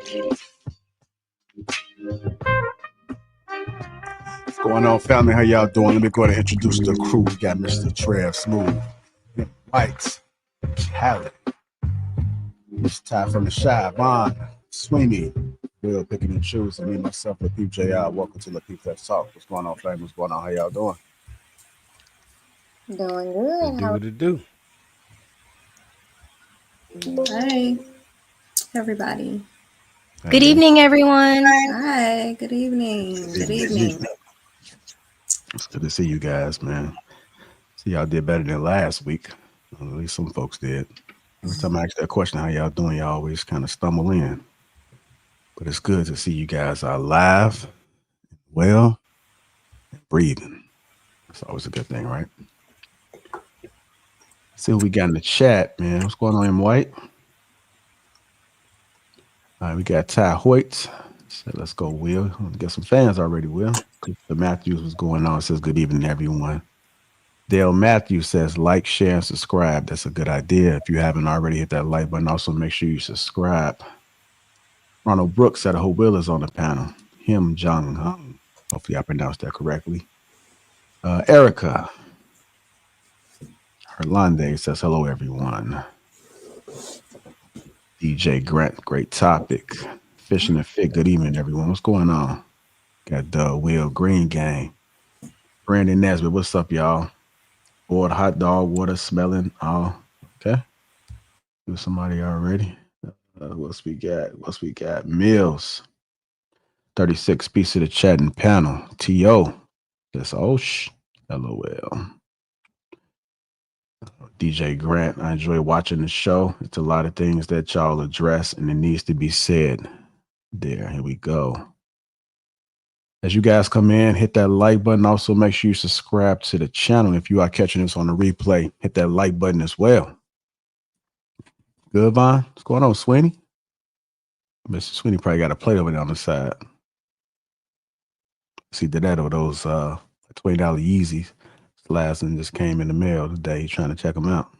What's going on, family? How y'all doing? Let me go ahead and introduce the crew. We got Mr. Trev Smooth, White, Khaled, Mr. Ty from the Shy, Vaughn, Sweeney, Will picking and choosing. Me, myself, Lapeef JR. Welcome to Lapeef Network. What's going on, family? What's going on? How y'all doing? Doing good. Do what it do. Hi, everybody. Good evening, everyone. Hi, good evening. Good evening. It's good to see you guys, man. See, y'all did better than last week. At least some folks did. Every time I ask that question, how y'all doing, y'all always kind of stumble in. But it's good to see you guys are alive, well, and breathing. That's always a good thing, right? See what we got in the chat, man. What's going on in White? All right, we got Ty Hoyt. So let's go, Will. Get some fans already, Will. The Matthews was going on. It says good evening, everyone. Dale Matthews says like, share, and subscribe. That's a good idea. If you haven't already, hit that like button. Also, make sure you subscribe. Ronald Brooks said, who Will is on the panel. Him Jung Hung. Hopefully I pronounced that correctly. Erica Herlande says, hello, everyone. DJ Grant, great topic. Fishing and Fit, good evening, everyone. What's going on? Got Will Green Gang. Brandon Nesbitt, what's up, y'all? Boiled hot dog, water smelling. Oh, okay. There's somebody already. What's we got? Mills. 36 piece of the chat and panel. T.O. That's LOL. DJ Grant, I enjoy watching the show. It's a lot of things that y'all address and it needs to be said. There, here we go. As you guys come in, hit that like button. Also, make sure you subscribe to the channel. If you are catching this on the replay, hit that like button as well. Good, Vaughn? What's going on, Sweeney? Mr. Sweeney probably got a plate over there on the side. See, did that or those $20 Yeezys. Last one just came in the mail today. He's trying to check them out.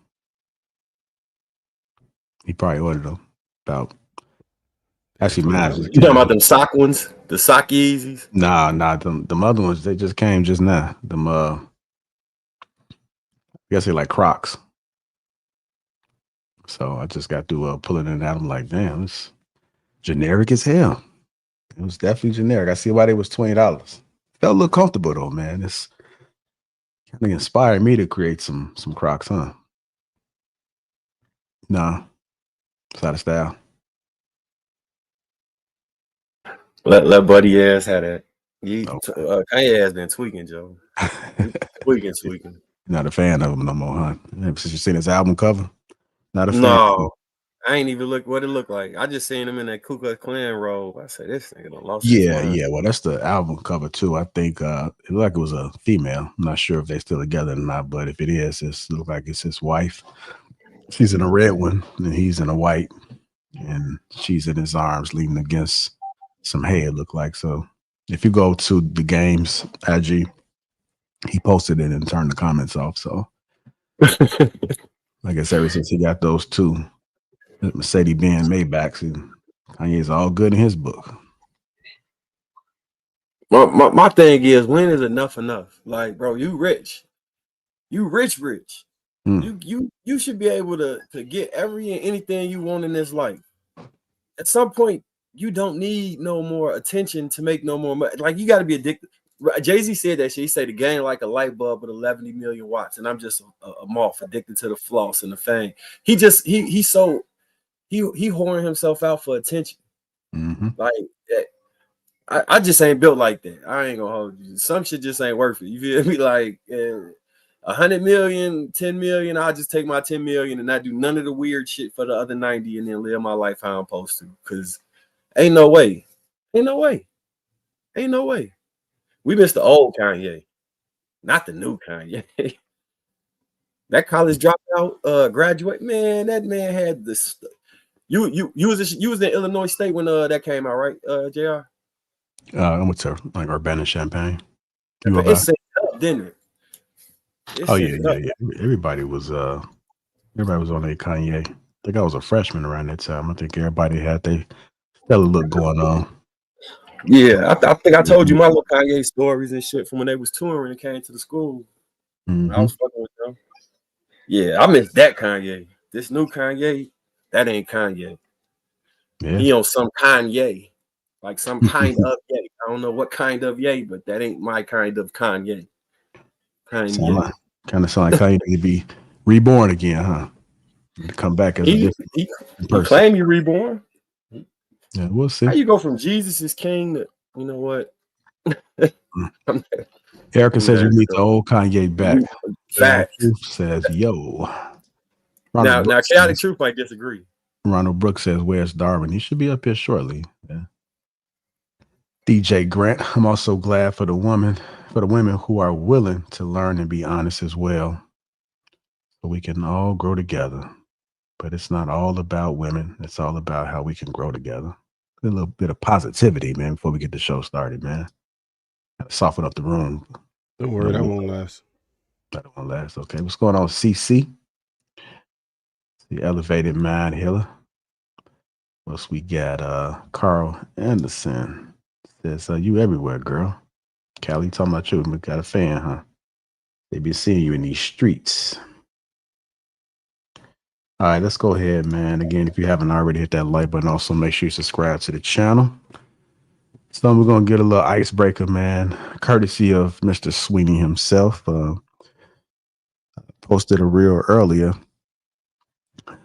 He probably ordered them. Actually, mine just You talking about them sock ones? The sock Yeezys? Nah, them other ones, they just came just now. Them I guess they like Crocs. So I just got to pulling it out. I'm like, damn, it's generic as hell. It was definitely generic. I see why they was $20. Felt a little comfortable though, man. It's kind of inspired me to create some Crocs, huh? Nah, it's out of style. Let buddy ass have that. Kanye has been tweaking, Joe. tweaking. Not a fan of him no more, huh? Since you seen his album cover, not a fan. No, I ain't even look what it looked like. I just seen him in that Ku Klux Klan robe. I said, this nigga done lost his mind. Yeah. Well, that's the album cover too. I think it looked like it was a female. I'm not sure if they're still together or not, but if it is, it looks like it's his wife. She's in a red one, and he's in a white, and she's in his arms leaning against some hay, it looked like. So if you go to the game's IG, he posted it and turned the comments off. So I guess ever since he got those two Mercedes-Benz Maybachs, Kanye's all good in his book. My thing is, when is enough? Like, bro, you rich. You should be able to get every and anything you want in this life. At some point, you don't need no more attention to make no more money. Like, you got to be addicted. Jay-Z said that shit. He said the game like a light bulb with 11 million watts, and I'm just a moth addicted to the floss and the fame. He's whoring himself out for attention. Mm-hmm. Like, I just ain't built like that. I ain't gonna hold you. Some shit just ain't worth it. You feel me? Like 100 million, 10 million. I'll just take my 10 million and not do none of the weird shit for the other 90 and then live my life how I'm supposed to. Cause ain't no way. We missed the old Kanye, not the new Kanye. That college dropout, graduate, man. That man had this. You was in Illinois State when that came out, right, JR? I went to like Urbana-Champaign. It set up, didn't it? Yeah. Everybody was on a Kanye. I think I was a freshman around that time. I think everybody had their Hella look going on. Yeah, I think I told you my little Kanye stories and shit from when they was touring and came to the school. Mm-hmm. I was fucking with them. Yeah, I miss that Kanye. This new Kanye, that ain't Kanye. Yeah. He on some Kanye, like some kind of yay. I don't know what kind of yay, but that ain't my kind of Kanye. Kind of sound like Kanye to be reborn again, huh? To come back as a different person. He claim you reborn. Yeah, we'll see. How you go from Jesus is king to, you know what? Erica says you need the old Kanye back. Fact. Truth says, yo. Now, Chaotic Truth might disagree. Ronald Brooks says, where's Darwin? He should be up here shortly. Yeah. DJ Grant, I'm also glad for the women who are willing to learn and be honest as well. So we can all grow together. But it's not all about women. It's all about how we can grow together. A little bit of positivity, man, before we get the show started, man. Gotta soften up the room. Don't worry, that won't last. That won't last. Okay. What's going on, CC? The Elevated Mind Healer. Plus, we got Carl Anderson. Says, you everywhere, girl. Callie, talking about you. We got a fan, huh? They be seeing you in these streets. All right, let's go ahead, man. Again, if you haven't already, hit that like button. Also, make sure you subscribe to the channel. So we're going to get a little icebreaker, man, courtesy of Mr. Sweeney himself. Posted a reel earlier,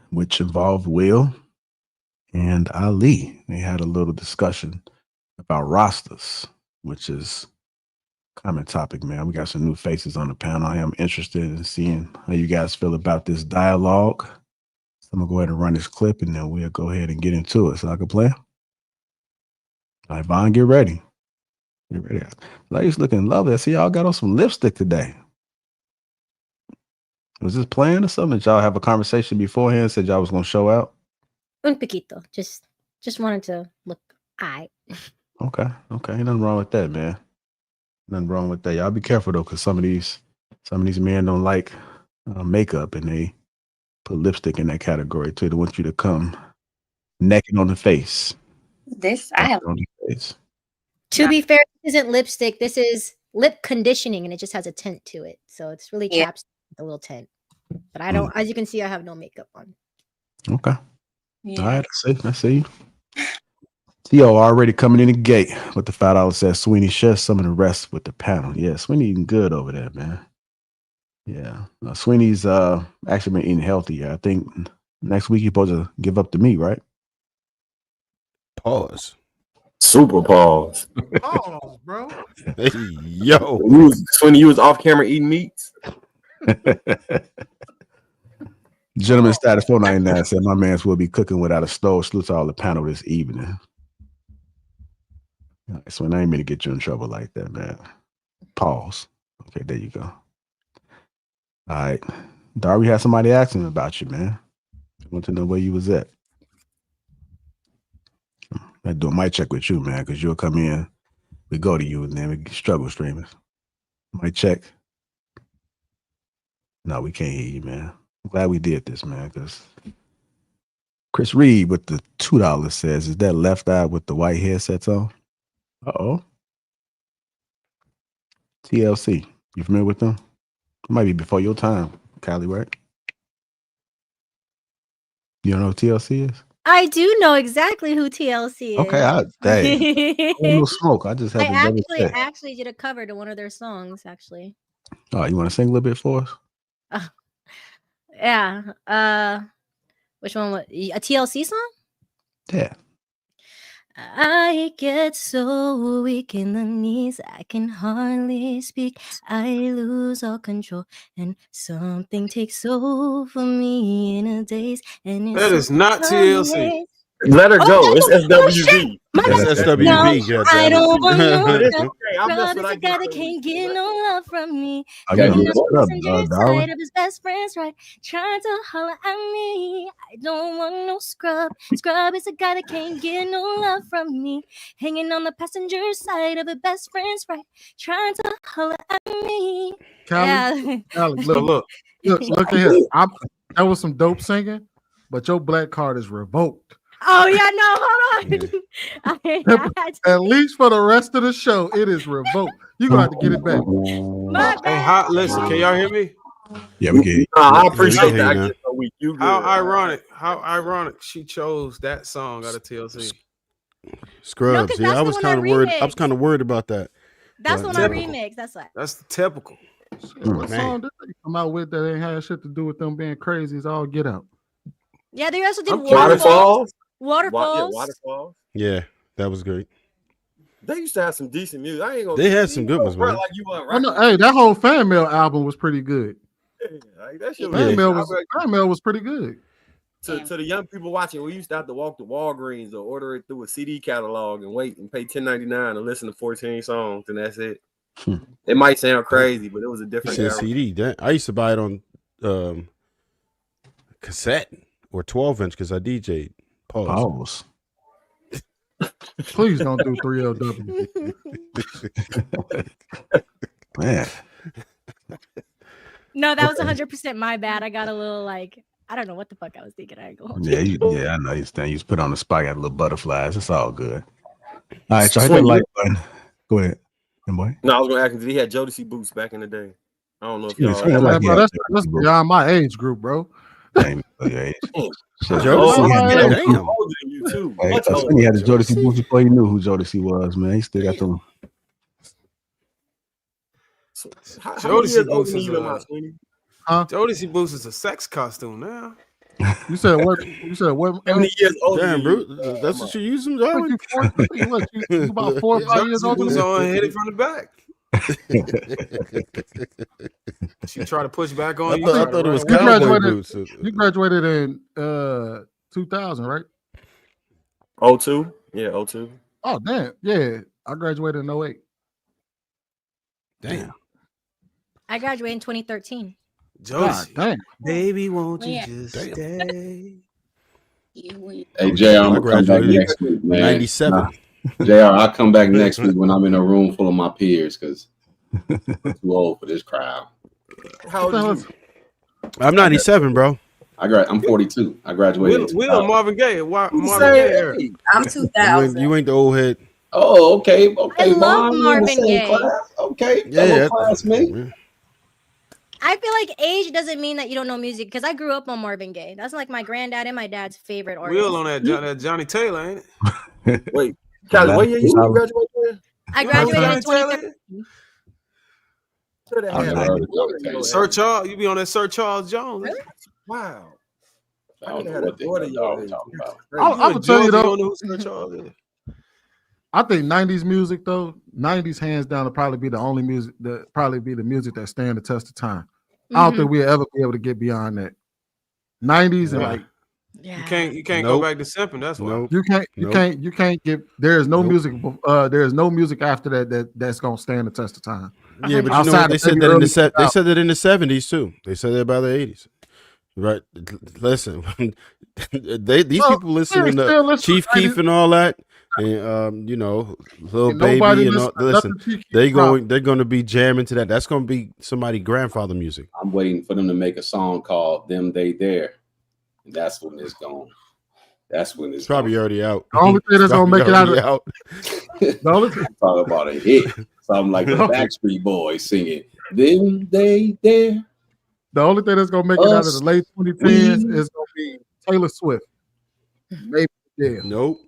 which involved Will and Ali. They had a little discussion about rosters, which is a common topic, man. We got some new faces on the panel. I am interested in seeing how you guys feel about this dialogue. So I'm going to go ahead and run this clip, and then we'll go ahead and get into it. So I can play. All right, Vaughn, get ready. Get ready. Ladies looking lovely. I see y'all got on some lipstick today. Was this planned or something? Did y'all have a conversation beforehand? Said y'all was going to show out? Un poquito. Just wanted to look aight. Okay. Nothing wrong with that, man. Nothing wrong with that. Y'all be careful though, because some of these men don't like makeup, and they put lipstick in that category too. They want you to come naked on the face. I have on the face. To be fair, this isn't lipstick. This is lip conditioning, and it just has a tint to it. So it's really chapstick with a little tint. But I don't, as you can see, I have no makeup on. Okay. Yeah. All right. I see you. Theo already coming in the gate with the $5 says Sweeney shares some of the rest with the panel. Yeah, Sweeney eating good over there, man. Yeah. Sweeney's actually been eating healthy. I think next week he's supposed to give up the meat, right? Pause. Super pause. Pause, bro. Hey, yo. Sweeney, you was off camera eating meats. Gentleman status 499 said my man's will be cooking without a stove. Salute to all the panel this evening. So I ain't mean to get you in trouble like that, man. Pause. Okay, there you go. All right. Darby had somebody asking about you, man. I want to know where you was at. I do a mic check with you, man, because you'll come in. We go to you, and then we struggle streamers. Mic check. No, we can't hear you, man. I'm glad we did this, man, because Chris Reed with the $2 says, is that left eye with the white headsets on? Uh-oh. TLC. You familiar with them? It might be before your time, Kylie, right? You don't know who TLC is? I do know exactly who TLC is. Okay, no smoke. I just had I actually did a cover to one of their songs, actually. Oh, you want to sing a little bit for us? Yeah. Which one was a TLC song? Yeah. I get so weak in the knees, I can hardly speak. I lose all control, and something takes over me in a daze. And that is not TLC. Let her go. It's SWV. It's SWV. No, I don't want no a guy that can't get no love from me. Taking up passenger side of his best friend's right, trying to holler at me. I don't want no scrub. Scrub is a guy that can't get no love from me. Hanging on the passenger side of his best friend's right, trying to holler at me. Callie, look at here. That was some dope singing, but your black card is revoked. Oh yeah, no, hold on. At least for the rest of the show, it is revoked. You're gonna have to get it back. My bad. Listen, can y'all hear me? Yeah, we get. I Yeah, appreciate we can that. hear I you get so weak. You good? How ironic she chose that song out of TLC. Scrubs. No, 'cause Yeah, that's I the was one kind I of worried. I was remixed. kind of worried about that. That's the But- one I Typical. remixed. That's what. That's typical. Shit, what Man. song did they come out with that ain't had shit to do with them being crazy? It's all get out. Yeah, they also did I'm Waterfalls. Waterfalls. Yeah, that was great. They used to have some decent music. I ain't gonna. They had some good ones, man. Like you weren't Oh, no, right. hey, that whole fan mail album was pretty good. Like, that shit Fan mail was was pretty good. to the young people watching. We used to have to walk to Walgreens or order it through a CD catalog and wait and pay $10.99 to listen to 14 songs, and that's it. It might sound crazy, but it was a You different said era. CD. I used to buy it on cassette or 12-inch because I DJ'd. Pause. Please don't do 3LW. Man. No, that was 100% my bad. I got a little like I don't know what the fuck I was thinking. I go. Yeah, I know you stand. You just put on the spot, got little butterflies. It's all good. All right, so hit that like button. Go ahead. Boy. No, I was gonna ask him, did he had Jodeci boots back in the day? I don't know if y'all. Yeah, like, bro, that's beyond my age group, bro. Damn, your age. Jodeci, damn. Older than you too. Hey, Much he older. had the Jodeci boots before he knew who Jodeci was, man. He still got them. Jodeci boots is Jodeci boots is a sex costume now. You said what? You said what? How many years older? Damn, bro. That's what you use them, Darwin? You about 4 or 5 years older boots than on, me? hit it from the back. She tried to push back on you. I thought it was You cowboy boots. You graduated in 2000, right? 02? Yeah, 02. Oh, damn. Yeah, I graduated in 08. Damn. I graduated in 2013. God, damn. Baby, won't you Yeah. just stay? Hey, JR, I'm gonna come back next week, man. 97. JR, I'll come back next week when I'm in a room full of my peers because I'm too old for this crowd. How old are you? I'm 97, bro. I'm 42. I graduated. Will Marvin Gaye. Marvin Say, Gaye. hey, I'm 2000. You ain't the old head. Oh, okay. I love Mom, you in the Marvin same Gaye. class? Okay, Yeah. fellow classmate. I feel like age doesn't mean that you don't know music because I grew up on Marvin Gaye. That's like my granddad and my dad's favorite artist. Will on that Johnny Taylor, ain't it? Wait, Callie, what year you graduated with? I graduated in Johnny Taylor? 2013. Should have I had never heard of like- Johnny Taylor. Sir Charles, you be on that Sir Charles Jones. Really? Wow. I don't know what the hell y'all talking about. I'm gonna tell you You though. don't know who Sir Charles is. I think 90s music though, 90s hands down will probably be the only music the music that stand the test of time. I don't think we'll ever be able to get beyond that. 90s and like Yeah. You can't Nope. go back to simping. That's why. Nope. you can't get there is no music after that's gonna stand the test of time. Yeah, but you know Outside what? of They said maybe that in early the they 2000s. said that in the 70s too. They said that about the 80s. Right. Listen, these people listening to still listen Chief to Keef 90s. and all that, and Lil Ain't nobody Baby and all, listen, nothing Chief Keef they're going to be jamming to that. That's going to be somebody grandfather music. I'm waiting for them to make a song called "Them They There." And that's when it's going. That's when it's Probably already out. The only thing that's gonna make it out of out. the only thing, talk about a hit. Something like the Backstreet Boys singing "Them They There." the only thing that's gonna make it out of the late 2010s is gonna be Taylor Swift. Maybe yeah. Nope.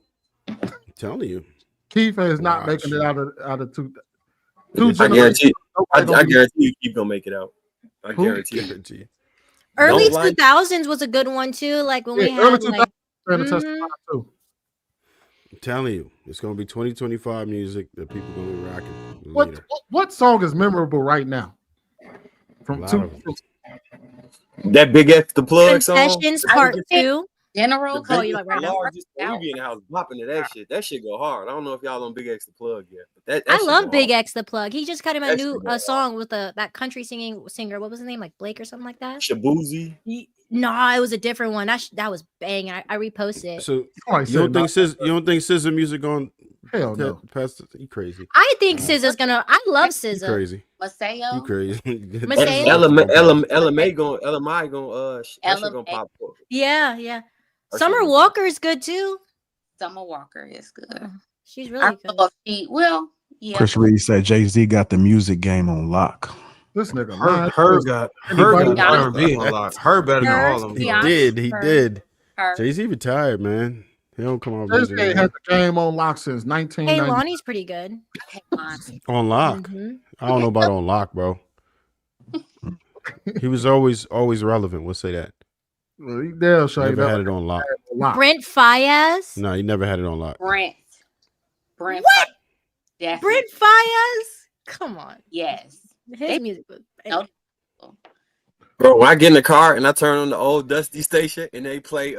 I'm telling you. Keith is not Watch. making it out of two I guarantee. I generations. guarantee you keep gonna make it out. I Who? guarantee. Guarantee. Early Don't like- 2000s was a good one too. Like when we Yeah, early had 2000s like stand the test of time too. I'm telling you. It's going to be 2025 music that people going to be rocking What later. what song is memorable right now? A From lot two, of them. That Big X the plug song. Confessions Part 2. General. Oh, you like right now? We be in the house bopping to that shit. That shit go hard. I don't know if y'all on Big X the plug yet, but that I shit love go Big hard. X the Plug. He just got him a That new shit go song with that country singer. What was his name? Like Blake or something like that? Shabuzi. No, it was a different one. That was bang. I reposted it. So Somebody you don't said think Scissor music on hell no. past you crazy. I think SZA's gonna. I love You SZA. crazy. You Maseo. crazy. Maseo? LMA going that shit gonna pop up. Yeah. That Summer shit- Walker's good too. Summer Walker is good. She's really good. Yeah. Chris Reed said Jay-Z got the music game on lock. This nigga, her got R&B on lock. Her better than all of them. He did. Jay-Z retired, man. He don't come on. Jay-Z had the game on lock since 1990. Hey, Lonnie's pretty good. On lock. Mm-hmm. I don't know about on lock, bro. He was always relevant. We'll say that. Well, he damn sure never had it on lock. Brent Faiyaz. No, he never had it on lock. Brent what? Definitely. Brent Faiyaz? Come on. Yes. His music was. Bro, when I get in the car and I turn on the old Dusty station and they play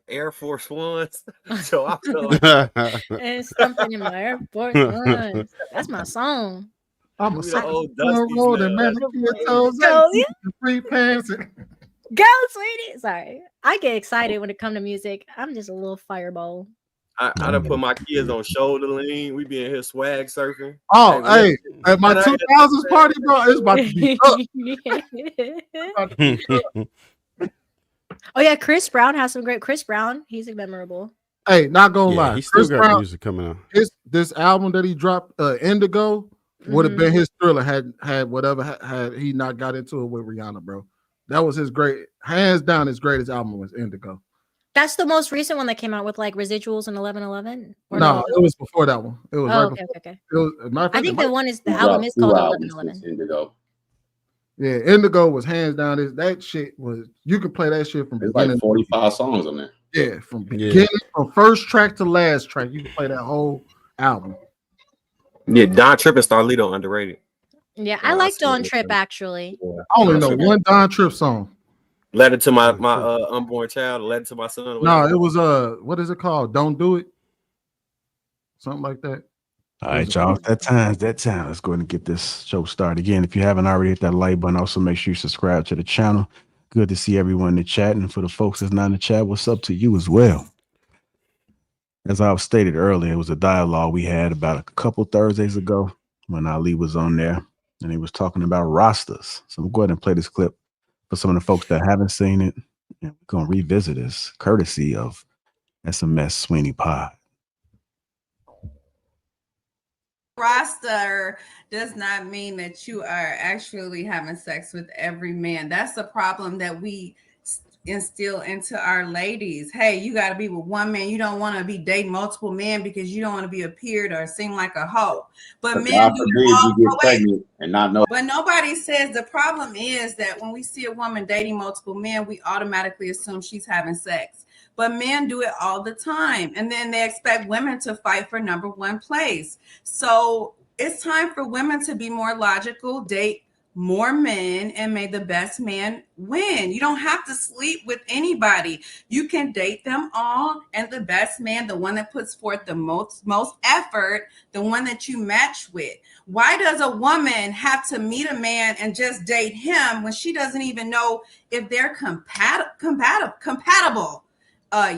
Air Force Ones, so I feel like and something in my Air Force Ones. That's my song. I'm a old Dusty road and man, free pants. Go, sweetie. Sorry, I get excited when it comes to music. I'm just a little fireball. I done put my kids on shoulder lean. We be in here swag surfing. Oh, hey, at my 2000s party, bro, it's about to be up. Oh yeah, Chris Brown has some great. Chris Brown, he's memorable. Hey, not gonna lie, he still Chris got Brown, music coming out. This album that he dropped, Indigo, would have been his Thriller had whatever had he not got into it with Rihanna, bro. That was his hands down his greatest album was Indigo. That's the most recent one that came out with like Residuals and 1111. No, it was before that one. It was okay. It was, I think the album is called 1111. Indigo. Yeah, Indigo was hands down. That shit was, you could play that shit from beginning. Like 45 songs on there. Yeah, from beginning, from first track to last track, you can play that whole album. Yeah, Don Tripp and Starlito underrated. Yeah, I like Don Tripp actually. Yeah. I only know one Don Tripp song. Letter to my unborn child, letter to my son. No, it was what is it called? Don't Do It. Something like that. All right, y'all. That time. Let's go ahead and get this show started again. If you haven't already, hit that like button. Also, make sure you subscribe to the channel. Good to see everyone in the chat. And for the folks that's not in the chat, what's up to you as well? As I stated earlier, it was a dialogue we had about a couple Thursdays ago when Ali was on there and he was talking about rosters. So we'll go ahead and play this clip for some of the folks that haven't seen it. And we're going to revisit this courtesy of SMS Sweeney Pod. Roster does not mean that you are actually having sex with every man. That's the problem that we instill into our ladies. Hey, you got to be with one man. You don't want to be dating multiple men because you don't want to be appeared or seem like a hoe. But men God forbid you get pregnant and not know. But nobody says the problem is that when we see a woman dating multiple men, we automatically assume she's having sex. But men do it all the time. And then they expect women to fight for number one place. So it's time for women to be more logical, date more men, and may the best man win. You don't have to sleep with anybody. You can date them all, and the best man, the one that puts forth the most effort, the one that you match with. Why does a woman have to meet a man and just date him when she doesn't even know if they're compatible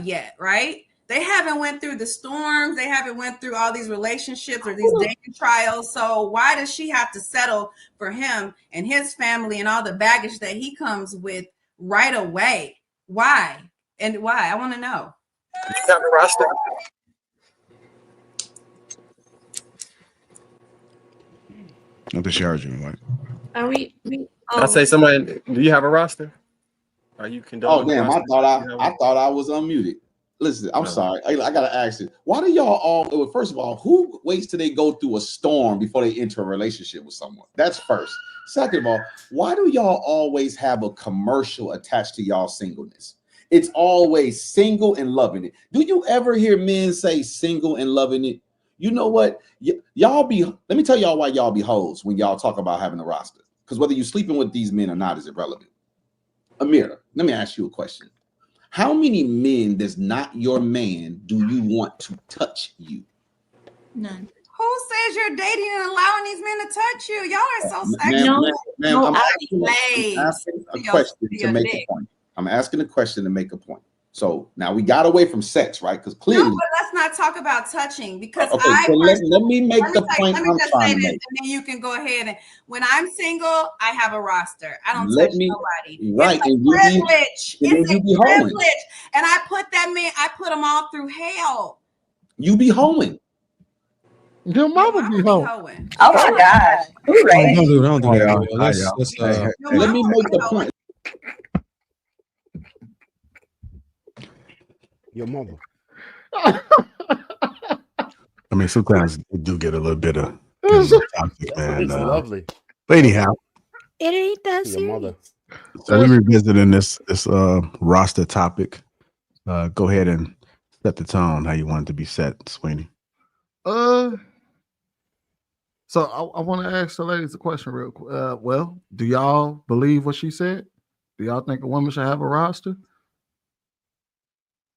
yet, right? They haven't went through the storms. They haven't went through all these relationships or these dating trials. So why does she have to settle for him and his family and all the baggage that he comes with right away? Why? And why? I want to know. You have a roster? Not the charge you like. Are we I say somebody, do you have a roster? Are you condoning? Oh damn, I thought I was unmuted. Listen, I'm sorry. I gotta ask you, why do y'all all, first of all, who waits till they go through a storm before they enter a relationship with someone? That's first. Second of all, why do y'all always have a commercial attached to y'all singleness? It's always single and loving it. Do you ever hear men say single and loving it? You know what? Y'all be, let me tell y'all why y'all be hoes when y'all talk about having a roster. Because whether you're sleeping with these men or not is irrelevant. Amira, let me ask you a question. How many men does not your man do you want to touch you? None. Who says you're dating and allowing these men to touch you? Y'all are so sexual. Ma'am, I'm asking a question to make a point. I'm asking a question to make a point. So now we got away from sex, right? Because clearly. No, but let's not talk about touching because okay, so let me make the point I'm trying to make. And then you can go ahead and when I'm single, I have a roster. I don't touch nobody. Right. It's a privilege. It's a privilege. And I put that man, I put them all through hell. You be hoeing. Your mama be hoeing. Oh my gosh. Who raised you? Don't do that. Y'all. Let's Let me make the point. Your mother. I mean, sometimes you do get a little bit of toxic, man. It's lovely. But anyhow, it ain't that Your mother. so we're revisiting this roster topic. Go ahead and set the tone how you want it to be set, Sweeney. So I want to ask the ladies a question real quick. Well, do y'all believe what she said? Do y'all think a woman should have a roster?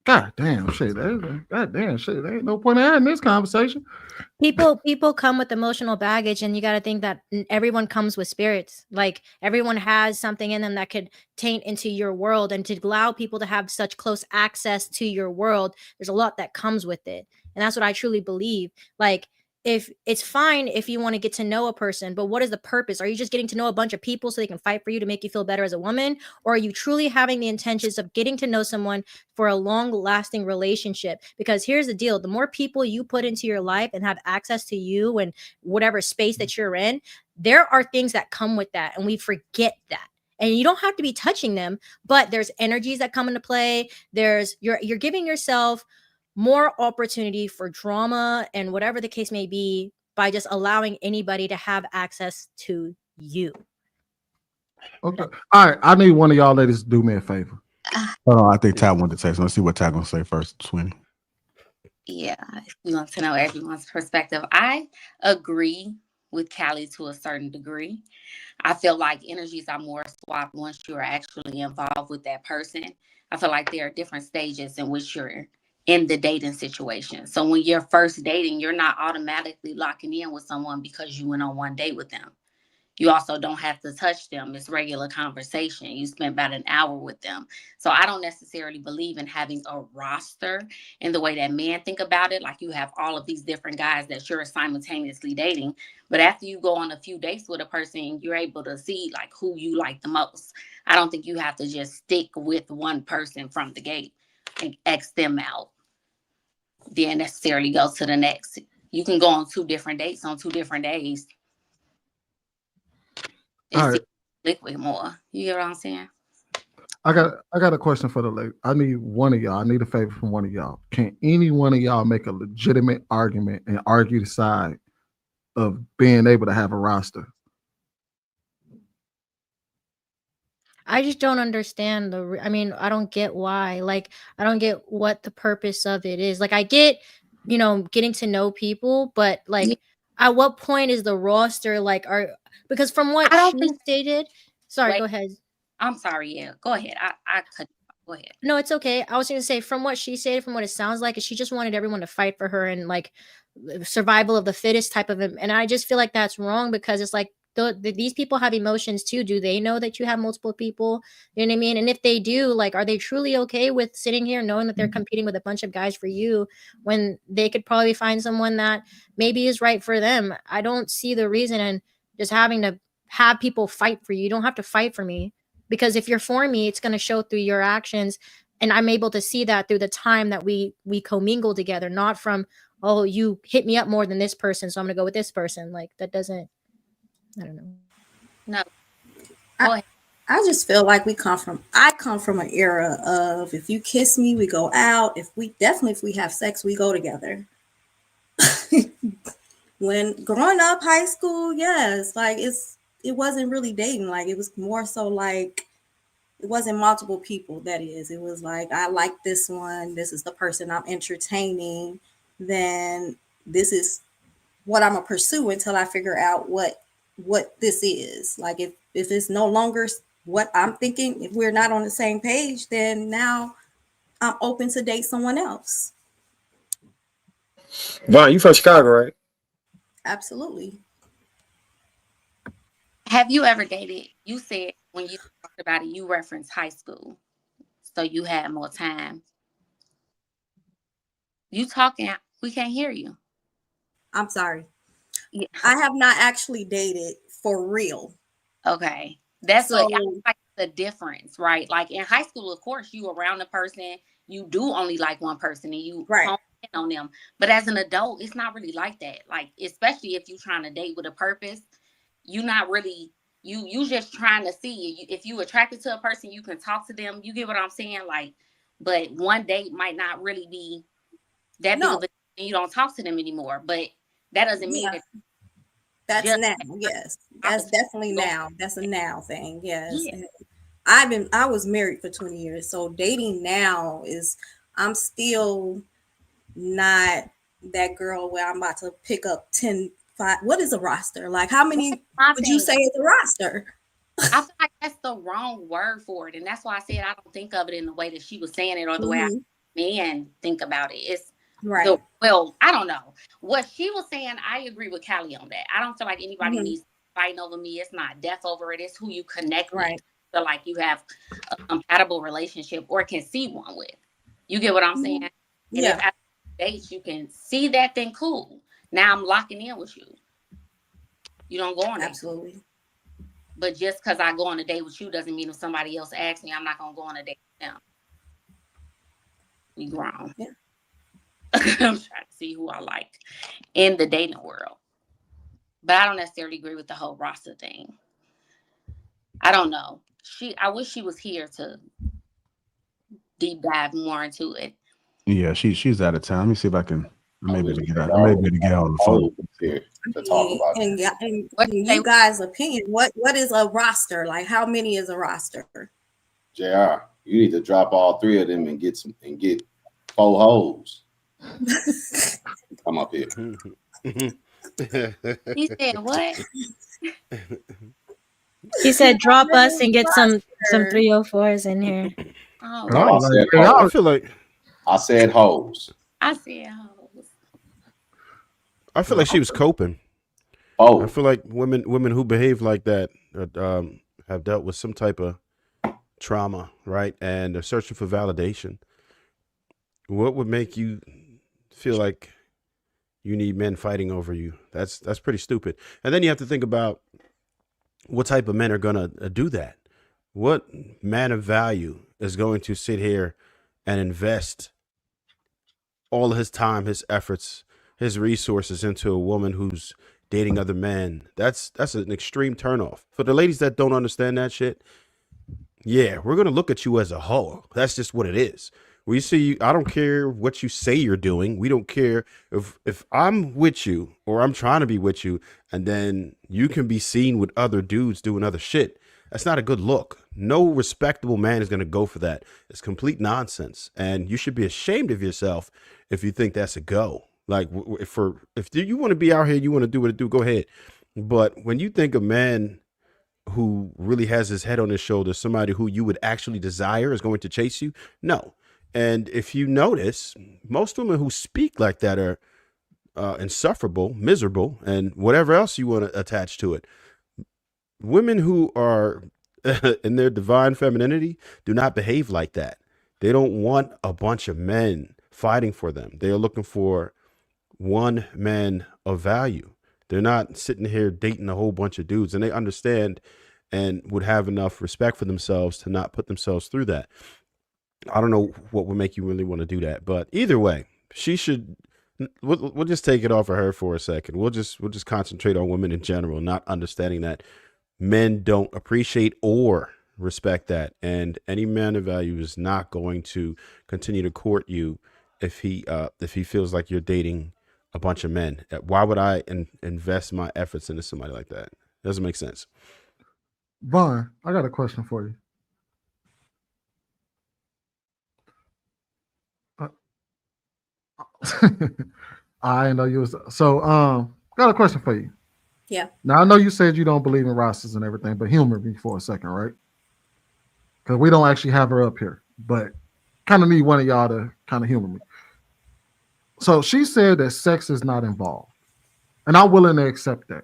God damn shit. God damn shit. There ain't no point in having this conversation. People come with emotional baggage, and you got to think that everyone comes with spirits. Like everyone has something in them that could taint into your world, and to allow people to have such close access to your world, there's a lot that comes with it. And that's what I truly believe. Like, if it's fine if you want to get to know a person, but what is the purpose? Are you just getting to know a bunch of people so they can fight for you to make you feel better as a woman? Or are you truly having the intentions of getting to know someone for a long lasting relationship? Because here's the deal. The more people you put into your life and have access to you and whatever space that you're in, there are things that come with that. And we forget that. And you don't have to be touching them, but there's energies that come into play. You're giving yourself more opportunity for drama and whatever the case may be by just allowing anybody to have access to you. Okay. All right. I need one of y'all ladies to do me a favor. Hold on, I think Ty wanted to say something. Let's see what Ty gonna say first, Sweeney. Yeah, we want to know everyone's perspective. I agree with Callie to a certain degree. I feel like energies are more swapped once you're actually involved with that person. I feel like there are different stages in which you're in the dating situation. So when you're first dating, you're not automatically locking in with someone because you went on one date with them. You also don't have to touch them. It's regular conversation. You spent about an hour with them. So I don't necessarily believe in having a roster in the way that men think about it. Like you have all of these different guys that you're simultaneously dating. But after you go on a few dates with a person, you're able to see like who you like the most. I don't think you have to just stick with one person from the gate and X them out, then necessarily go to the next. You can go on 2 different dates on 2 different days. All right. Liquid more. You get what I'm saying? I got a question for the lady. I need one of y'all. I need a favor from one of y'all. Can any one of y'all make a legitimate argument and argue the side of being able to have a roster? I just don't understand I don't get why. Like, I don't get what the purpose of it is. Like, I get, getting to know people, but like, at what point is the roster because from what she stated, sorry, go ahead. I'm sorry. Yeah, go ahead. I cut. Go ahead. No, it's okay. I was going to say, from what she said, from what it sounds like, is she just wanted everyone to fight for her and like survival of the fittest type of it. And I just feel like that's wrong, because it's like, these people have emotions too. Do they know that you have multiple people? You know what I mean? And if they do, like, are they truly okay with sitting here knowing that they're competing with a bunch of guys for you when they could probably find someone that maybe is right for them? I don't see the reason in just having to have people fight for you. You don't have to fight for me, because if you're for me, it's going to show through your actions. And I'm able to see that through the time that we commingle together, not from, oh, you hit me up more than this person, so I'm going to go with this person. Like, that doesn't, I don't know. No. I just feel like I come from an era of, if you kiss me, we go out. If we have sex, we go together. When growing up, high school, yes, like it wasn't really dating. Like, it was more so like, it wasn't multiple people. That is, it was like, I like this one. This is the person I'm entertaining. Then this is what I'm gonna pursue until I figure out what this is. Like, if it's no longer what I'm thinking, if we're not on the same page, then now I'm open to date someone else. Vaughn, you from Chicago, right? Absolutely. Have you ever dated? You said when you talked about it, you referenced high school, so you had more time. You talking? We can't hear you. I'm sorry. Yeah. I have not actually dated for real. Okay. That's like the difference, right? Like in high school, of course, you around a person, you do only like one person, and you home on them. But as an adult, it's not really like that. Like, especially if you're trying to date with a purpose, you're not really, you just trying to see if you attracted to a person, you can talk to them. You get what I'm saying? Like, but one date might not really be that big of a, and you don't talk to them anymore. But that doesn't mean that. That's now, yes. That's definitely now. That's a now thing. Yes. Yeah. I was married for 20 years. So dating now is, I'm still not that girl where I'm about to pick up 10, 5. What is a roster? Like, how many would you say is a roster? I feel like that's the wrong word for it. And that's why I said I don't think of it in the way that she was saying it or the way men think about it. It's right. Well, I don't know. What she was saying, I agree with Callie on that. I don't feel like anybody needs to fight over me. It's not death over it. It's who you connect with. Feel like you have a compatible relationship or can see one with. You get what I'm saying? And if at dates you can see that, then cool. Now I'm locking in with you. You don't go on that. Absolutely. But just because I go on a date with you doesn't mean if somebody else asks me, I'm not gonna go on a date with them. We grown. Yeah. I'm trying to see who I like in the dating world. But I don't necessarily agree with the whole roster thing. I don't know. I wish she was here to deep dive more into it. Yeah, she's out of town. Let me see if I can maybe to get out. I may be able to get on the phone here to talk about and you guys' opinion, what is a roster? Like, how many is a roster? JR, you need to drop all 3 of them and get 4 hoes. Come up here. He said what? He said drop us and get some 304s in here. Oh, I feel like I said hoes. I said hoes. I feel like she was coping. Oh, I feel like women who behave like that have dealt with some type of trauma, right? And they're searching for validation. What would make you feel like you need men fighting over you? That's pretty stupid. And then you have to think about what type of men are gonna do that. What man of value is going to sit here and invest all of his time, his efforts, his resources into a woman who's dating other men? That's an extreme turnoff. For the ladies that don't understand that shit, yeah, we're gonna look at you as a hoe. That's just what it is. We see you, I don't care what you say you're doing. We don't care if I'm with you or I'm trying to be with you, and then you can be seen with other dudes doing other shit. That's not a good look. No respectable man is going to go for that. It's complete nonsense. And you should be ashamed of yourself if you think that's a go. Like, if you want to be out here, you want to do what it do, go ahead. But when you think a man who really has his head on his shoulders, somebody who you would actually desire is going to chase you, no. And if you notice, most women who speak like that are insufferable, miserable, and whatever else you want to attach to it. Women who are in their divine femininity do not behave like that. They don't want a bunch of men fighting for them. They are looking for one man of value. They're not sitting here dating a whole bunch of dudes, and they understand and would have enough respect for themselves to not put themselves through that. I don't know what would make you really want to do that, but either way, she should. We'll just take it off of her for a second. We'll just concentrate on women in general, not understanding that men don't appreciate or respect that, and any man of value is not going to continue to court you if he feels like you're dating a bunch of men. Why would I invest my efforts into somebody like that? It doesn't make sense. Vaughn, I got a question for you. I know you was got a question for you. Yeah. Now I know you said you don't believe in rosters and everything, but humor me for a second, right? Because we don't actually have her up here, but kind of need one of y'all to kind of humor me. So she said that sex is not involved, and I'm willing to accept that.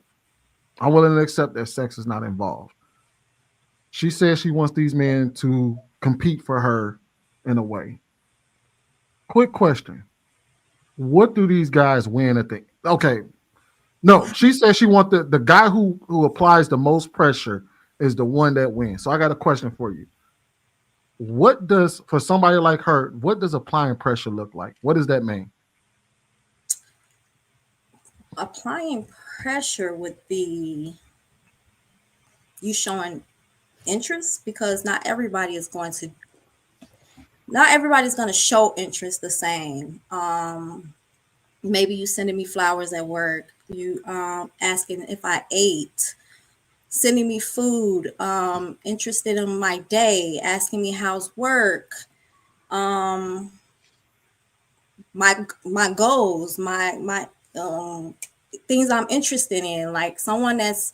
I'm willing to accept that sex is not involved. She says she wants these men to compete for her in a way. Quick question. What do these guys win at the okay? No, she says she wants the guy who applies the most pressure is the one that wins. So I got a question for you. What does, for somebody like her, what does applying pressure look like? What does that mean? Applying pressure would be you showing interest, because not everybody's going to show interest the same. Maybe you sending me flowers at work, you asking if I ate, sending me food, interested in my day, asking me how's work, my goals, my things I'm interested in. Like someone that's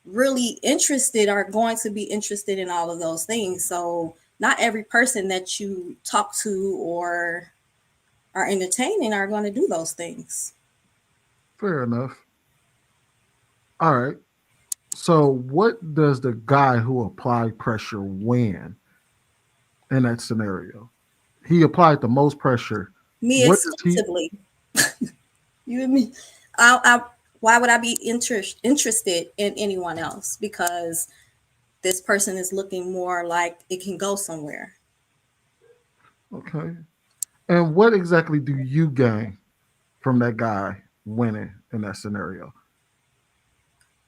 really interested are going to be interested in all of those things. So not every person that you talk to or are entertaining are going to do those things. Fair enough. All right. So what does the guy who applied pressure win in that scenario? He applied the most pressure. Me What does he? exclusively. You and me. Why would I be interested in anyone else? Because this person is looking more like it can go somewhere. Okay. And what exactly do you gain from that guy winning in that scenario?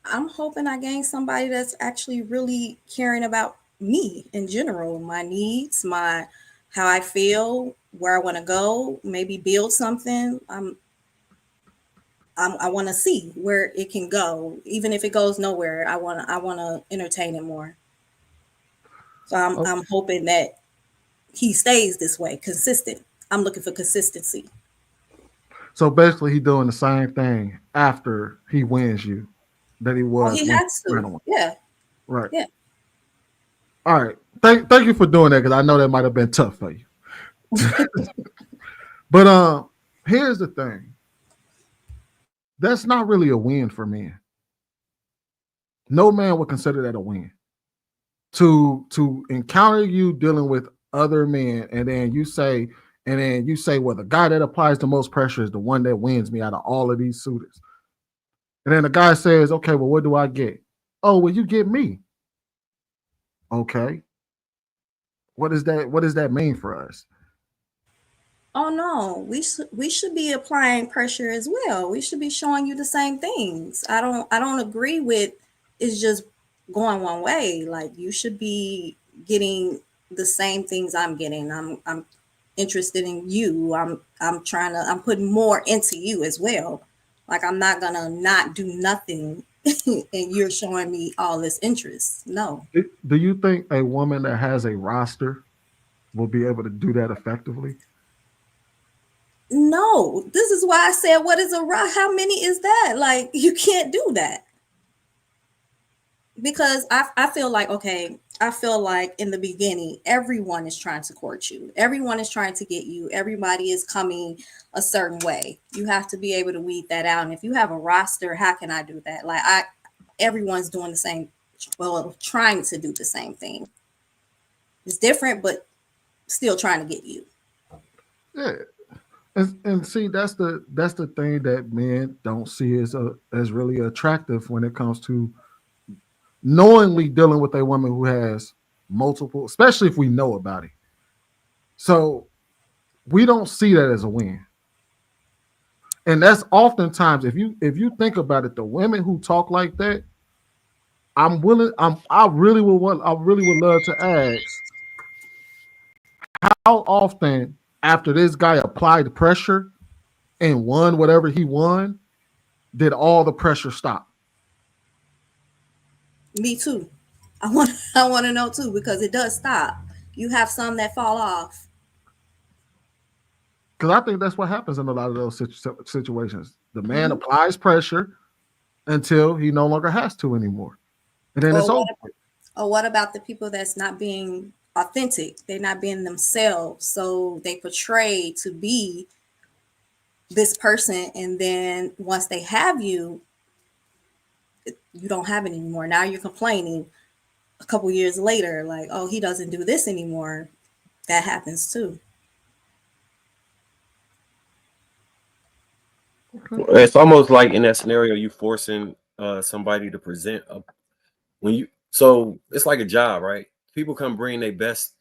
I'm hoping I gain somebody that's actually really caring about me in general, my needs, my how I feel, where I want to go, maybe build something. I want to see where it can go, even if it goes nowhere. I want to entertain it more. So I'm hoping that he stays this way, consistent. I'm looking for consistency. So basically, he's doing the same thing after he wins you that he was. He has to. Yeah. Right. Yeah. All right. Thank you for doing that, because I know that might have been tough for you. But here's the thing. That's not really a win for men. No man would consider that a win. To encounter you dealing with other men, and then you say, well, the guy that applies the most pressure is the one that wins me out of all of these suitors. And then the guy says, okay, well, what do I get? Oh, well, you get me. Okay. What does that mean for us? Oh no, we should be applying pressure as well. We should be showing you the same things. I don't agree with it's just going one way. Like you should be getting the same things I'm getting. I'm interested in you. I'm putting more into you as well. Like I'm not gonna not do nothing and you're showing me all this interest. No. Do you think a woman that has a roster will be able to do that effectively? No, this is why I said, what is a rock? How many is that? Like, you can't do that. Because I feel like, okay, I feel like in the beginning, everyone is trying to court you. Everyone is trying to get you. Everybody is coming a certain way. You have to be able to weed that out. And if you have a roster, how can I do that? Like, everyone's doing the same, well, trying to do the same thing. It's different, but still trying to get you. Yeah. And see, that's the thing that men don't see as really attractive when it comes to knowingly dealing with a woman who has multiple, especially if we know about it. So we don't see that as a win. And that's oftentimes, if you think about it, the women who talk like that, I really would love to ask, how often after this guy applied pressure and won whatever he won, did all the pressure stop? Me too. I want to know too, because it does stop. You have some that fall off. Because I think that's what happens in a lot of those situations. The man applies pressure until he no longer has to anymore, and then it's over. Or what about the people that's not being authentic? They're not being themselves, so they portray to be this person, and then once they have you, you don't have it anymore. Now you're complaining a couple years later, like, oh, he doesn't do this anymore. That happens too. It's almost like in that scenario, you forcing somebody to present so it's like a job, right? People come bring their best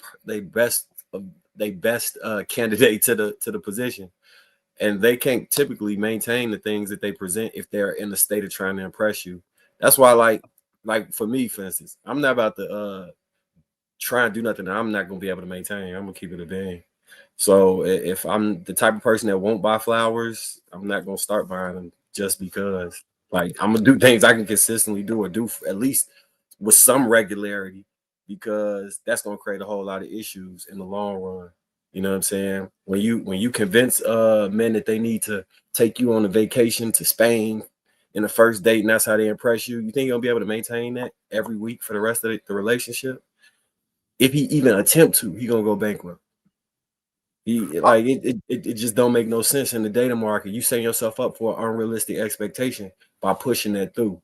candidate to the position, and they can't typically maintain the things that they present if they're in the state of trying to impress you. That's why, like for me, for instance, I'm not about to try and do nothing that I'm not gonna be able to maintain. I'm gonna keep it a bang. So if I'm the type of person that won't buy flowers, I'm not gonna start buying them just because. Like, I'm gonna do things I can consistently do, or do at least with some regularity, because that's gonna create a whole lot of issues in the long run. You know what I'm saying? When you convince men that they need to take you on a vacation to Spain in the first date, and that's how they impress you, you think you're gonna be able to maintain that every week for the rest of the relationship? If he even attempt to, he gonna go bankrupt. It just don't make no sense in the dating market. You setting yourself up for an unrealistic expectation by pushing that through.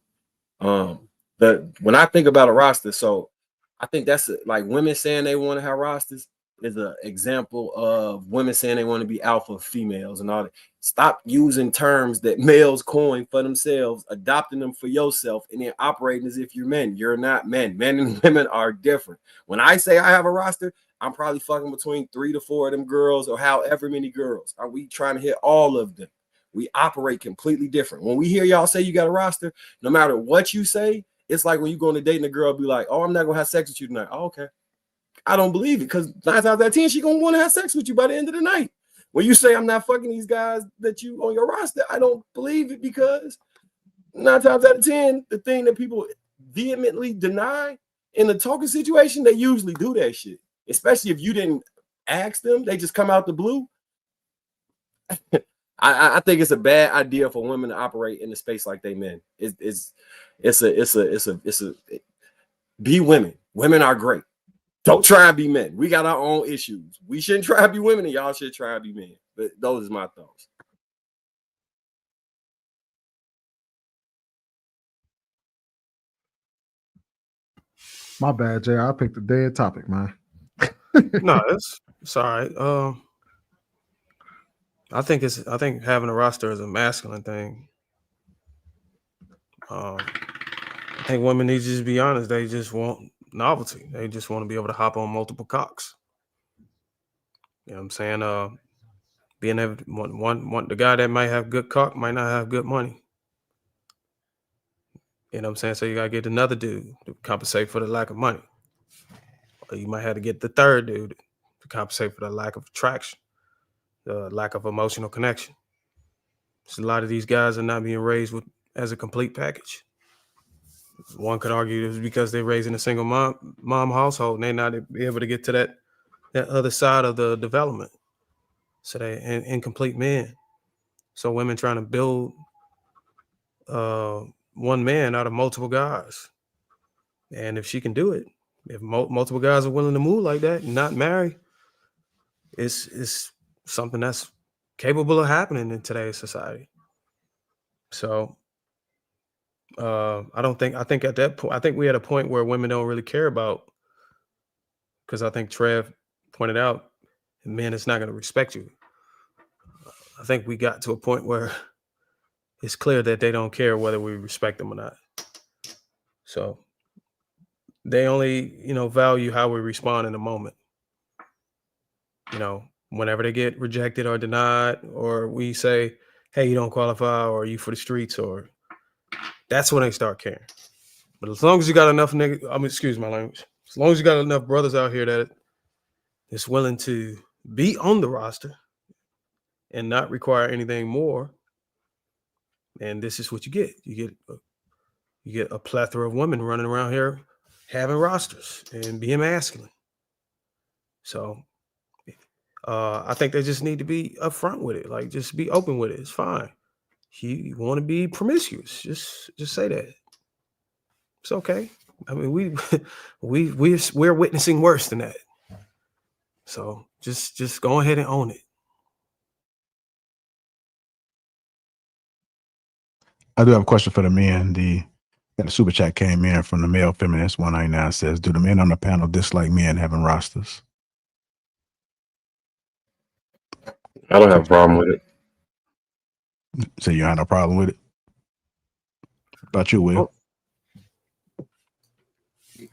When I think about a roster, so I think that's like women saying they want to have rosters is an example of women saying they want to be alpha females and all that. Stop using terms that males coin for themselves, adopting them for yourself, and then operating as if you're men. You're not men. Men and women are different. When I say I have a roster, I'm probably fucking between 3 to 4 of them girls, or however many girls. Are we trying to hit all of them? We operate completely different. When we hear y'all say you got a roster, no matter what you say, it's like when you go on a date and a girl be like, "Oh, I'm not gonna have sex with you tonight." Oh, okay. I don't believe it, because 9 times out of 10, she gonna want to have sex with you by the end of the night. When you say I'm not fucking these guys that you on your roster, I don't believe it, because 9 times out of 10, the thing that people vehemently deny in a talking situation, they usually do that shit. Especially if you didn't ask them, they just come out the blue. I think it's a bad idea for women to operate in the space like they men. Be women. Women are great. Don't try and be men. We got our own issues. We shouldn't try to be women, and y'all should try to be men. But those are my thoughts. My bad, Jay. I picked a dead topic, man. No, it's all right. I think having a roster is a masculine thing. I think women need to just be honest. They just want novelty. They just want to be able to hop on multiple cocks. You know what I'm saying? Being able to want the guy that might have good cock might not have good money. You know what I'm saying? So you gotta get another dude to compensate for the lack of money. Or you might have to get the third dude to compensate for the lack of attraction, the lack of emotional connection. So a lot of these guys are not being raised as a complete package. One could argue it's because they're raised in a single mom household, and they're not able to get to that other side of the development. So they're incomplete men. So women trying to build one man out of multiple guys. And if she can do it, if multiple guys are willing to move like that and not marry, it's something that's capable of happening in today's society. So I think at that point, I think we're at a point where women don't really care about, because I think Trev pointed out, men is not going to respect you. I think we got to a point where it's clear that they don't care whether we respect them or not. So they only, value how we respond in the moment. Whenever they get rejected or denied, or we say, "Hey, you don't qualify," or "You for the streets," or that's when they start caring. But as long as you got enough excuse my language. As long as you got enough brothers out here that is willing to be on the roster and not require anything more, and this is what you get. You get a plethora of women running around here having rosters and being masculine. So I think they just need to be upfront with it. Like, just be open with it. It's fine. You want to be promiscuous, just say that. It's okay. I mean, we're witnessing worse than that. So just go ahead and own it. I do have a question for the men. The super chat came in from the male feminist 199, says, "Do the men on the panel dislike men having rosters?" I don't have a problem with it. So you have no problem with it? About you, Will?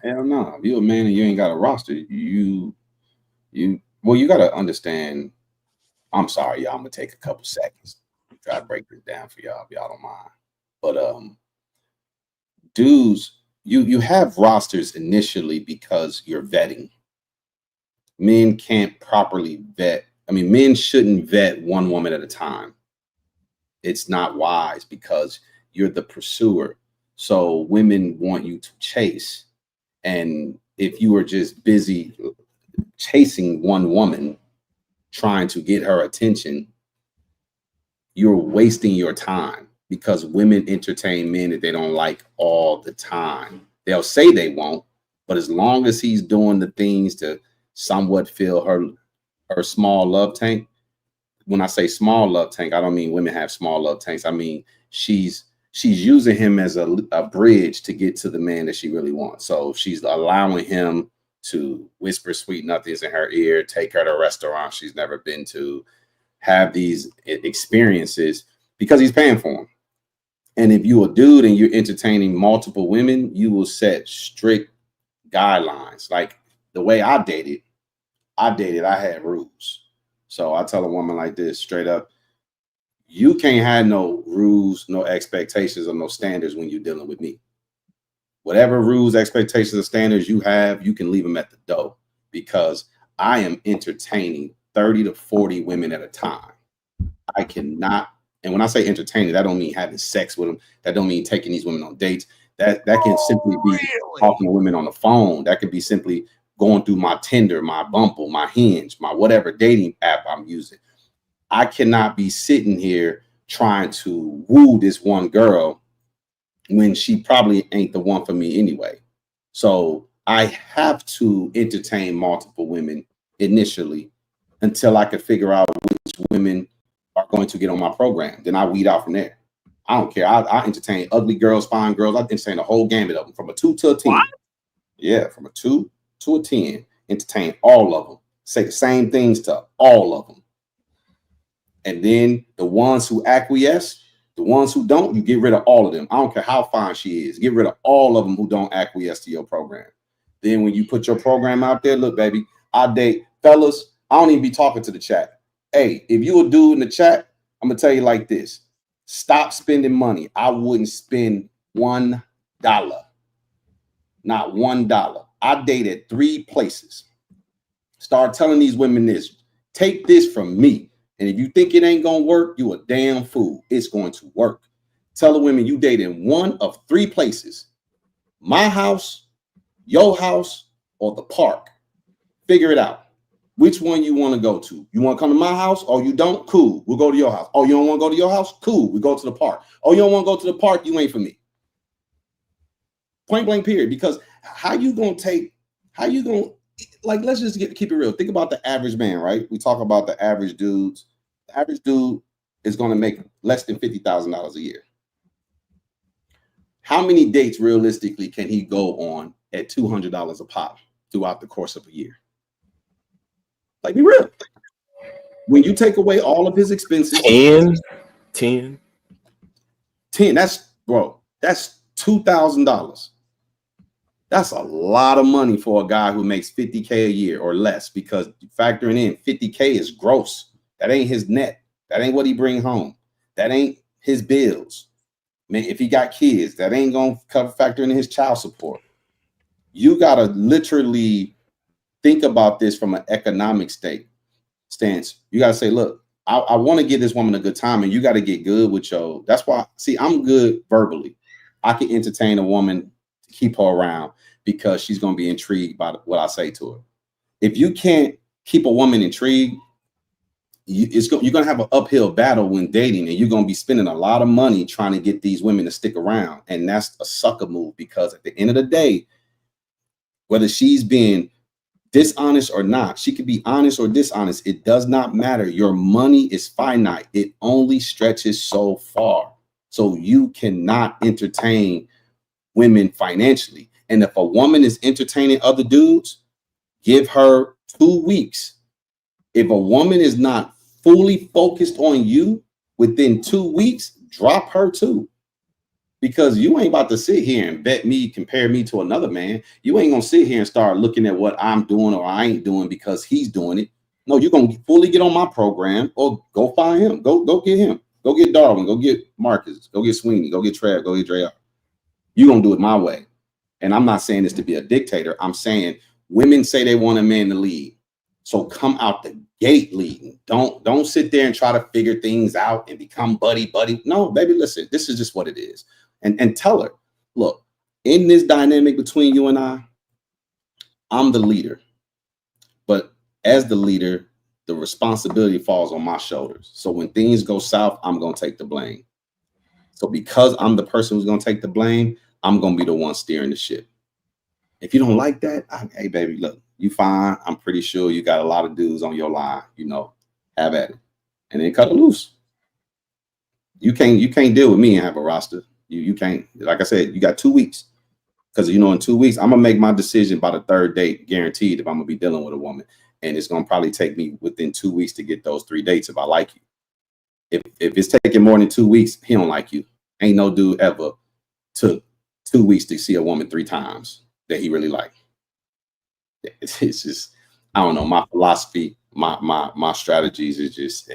Hell no. If you're a man and you ain't got a roster, you got to understand I'm sorry, y'all. I'm gonna take a couple seconds. Try to break this down for y'all if y'all don't mind. But dudes, you have rosters initially because you're vetting. Men can't properly vet. I mean, men shouldn't vet one woman at a time. It's not wise because you're the pursuer. So women want you to chase. And if you are just busy chasing one woman, trying to get her attention, you're wasting your time because women entertain men that they don't like all the time. They'll say they won't, but as long as he's doing the things to somewhat fill her small love tank. When I say small love tank, I don't mean women have small love tanks. I mean, she's using him as a bridge to get to the man that she really wants. So she's allowing him to whisper sweet nothings in her ear, take her to a restaurant she's never been to, have these experiences because he's paying for them. And if you're a dude and you're entertaining multiple women, you will set strict guidelines. Like the way I dated, I had rules. So I tell a woman like this straight up, you can't have no rules, no expectations, or no standards when you're dealing with me. Whatever rules, expectations, or standards you have, you can leave them at the door because I am entertaining 30 to 40 women at a time. I cannot, and when I say entertaining, that don't mean having sex with them. That don't mean taking these women on dates. That can simply be talking to women on the phone. That could be simply going through my Tinder, my Bumble, my Hinge, my whatever dating app I'm using. I cannot be sitting here trying to woo this one girl when she probably ain't the one for me anyway. So I have to entertain multiple women initially until I can figure out which women are going to get on my program. Then I weed out from there. I don't care. I entertain ugly girls, fine girls. I entertain the whole gamut of them from a 2 to a 10. What? Yeah, from a 2 to a 10. Entertain all of them. Say the same things to all of them. And then the ones who acquiesce, the ones who don't, you get rid of all of them. I don't care how fine she is. Get rid of all of them who don't acquiesce to your program. Then when you put your program out there, look, baby, I date fellas. I don't even be talking to the chat. Hey, if you a dude in the chat, I'm going to tell you like this. Stop spending money. I wouldn't spend $1. Not $1. I dated 3 places. Start telling these women this. Take this from me. And if you think it ain't going to work, you a damn fool. It's going to work. Tell the women you date in 1 of 3 places. My house, your house, or the park. Figure it out. Which one you want to go to? You want to come to my house? Oh, you don't? Cool. We'll go to your house. Oh, you don't want to go to your house? Cool. We go to the park. Oh, you don't want to go to the park? You ain't for me. Point blank period. Because how you going to, like, let's just keep it real. Think about the average man, right? We talk about the average dudes. The average dude is going to make less than $50,000 a year. How many dates realistically can he go on at $200 a pop throughout the course of a year? Like, be real. When you take away all of his expenses, 10. That's $2,000. That's a lot of money for a guy who makes $50K a year or less, because factoring in $50K is gross. That ain't his net. That ain't what he bring home. That ain't his bills. Man, if he got kids, that ain't gonna factor in his child support. You gotta literally think about this from an economic stance. You gotta say, look, I want to give this woman a good time, and you got to get good with your. That's why. See, I'm good verbally. I can entertain a woman to keep her around because she's gonna be intrigued by what I say to her. If you can't keep a woman intrigued, you're gonna have an uphill battle when dating, and you're gonna be spending a lot of money trying to get these women to stick around, and that's a sucker move, because at the end of the day, whether she's being dishonest or not, she could be honest or dishonest. It does not matter. Your money is finite. It only stretches so far. So you cannot entertain women financially. And if a woman is entertaining other dudes, give her 2 weeks. If a woman is not fully focused on you within 2 weeks, drop her too. Because you ain't about to sit here and compare me to another man. You ain't gonna sit here and start looking at what I'm doing or I ain't doing because he's doing it. No, you're gonna fully get on my program, or go find him. Go get him. Go get Darwin. Go get Marcus. Go get Sweeney. Go get Trev. Go get Dre. You're gonna do it my way. And I'm not saying this to be a dictator. I'm saying women say they want a man to lead. So come out the gate leading. Don't sit there and try to figure things out and become buddy. No, baby, listen, this is just what it is. And tell her, look, in this dynamic between you and I'm the leader. But as the leader, the responsibility falls on my shoulders. So when things go south, I'm going to take the blame. So because I'm the person who's going to take the blame, I'm going to be the one steering the ship. If you don't like that, hey, baby, look, you fine. I'm pretty sure you got a lot of dudes on your line, have at it. And then cut it loose. You can't deal with me and have a roster. You can't. Like I said, you got 2 weeks. Because, in 2 weeks, I'm going to make my decision by the third date, guaranteed, if I'm going to be dealing with a woman. And it's going to probably take me within 2 weeks to get those 3 dates if I like you. If it's taking more than 2 weeks, he don't like you. Ain't no dude ever took 2 weeks to see a woman 3 times that he really liked. It's just, I don't know, my philosophy, my strategies is just,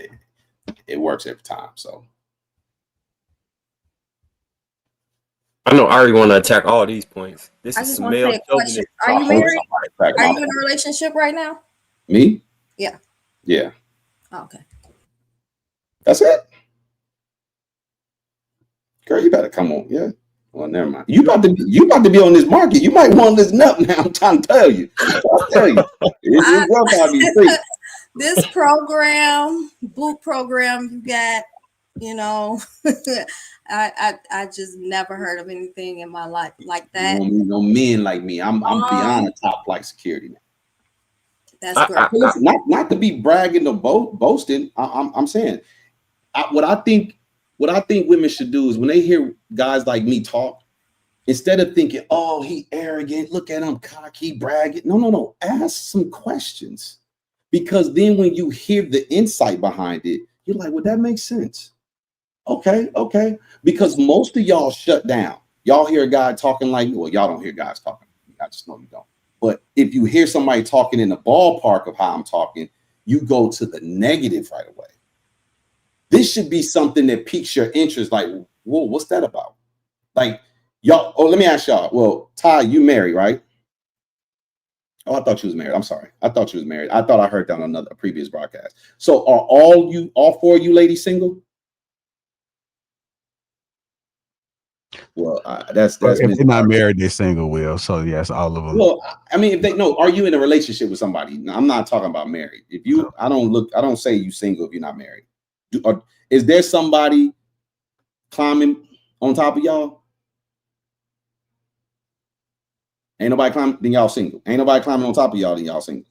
it works every time. So I know Ari want to attack all these points. This I is just some want to male say a question. chauvinist. Are you married? Are you in a relationship right now? Me? Yeah. Yeah. Oh, okay. That's it. Girl, you better come on. Yeah. Well, never mind. You about to be on this market. You might want to listen up now. I'm trying to tell you. I'll tell you. It's rough out these streets. This program, boot program you got, I just never heard of anything in my life like that. No men like me. I'm beyond the top flight security now. That's great. Listen, not to be bragging or boasting. I'm saying what I think women should do is when they hear guys like me talk, instead of thinking, oh, he arrogant, look at him cocky, bragging. No. Ask some questions. Because then when you hear the insight behind it, you're like, well, that makes sense. Okay. Because most of y'all shut down. Y'all hear a guy talking like, well, y'all don't hear guys talking. I just know you don't. But if you hear somebody talking in the ballpark of how I'm talking, you go to the negative right away. This should be something that piques your interest. Like, whoa, what's that about? Like, y'all, let me ask y'all. Well, Ty, you married, right? Oh, I thought you was married. I'm sorry. I thought you was married. I thought I heard that on a previous broadcast. So are all 4 of you ladies single? Well, that's if they're not married, they're single, Will. So yes, all of them. Well, I mean, are you in a relationship with somebody? No, I'm not talking about married. If you, I don't say you single if you're not married. Is there somebody climbing on top of y'all? Ain't nobody climbing, then y'all single. Ain't nobody climbing on top of y'all, then y'all single.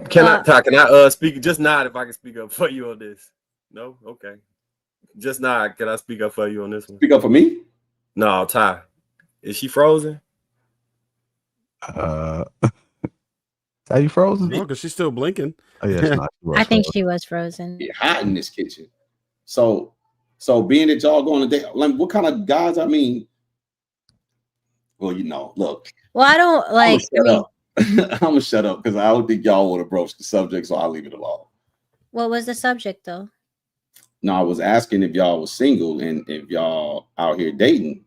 Can I speak? Just nod if I can speak up for you on this. No? Okay. Just nod. Can I speak up for you on this one? Speak up for me? No, Ty. Is she frozen? Are you frozen? No, because she's still blinking. Oh, yeah, it's not. I think she was frozen. It's hot in this kitchen. So being that y'all going to date, like, what kind of guys? I mean, well, look. Well, I don't like. I'm gonna shut up because I don't think y'all want to broach the subject, so I'll leave it alone. What was the subject, though? No, I was asking if y'all was single and if y'all out here dating.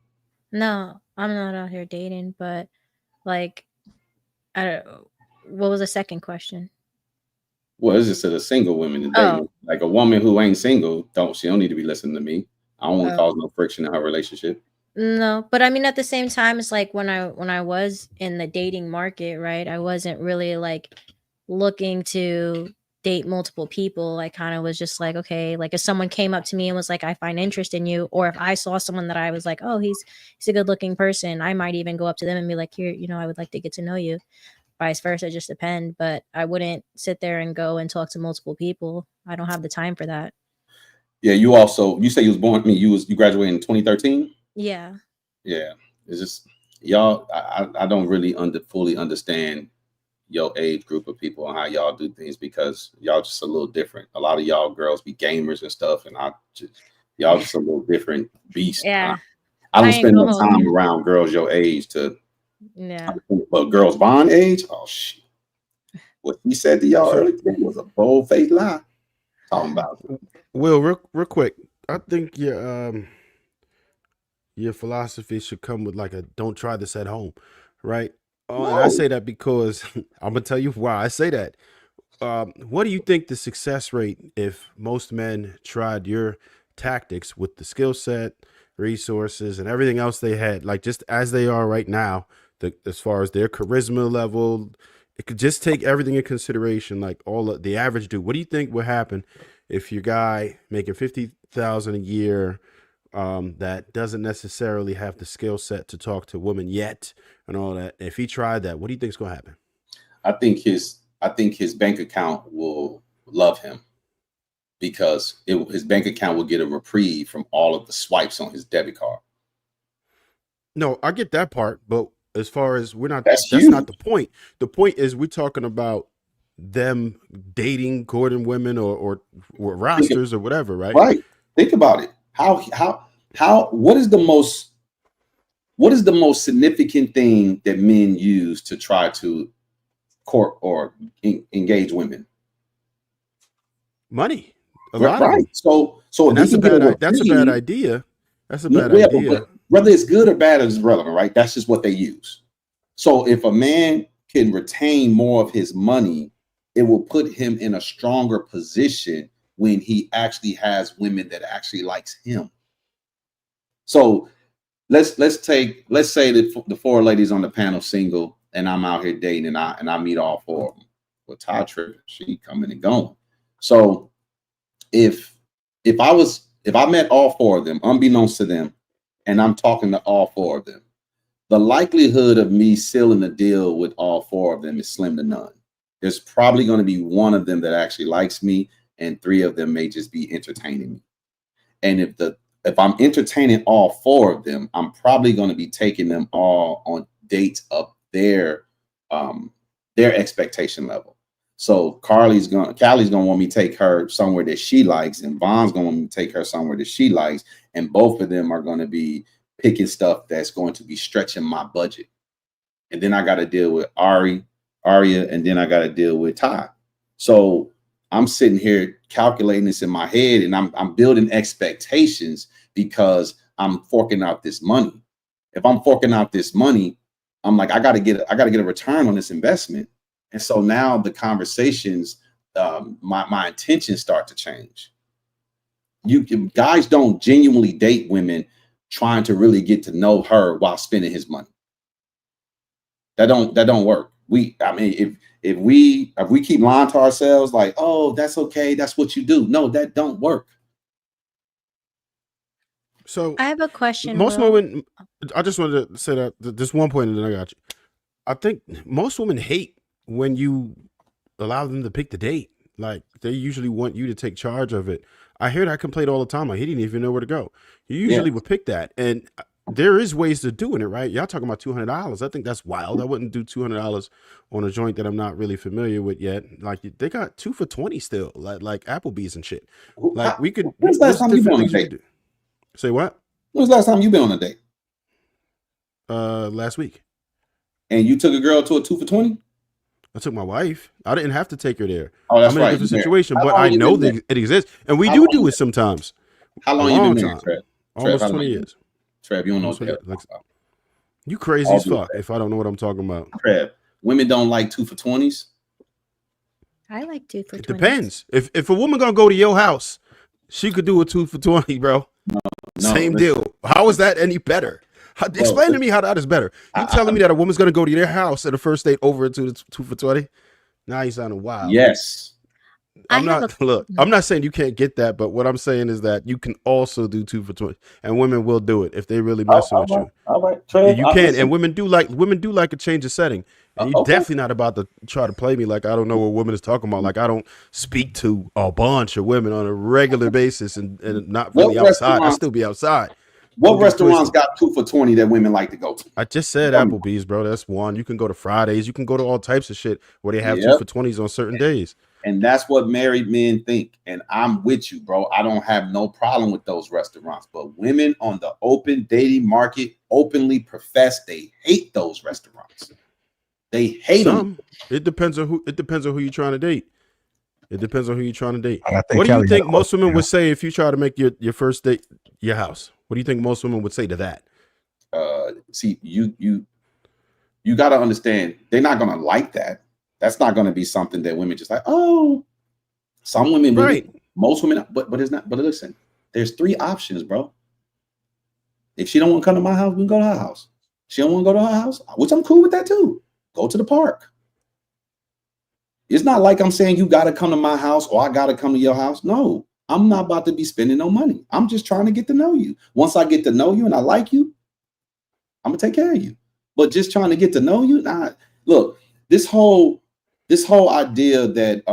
No, I'm not out here dating, but like, I don't. What was the second question? Well, it's just to the single women and dating. Like a woman who ain't single, she don't need to be listening to me. I don't want to cause no friction in her relationship. No, but I mean, at the same time, it's like when I was in the dating market, right? I wasn't really like looking to date multiple people. I kind of was just like, okay, like if someone came up to me and was like, I find interest in you, or if I saw someone that I was like, oh, he's a good looking person, I might even go up to them and be like, here, I would like to get to know you. Vice versa, just depend. But I wouldn't sit there and go and talk to multiple people. I don't have the time for that. Yeah, you say you was born. I mean, you graduated in 2013. Yeah. It's just y'all. I don't really fully understand your age group of people and how y'all do things because y'all just a little different. A lot of y'all girls be gamers and stuff, and y'all just a little different beast. Yeah. I don't spend enough time around girls your age to. Yeah. But girls Bond age, oh shit. What he said to y'all earlier was a bold-faced lie. Talking about Will, real quick. I think your philosophy should come with like a don't try this at home, right? Oh, and I say that because I'm gonna tell you why I say that. What do you think the success rate if most men tried your tactics with the skill set, resources, and everything else they had, like just as they are right now, as far as their charisma level, it could just take everything in consideration, like all of the average dude. What do you think would happen if your guy making $50,000 a year that doesn't necessarily have the skill set to talk to women yet and all that? If he tried that, what do you think is going to happen? I think his bank account will love him because his bank account will get a reprieve from all of the swipes on his debit card. No, I get that part, but as far as that's huge. not the point. The point is we're talking about them dating, courting women or rosters or whatever, right? Right. Think about it. What is the most significant thing that men use to try to court or engage women? Money. A lot of them. So that's a bad idea. That's a bad idea. But whether it's good or bad is irrelevant, right? That's just what they use. So if a man can retain more of his money, it will put him in a stronger position when he actually has women that actually likes him. So let's say that the 4 ladies on the panel single, and I'm out here dating, and I meet all 4 of them. Well, Ty tripping, she coming and going. So if I met all 4 of them, unbeknownst to them, and I'm talking to all 4 of them, the likelihood of me sealing a deal with all 4 of them is slim to none. There's probably going to be 1 of them that actually likes me, and 3 of them may just be entertaining me. And if I'm entertaining all 4 of them, I'm probably going to be taking them all on dates of their expectation level. So Callie's gonna want me to take her somewhere that she likes, and Von's gonna want me to take her somewhere that she likes, and both of them are going to be picking stuff that's going to be stretching my budget. And then I got to deal with Aria, and then I got to deal with Ty. So I'm sitting here calculating this in my head, and I'm building expectations because I'm forking out this money. If I'm forking out this money, I'm like, I got to get a return on this investment. And so now the conversations, my intentions start to change. Guys don't genuinely date women trying to really get to know her while spending his money. That don't work. If we keep lying to ourselves like, oh, that's okay, that's what you do. No, that don't work. So I have a question. Most women, I just wanted to say that this one point, and then I got you. I think most women hate when you allow them to pick the date. Like they usually want you to take charge of it. I hear that complaint all the time. Like, he didn't even know where to go. You usually would pick that, and there is ways to doing it, right? Y'all talking about $200. I think that's wild. I wouldn't do $200 on a joint that I'm not really familiar with yet. Like they got 2 for $20 still, like Applebee's and shit. Like we could. When's the last time you been on a date? Say what? When's the last time you been on a date? Last week. And you took a girl to a 2 for $20? I took my wife. I didn't have to take her there. Oh, that's I'm in a different situation, but I know that it exists, and we do it sometimes. How long you been married, Trev? Almost 20 years. Trev, you don't know what the hell. You crazy as fuck if I don't know what I'm talking about. Trev, women don't like 2 for $20s. I like 2 for $20. It depends. If a woman gonna go to your house, she could do a 2 for $20, bro. No, same deal. How is that any better? Explain to me how that is better. You telling me that a woman's gonna go to their house at a first date over to the 2 for $20? Now you sounding wild. Yes. I'm not saying you can't get that, but what I'm saying is that you can also do 2 for $20, and women will do it if they really messing with you. All right, Trev, you can, and women do like a change of setting. And you're definitely not about to try to play me like I don't know what women is talking about. Like I don't speak to a bunch of women on a regular basis and not really outside. I still be outside. What restaurants got 2 for $20 that women like to go to? I just said Applebee's, bro. That's one. You can go to Fridays. You can go to all types of shit where they have 2 for $20s on certain days. And that's what married men think. And I'm with you, bro. I don't have no problem with those restaurants. But women on the open dating market openly profess they hate those restaurants. They hate them. It depends on who you're trying to date. It depends on who you're trying to date. I think What do you Kelly think had a most question, women yeah. would say if you try to make your first date your house? What do you think most women would say to that? See, you got to understand, they're not going to like that. That's not going to be something that women just like, oh, some women, Right. most women, but it's not. But listen, there's 3 options, bro. If she don't want to come to my house, we can go to her house. She don't want to go to her house, which I'm cool with that too. Go to the park. It's not like I'm saying you got to come to my house or I got to come to your house. No, I'm not about to be spending no money. I'm just trying to get to know you. Once I get to know you and I like you, I'm gonna take care of you. But just trying to get to know you, nah. Look, this whole idea that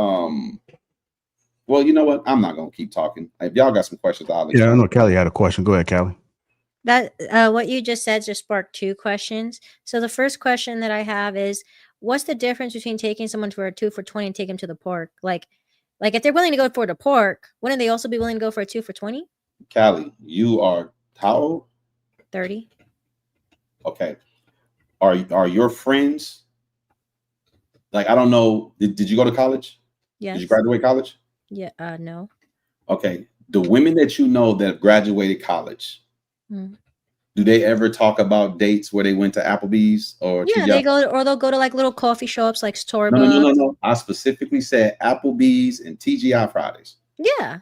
well, you know what? I'm not gonna keep talking. If y'all got some questions, I'll let Yeah, I you know Kelly had a question. Go ahead, Kelly. That what you just said just sparked 2 questions. So the first question that I have is, what's the difference between taking someone for a 2 for $20 and take them to the park? Like if they're willing to go for the park, wouldn't they also be willing to go for a 2 for $20? Callie, you are how old? 30. Okay. Are your friends, like, I don't know, did you go to college? Yes. Did you graduate college? Yeah. No. Okay. The women that you know that have graduated college, do they ever talk about dates where they went to Applebee's or Yeah, TGI? they'll go to like little coffee shops like No. Starbucks. I specifically said Applebee's and TGI Fridays. Yeah.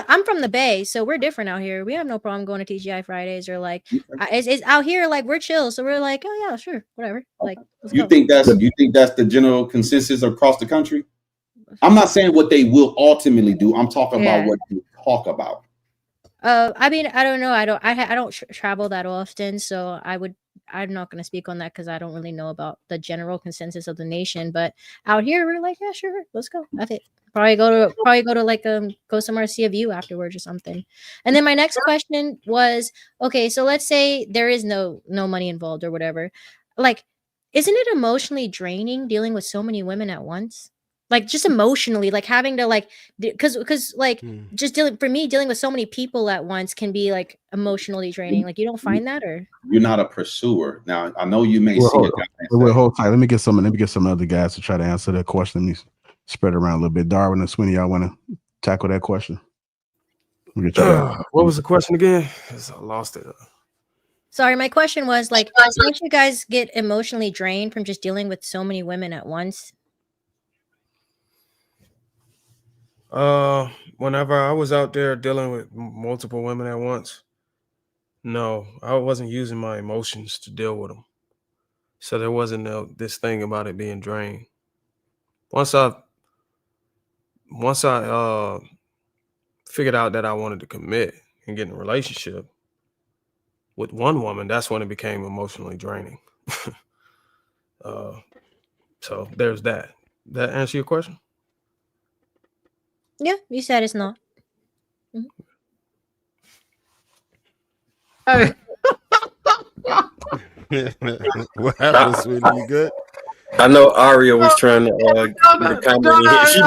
I'm from the Bay, so we're different out here. We have no problem going to TGI Fridays or like it's out here, like we're chill, so we're like, oh yeah, sure, whatever. Like, let's You go. think that's the general consensus across the country? I'm not saying what they will ultimately do. I'm talking about what you talk about. I mean, I don't know. I don't travel that often, so I'm not going to speak on that because I don't really know about the general consensus of the nation. But out here, we're like, yeah, sure, let's go. I think probably go to like go somewhere to see a view afterwards or something. And then my next question was, okay, so let's say there is no money involved or whatever. Like, isn't it emotionally draining dealing with so many women at once? Like, just emotionally, like having to like, because like just dealing with so many people at once can be like emotionally draining. Like, you don't find that, or you're not a pursuer. Now I know you may Well, see hold, a guy and well, say, hold tight. Let me get some other guys to try to answer that question. Let me spread it around a little bit. Darwin and Sweeney, y'all want to tackle that question? What was the question again? I lost it. Sorry, my question was like, don't you guys get emotionally drained from just dealing with so many women at once? Whenever I was out there dealing with multiple women at once, no, I wasn't using my emotions to deal with them. So there wasn't this thing about it being drained. Once I figured out that I wanted to commit and get in a relationship with one woman, that's when it became emotionally draining. So there's that. That answer your question? Yeah, you said it's not. Hey. What happened, Sweeney? You good? I know Aria was trying to get a comment in here. She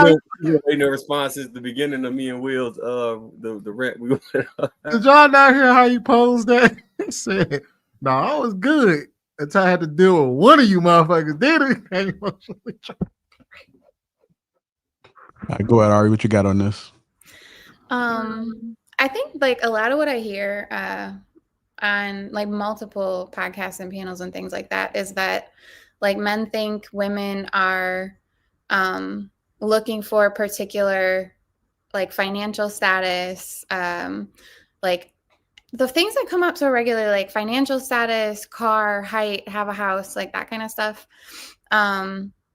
been waiting responses at the beginning of me and Will's the rant we went on. Did y'all not hear how he posed that? He said, "No, I was good until I had to deal with one of you motherfuckers." Then it became emotionally draining. All right, go ahead, Ari. What you got on this? I think like a lot of what I hear on like multiple podcasts and panels and things like that is that like men think women are looking for particular like financial status, like the things that come up so regularly, like financial status, car, height, have a house, like that kind of stuff.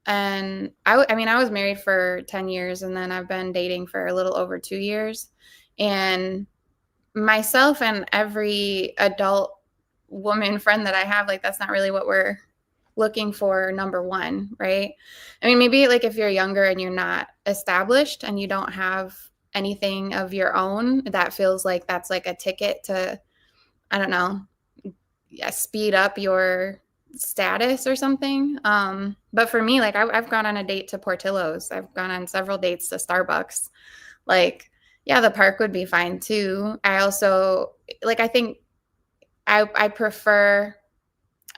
And I mean, I was married for 10 years and then I've been dating for a little over 2 years. And myself and every adult woman friend that I have, like, that's not really what we're looking for, number one, right? I mean, maybe like if you're younger and you're not established and you don't have anything of your own, that feels like that's like a ticket to, I don't know, speed up your status or something. But for me, like I've gone on a date to Portillo's. I've gone on several dates to Starbucks. Like, yeah, the park would be fine too. I also like, I think I prefer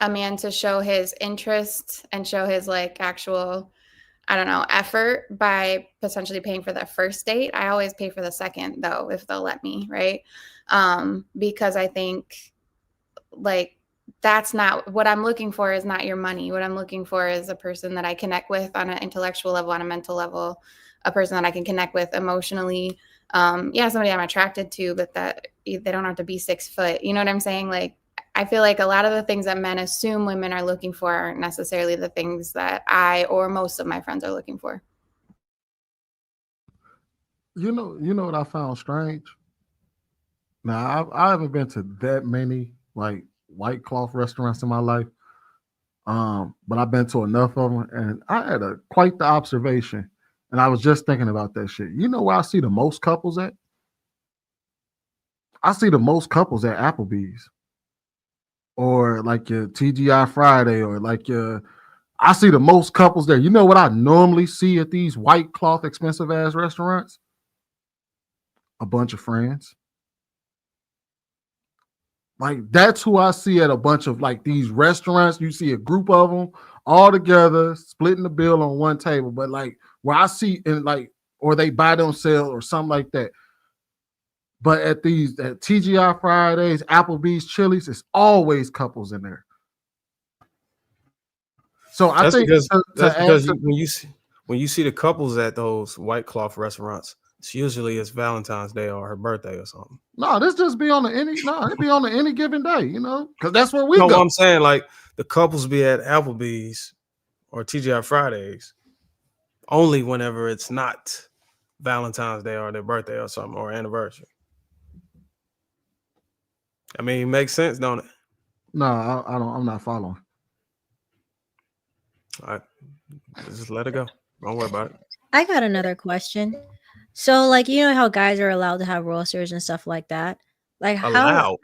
a man to show his interest and show his like actual, I don't know, effort by potentially paying for the first date. I always pay for the second though, if they'll let me, right? Because I think like that's not what I'm looking for, is not your money. What I'm looking for is a person that I connect with on an intellectual level, on a mental level, a person that I can connect with emotionally. Somebody I'm attracted to, but that they don't have to be 6 foot. You know what I'm saying? Like, I feel like a lot of the things that men assume women are looking for aren't necessarily the things that I or most of my friends are looking for. You know what I found strange? Now, I haven't been to that many like white cloth restaurants in my life, but I've been to enough of them, and I had quite the observation. And I was just thinking about that shit. You know where I see the most couples at? I see the most couples at Applebee's, or like your TGI Friday, or like your. I see the most couples there. You know what I normally see at these white cloth expensive ass restaurants? A bunch of friends. Like, that's who I see at a bunch of like these restaurants. You see a group of them all together, splitting the bill on one table. But like where I see in like, or they buy themselves or something like that. But at TGI Fridays, Applebee's, Chili's, it's always couples in there. So I think because when you see the couples at those white cloth restaurants, it's usually Valentine's Day or her birthday or something. No, this just be on any given day, you know, because that's where we go. No, I'm saying like the couples be at Applebee's or TGI Fridays only whenever it's not Valentine's Day or their birthday or something, or anniversary. I mean, it makes sense, don't it? No, I don't. I'm not following. All right, just let it go. Don't worry about it. I got another question. So, like, you know how guys are allowed to have rosters and stuff like that? Like, how?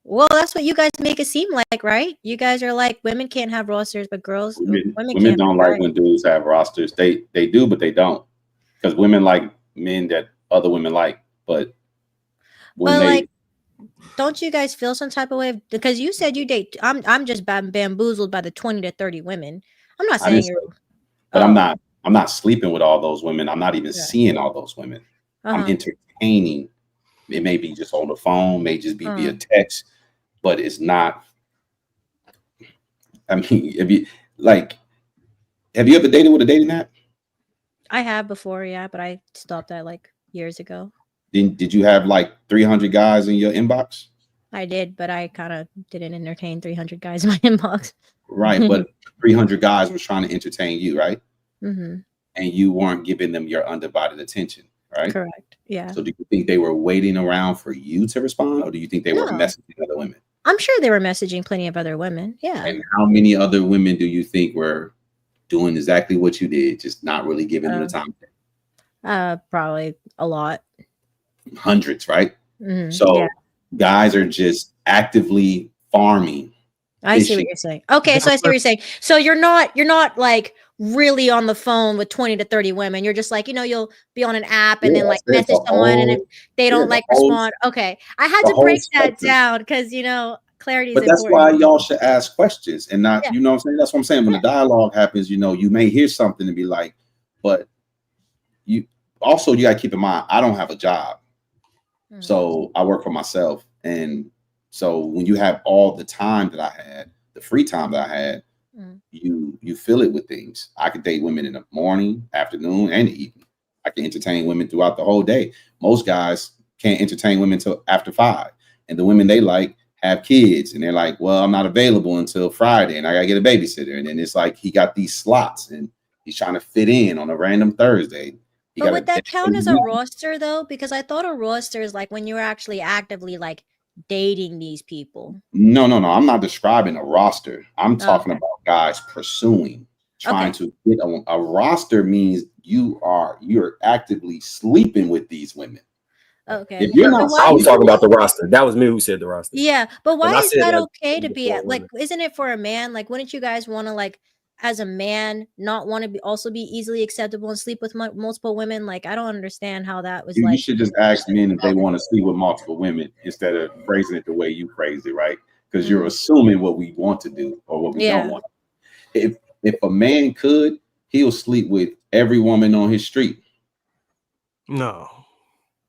Well, that's what you guys make it seem like, right? You guys are like, women can't have rosters, but women don't like when dudes have rosters. They do, but they don't, because women like men that other women like. But like, don't you guys feel some type of way? Because you said you date. I'm just bamboozled by the 20 to 30 women. I'm not saying you're. But I'm not sleeping with all those women. I'm not even seeing all those women. I'm entertaining. It may be just on the phone, may just be via text, but it's not. I mean, have you ever dated with a dating app? I have before, yeah, but I stopped that like years ago. Did you have like 300 guys in your inbox? I did, but I kind of didn't entertain 300 guys in my inbox. Right, but 300 guys was trying to entertain you, right? Mm-hmm. And you weren't giving them your undivided attention, right? Correct. Yeah. So do you think they were waiting around for you to respond, or do you think they were messaging other women? I'm sure they were messaging plenty of other women. Yeah. And how many other women do you think were doing exactly what you did, just not really giving them the time? Probably a lot. Hundreds, right? Mm-hmm. So guys are just actively farming. I see what you're saying. Okay, so I see what you're saying. So you're not like really on the phone with 20 to 30 women. You're just like, you'll be on an app and then like message someone, and if they don't like respond. Okay. I had to break that down because clarity is important. But that's why y'all should ask questions and not, you know what I'm saying? That's what I'm saying. When the dialogue happens, you may hear something and be like, but you gotta keep in mind, I don't have a job. Mm-hmm. So I work for myself. And so when you have all the time that I had, the free time that I had, you fill it with things. I could date women in the morning, afternoon, and the evening. I can entertain women throughout the whole day. Most guys can't entertain women till after 5. And the women they like have kids. And they're like, well, I'm not available until Friday and I gotta get a babysitter. And then it's like he got these slots and he's trying to fit in on a random Thursday. But would that count as a roster though? Because I thought a roster is like when you're actually actively like dating these people. No. I'm not describing a roster. I'm talking about guys pursuing, trying to get a roster means you're actively sleeping with these women. Okay. If you're not, I was talking about the roster. That was me who said the roster. Yeah, but why is that okay to be at? Like, isn't it for a man? Like, wouldn't you guys want to like, as a man, not want to also be easily acceptable and sleep with multiple women? Like, I don't understand how that was. You should just ask men if they want to sleep with multiple women instead of phrasing it the way you phrased it, right? because you're assuming what we want to do or what we don't want. If a man could, he'll sleep with every woman on his street. No.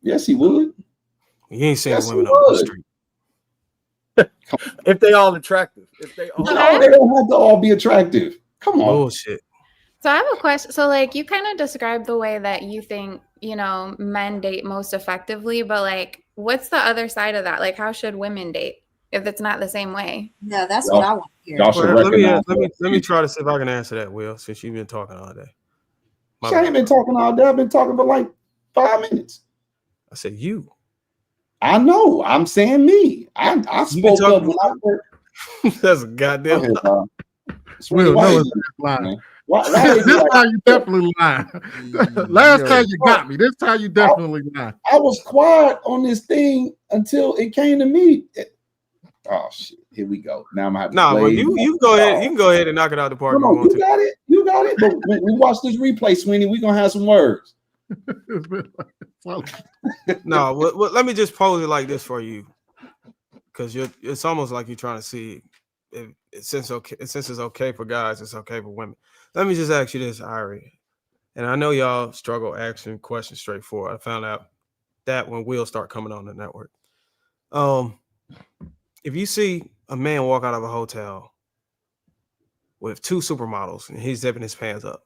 Yes, he would. You ain't seen women on the street. If they all attractive. If they all they don't have to all be attractive. Come on. Bullshit. So I have a question. So like you kind of described the way that you think, you know, men date most effectively, but like what's the other side of that? Like how should women date if it's not the same way? Yeah, that's what I want to hear. Let me try to see if I can answer that, Will, since you've been talking all day. I ain't been talking all day. I've been talking for like 5 minutes. I said you. I know. I'm saying me. I spoke up when I heard. That's a goddamn lie. Will, no, it's lying. This time you definitely lying. Last time you got me. This time you definitely lying. I was quiet on this thing until it came to me. Oh shit! Here we go. Now I'm having. Nah, well, you go ahead. You can go ahead and knock it out the park. No, you got it. You got it. But when we watch this replay, Sweeney, we're gonna have some words. No, well, let me just pose it like this for you, because it's almost like you're trying to see if since it's okay for guys, it's okay for women. Let me just ask you this, Irie, and I know y'all struggle asking questions straightforward. I found out that when Will start coming on the network. If you see a man walk out of a hotel with 2 supermodels and he's zipping his pants up,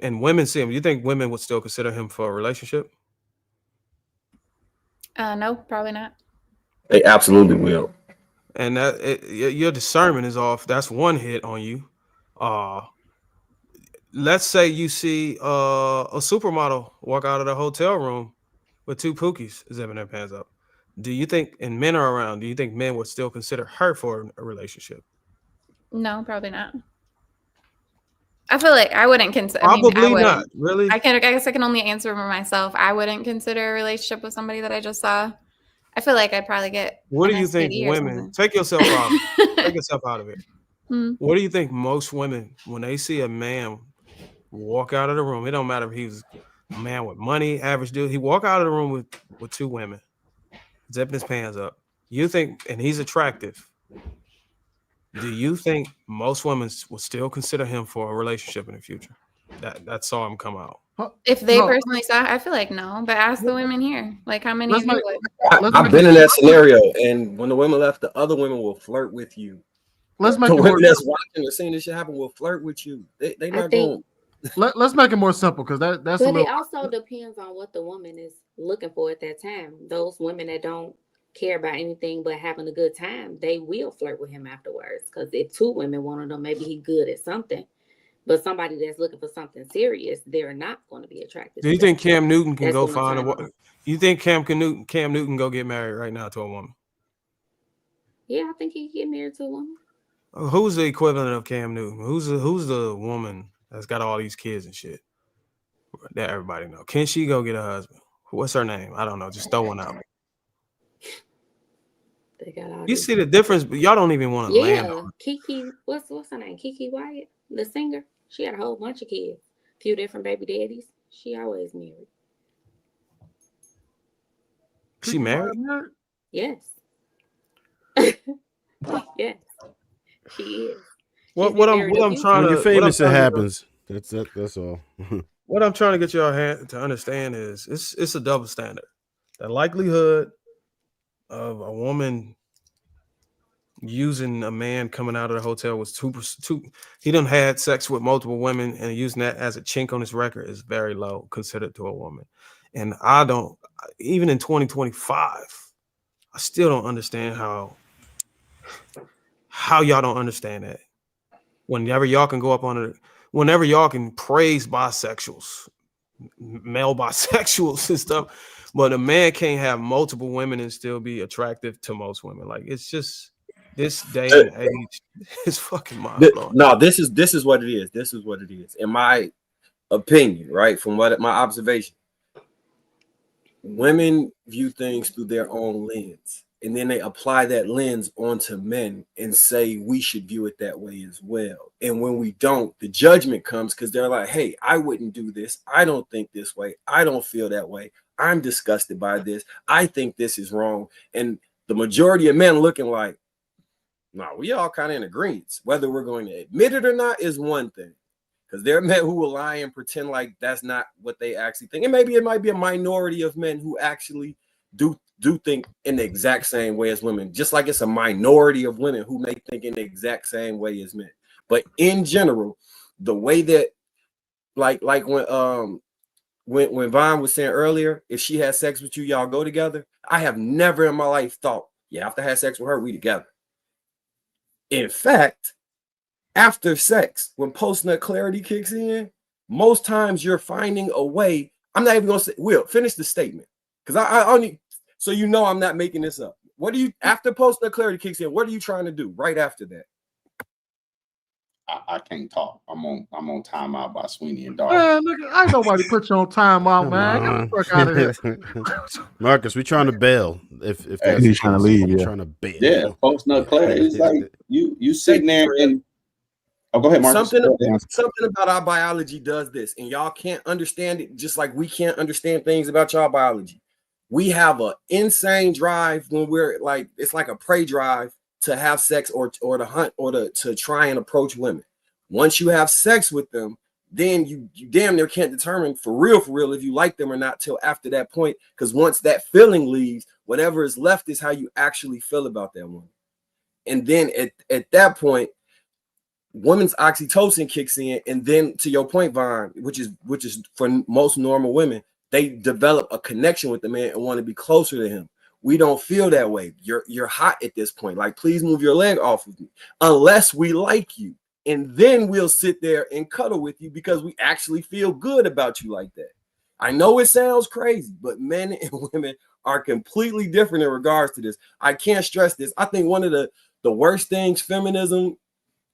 and women see him, you think women would still consider him for a relationship? No, probably not. They absolutely will. And that your discernment is off. That's one hit on you. Let's say you see a supermodel walk out of the hotel room with 2 pookies zipping their pants up. Do you think, and men are around, do you think men would still consider her for a relationship? No, probably not. I feel like I wouldn't consider. Probably not. Really? I guess I can only answer for myself. I wouldn't consider a relationship with somebody that I just saw. I feel like I'd probably get. What do you think women? Take yourself out. Take yourself out of it. What do you think most women, when they see a man walk out of the room, it don't matter if he's a man with money, average dude, he walk out of the room with 2 women, zipping his pants up. You think, and he's attractive. Do you think most women will still consider him for a relationship in the future? That saw him come out. If they personally saw, I feel like no. But ask the women here, like how many of you would? I've been in that scenario, and when the women left, the other women will flirt with you. Let's make the it women more that's watching and seeing this shit happen will flirt with you. They not going. Let's make it more simple because that's. But it also depends on what the woman is looking for at that time. Those women that don't care about anything but having a good time, they will flirt with him afterwards. Because if 2 women want to know, maybe he's good at something. But somebody that's looking for something serious, they're not going to be attracted. Do you think Cam Newton can go find a? You think Cam Newton go get married right now to a woman? Yeah, I think he can get married to a woman. Who's the equivalent of Cam Newton? Who's the woman that's got all these kids and shit that everybody know? Can she go get a husband? What's her name? I don't know. Just throw one out. They got all you see the difference, but y'all don't even want to land on. Kiki, what's her name? Kiki Wyatt, the singer. She had a whole bunch of kids, a few different baby daddies. She always married. She married? Yes. Yes, she is. What I'm trying to. When you're famous, it happens. That's all. What I'm trying to get y'all to understand is it's a double standard. The likelihood of a woman using a man coming out of the hotel was 2%. He done had sex with multiple women and using that as a chink on his record is very low considered to a woman. And I don't, even in 2025, I still don't understand how y'all don't understand that. Whenever y'all can go up on it, whenever y'all can praise bisexuals, male bisexuals and stuff, but a man can't have multiple women and still be attractive to most women. Like it's just this day and age is fucking mind blowing. No, this is what it is. This is what it is. In my opinion, right? From what my observation, women view things through their own lens. And then they apply that lens onto men and say we should view it that way as well. And when we don't, the judgment comes because they're like, hey, I wouldn't do this. I don't think this way. I don't feel that way. I'm disgusted by this. I think this is wrong. And the majority of men looking like, no, we all kind of in agreement. Whether we're going to admit it or not is one thing. Because there are men who will lie and pretend like that's not what they actually think. And maybe it might be a minority of men who actually do think in the exact same way as women, just like it's a minority of women who may think in the exact same way as men. But in general, the way that like when Vaughn was saying earlier, if she has sex with you, y'all go together. I have never in my life thought, yeah, after I have sex with her, we together. In fact, after sex, when post-nut clarity kicks in, most times you're finding a way. I'm not even gonna say, Will, finish the statement. Because I only, so you know I'm not making this up. What do you, after post-nut clarity kicks in, what are you trying to do right after that? I can't talk. I'm on timeout by Sweeney and Dog. Man, look, I ain't nobody put you on timeout, man. Get the fuck out of here. Marcus, we trying to bail. If that's he's trying to leave, yeah. Trying to bail. Yeah, post-nut clarity. It's like you sitting there and go ahead, Marcus. Something about our biology does this, and y'all can't understand it just like we can't understand things about y'all biology. We have an insane drive when we're like, it's like a prey drive to have sex or to hunt or to try and approach women. Once you have sex with them, then you damn near can't determine for real if you like them or not till after that point. Because once that feeling leaves, whatever is left is how you actually feel about that woman. And then at that point, women's oxytocin kicks in, and then to your point, Vaughn, which is for most normal women, they develop a connection with the man and want to be closer to him. We don't feel that way. You're hot at this point. Like, please move your leg off of me, unless we like you, and then we'll sit there and cuddle with you because we actually feel good about you like that. I know it sounds crazy, but men and women are completely different in regards to this. I can't stress this. I think one of the worst things feminism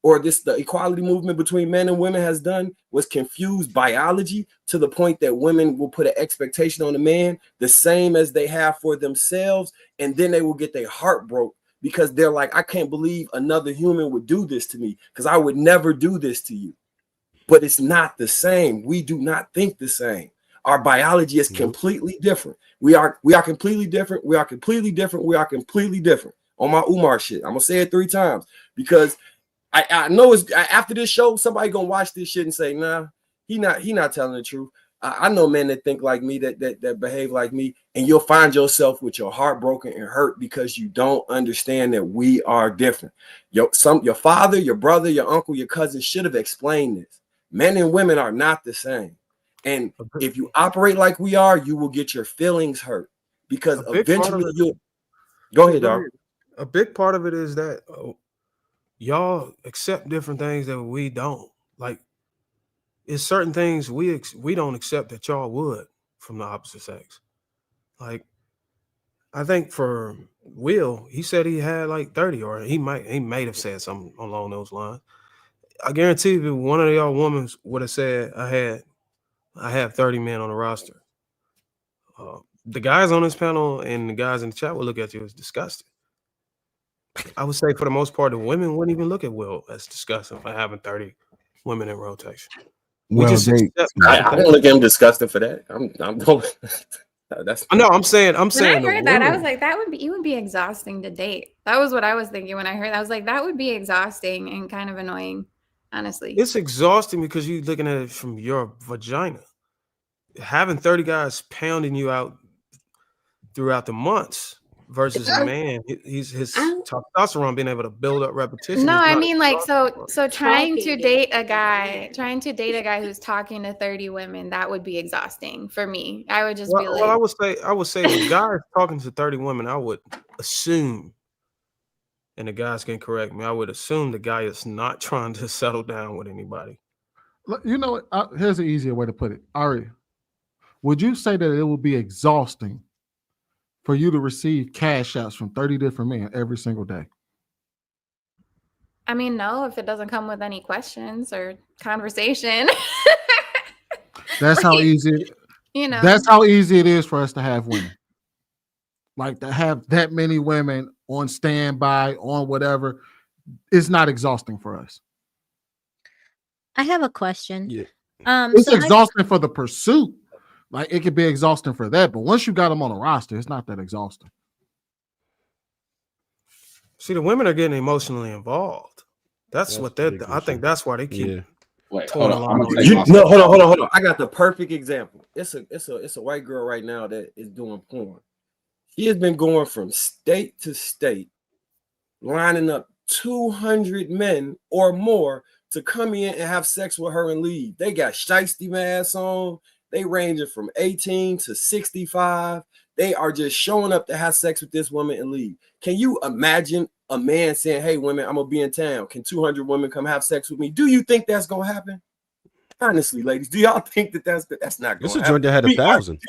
or the equality movement between men and women has done was confuse biology to the point that women will put an expectation on a man the same as they have for themselves, and then they will get their heart broke because they're like, I can't believe another human would do this to me because I would never do this to you. But it's not the same. We do not think the same. Our biology is completely different. We are completely different. We are completely different. We are completely different. On my Umar shit, I'm gonna say it 3 times because I know it's after this show, somebody gonna watch this shit and say, nah, he not telling the truth. I know men that think like me, that behave like me, and you'll find yourself with your heart broken and hurt because you don't understand that we are different. Your father, your brother, your uncle, your cousin should have explained this. Men and women are not the same. And if you operate like we are, you will get your feelings hurt because eventually you'll go ahead, dog. A big part of it is that y'all accept different things that we don't. Like, it's certain things we don't accept that y'all would from the opposite sex. Like, I think for Will, he said he had like 30, or he might have said something along those lines. I guarantee you, one of y'all women would have said, I have 30 men on the roster. The guys on this panel and the guys in the chat will look at you as disgusting. I would say for the most part, the women wouldn't even look at Will as disgusting for having 30 women in rotation. Well, I don't look at him disgusting for that. I'm saying. When I heard that, I was like, it would be exhausting to date. That was what I was thinking when I heard that. I was like, that would be exhausting and kind of annoying, honestly. It's exhausting because you're looking at it from your vagina. Having 30 guys pounding you out throughout the months versus a man, his testosterone being able to build up repetition. No, I mean, like, so trying to date a guy who's talking to 30 women, that would be exhausting for me. I would just be like, well, I would say the guy talking to 30 women, I would assume, and the guys can correct me, I would assume the guy is not trying to settle down with anybody. You know what? Here's an easier way to put it. Ari, would you say that it would be exhausting for you to receive cash outs from 30 different men every single day? I mean, no, if it doesn't come with any questions or conversation. That's how easy, that's how easy it is for us to have women. Like, to have that many women on standby, on whatever, it's not exhausting for us. I have a question. Yeah. It's exhausting for the pursuit. Like, it could be exhausting for that, but once you got them on a roster, it's not that exhausting. See, the women are getting emotionally involved. That's what they're. I think that's why they keep. Wait, hold on. No, hold on. I got the perfect example. It's a white girl right now that is doing porn. She has been going from state to state, lining up 200 men or more to come in and have sex with her and leave. They got shiesty masks on. They ranging from 18 to 65. They are just showing up to have sex with this woman and leave. Can you imagine a man saying, "Hey, women, I'm gonna be in town. Can 200 women come have sex with me?" Do you think that's gonna happen? Honestly, ladies, do y'all think that that's not going to happen? It's a joint that had 1,000.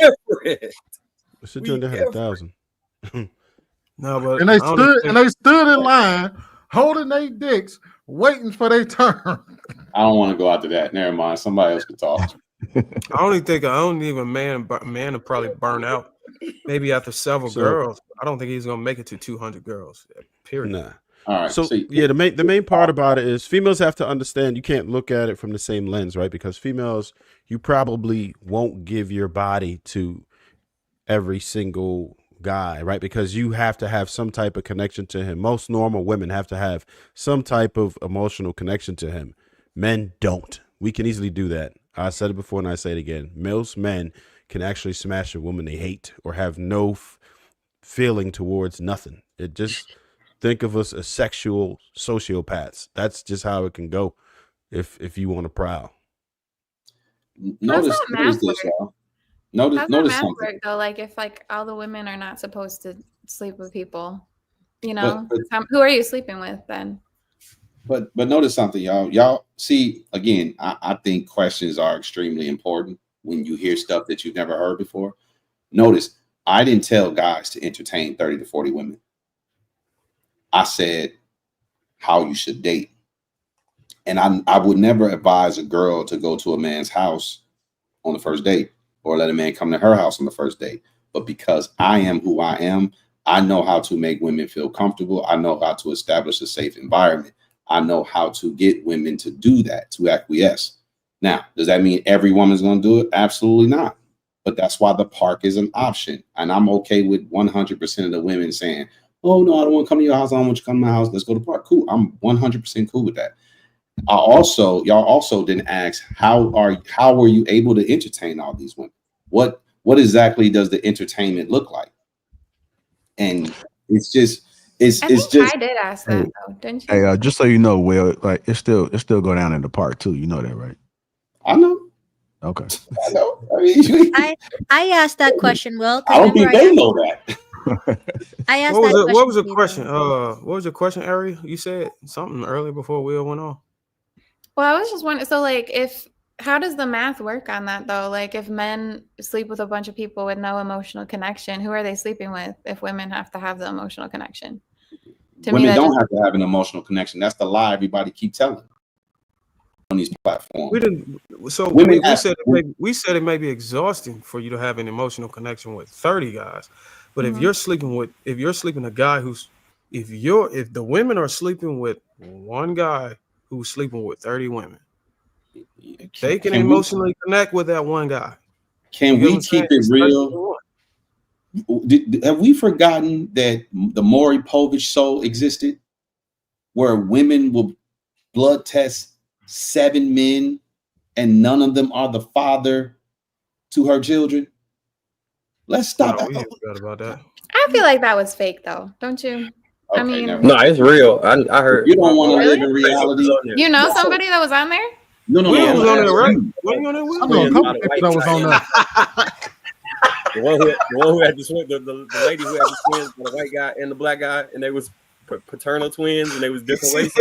It's a joint that had 1,000. No, but and they stood in line, holding their dicks, waiting for their turn. I don't want to go after that. Never mind. Somebody else could talk. I don't think a man will probably burn out. Maybe after several girls. I don't think he's gonna make it to 200 girls. Period. Nah. All right. So yeah, the main part about it is females have to understand you can't look at it from the same lens, right? Because females, you probably won't give your body to every single guy, right? Because you have to have some type of connection to him. Most normal women have to have some type of emotional connection to him. Men don't. We can easily do that. I said it before and I say it again. Most men can actually smash a woman they hate or have no feeling towards nothing. It just think of us as sexual sociopaths. That's just how it can go if you want to prowl. Notice this, y'all. Notice something. Work, though, like if all the women are not supposed to sleep with people, you know, who are you sleeping with then? But notice something, y'all. Y'all see, again, I think questions are extremely important when you hear stuff that you've never heard before. Notice, I didn't tell guys to entertain 30 to 40 women. I said how you should date. And I would never advise a girl to go to a man's house on the first date or let a man come to her house on the first date. But because I am who I am, I know how to make women feel comfortable. I know how to establish a safe environment. I know how to get women to do that, to acquiesce. Now, does that mean every woman's going to do it? Absolutely not. But that's why the park is an option. And I'm okay with 100% of the women saying, "Oh, no, I don't want to come to your house. I don't want you to come to my house. Let's go to the park." Cool. I'm 100% cool with that. Y'all also didn't ask, how were you able to entertain all these women? What exactly does the entertainment look like? And it's just, I did ask that though, didn't you? Hey, just so you know, Will, like it still go down in the park too. You know that, right? I know. Okay. I know. I mean, I asked that question, Will. I don't think they know that. I asked what was the question? What was your question, Ari? You said something earlier before Will went on. Well, I was just wondering. So, like, how does the math work on that though? Like, if men sleep with a bunch of people with no emotional connection, who are they sleeping with? If women have to have the emotional connection, women don't have to have an emotional connection. That's the lie everybody keep telling on these platforms. We didn't. So we said it may be exhausting for you to have an emotional connection with 30 guys, but if you're sleeping with a guy if the women are sleeping with one guy who's sleeping with 30 women, they can emotionally connect with that one guy. Can we keep it real? Have we forgotten that the Maury Povich show existed, where women will blood test 7 men and none of them are the father to her children? Let's stop. We forgot about that. I feel like that was fake though, don't you? Okay, I mean, no, it's real. I heard. You don't want to live in reality. You know somebody that was on there? No. Will was on there, right? Were you on there? I know a couple people that was on there. The one who had the swing, the lady who had the twins, the white guy and the black guy, and they was paternal twins, and they was different ways.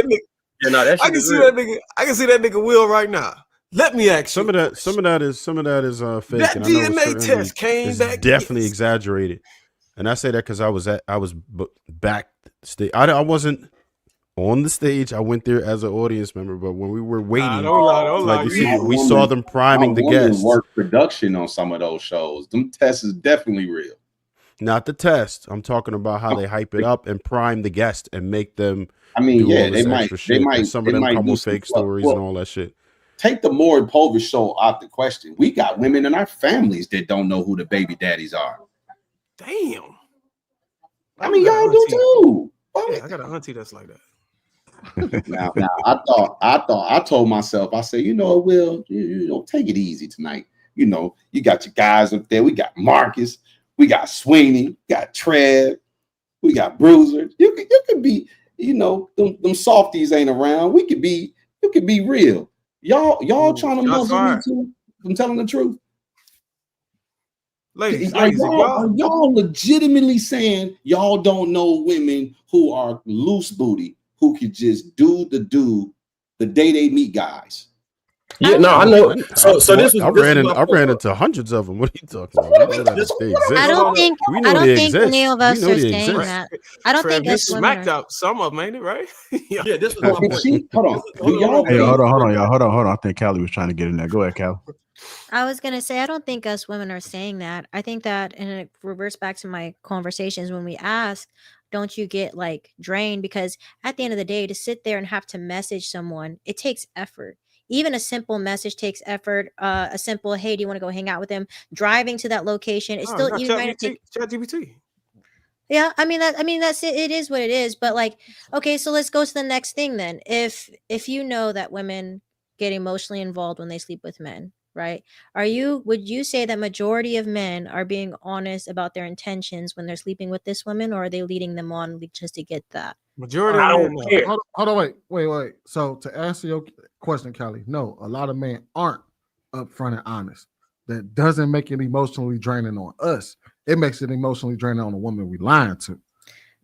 Yeah, no, that shit I can see that nigga. I can see that nigga Will right now. Let me ask some of that is fake. That and DNA test came back definitely exaggerated, and I say that because I was backstage. I wasn't on the stage. I went there as an audience member, but when we were waiting, don't lie. We saw them priming the guests. Work production on some of those shows. Them tests is definitely real. Not the test. I'm talking about how they hype it up and prime the guest and make them. I mean, yeah, they might. Some of them come with fake stories and all that shit. Take the Maury Povich show out the question. We got women in our families that don't know who the baby daddies are. Damn. I mean, y'all do too. Yeah, I got an auntie that's like that. Now, I told myself, I said, you know, Will, you know, take it easy tonight. You know, you got your guys up there. We got Marcus, we got Sweeney, we got Trev, we got Bruiser. You could be, you know, them softies ain't around. You could be real. Y'all trying to muzzle me too? I'm telling the truth. Ladies, are y'all legitimately saying y'all don't know women who are loose booty who could just do the day they meet guys? Yeah, no, I know. So this was I ran into hundreds of them. What are you talking about? We know that they exist. I don't think any of us are saying exist. that. I don't think you us women smacked out some of them, ain't it? Right? Yeah, this was my point. Hold on. Hold on, y'all. Hold on. I think Callie was trying to get in there. Go ahead, Callie. I was gonna say I don't think us women are saying that. I think that, and it reverts back to my conversations when we ask, don't you get like drained? Because at the end of the day, to sit there and have to message someone, it takes effort. Even a simple message takes effort. A simple, hey, do you want to go hang out with them? Driving to that location, it's still even going to take. ChatGPT. Yeah, I mean that's it. It is what it is. But like, okay, so let's go to the next thing then. If you know that women get emotionally involved when they sleep with men, right? Would you say that majority of men are being honest about their intentions when they're sleeping with this woman, or are they leading them on just to get that? Majority of men. Hold on, wait. So to answer your question, Callie, no, a lot of men aren't upfront and honest. That doesn't make it emotionally draining on us. It makes it emotionally draining on the woman we lying to.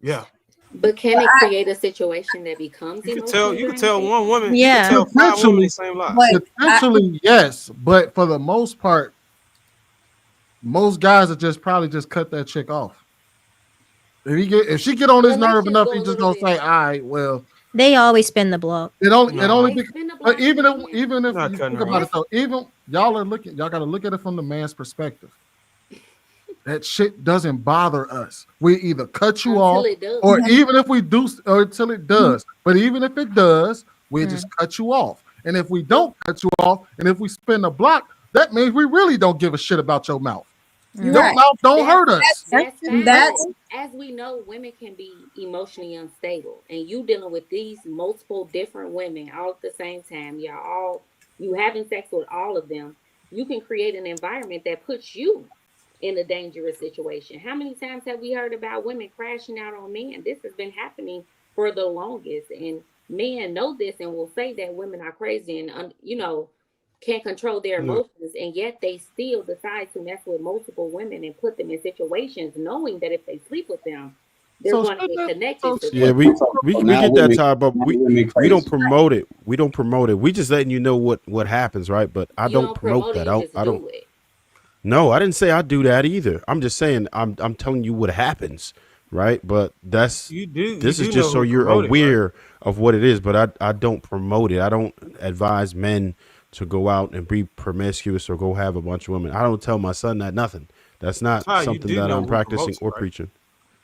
Yeah. But can it create a situation that becomes you can tell one woman, yeah, you can tell 5 women the same lie. Potentially, yes, but for the most part, most guys are probably just cut that chick off. If she get on his nerve enough, he's just gonna say, all right, well. They always spin the block. It only but even if you think about it though, even y'all gotta look at it from the man's perspective. That shit doesn't bother us. We either cut you off, or even if we do, or until it does. But even if it does, we just cut you off. And if we don't cut you off, and if we spin the block, that means we really don't give a shit about your mouth. Your mouth don't hurt us. That's as we know, women can be emotionally unstable, and you dealing with these multiple different women all at the same time. You having sex with all of them. You can create an environment that puts you in a dangerous situation. How many times have we heard about women crashing out on men? This has been happening for the longest, and men know this and will say that women are crazy and can't control their emotions, and yet they still decide to mess with multiple women and put them in situations knowing that if they sleep with them, they're going to get connected to them. We get that time, but we don't promote it. We don't promote it. We just letting you know what happens, right? But I don't promote that. I don't. No, I didn't say I do that either. I'm just saying I'm telling you what happens, right? But this is just so you're aware of what it is. But I don't promote it. I don't advise men to go out and be promiscuous or go have a bunch of women. I don't tell my son that nothing. That's not something that I'm practicing or preaching.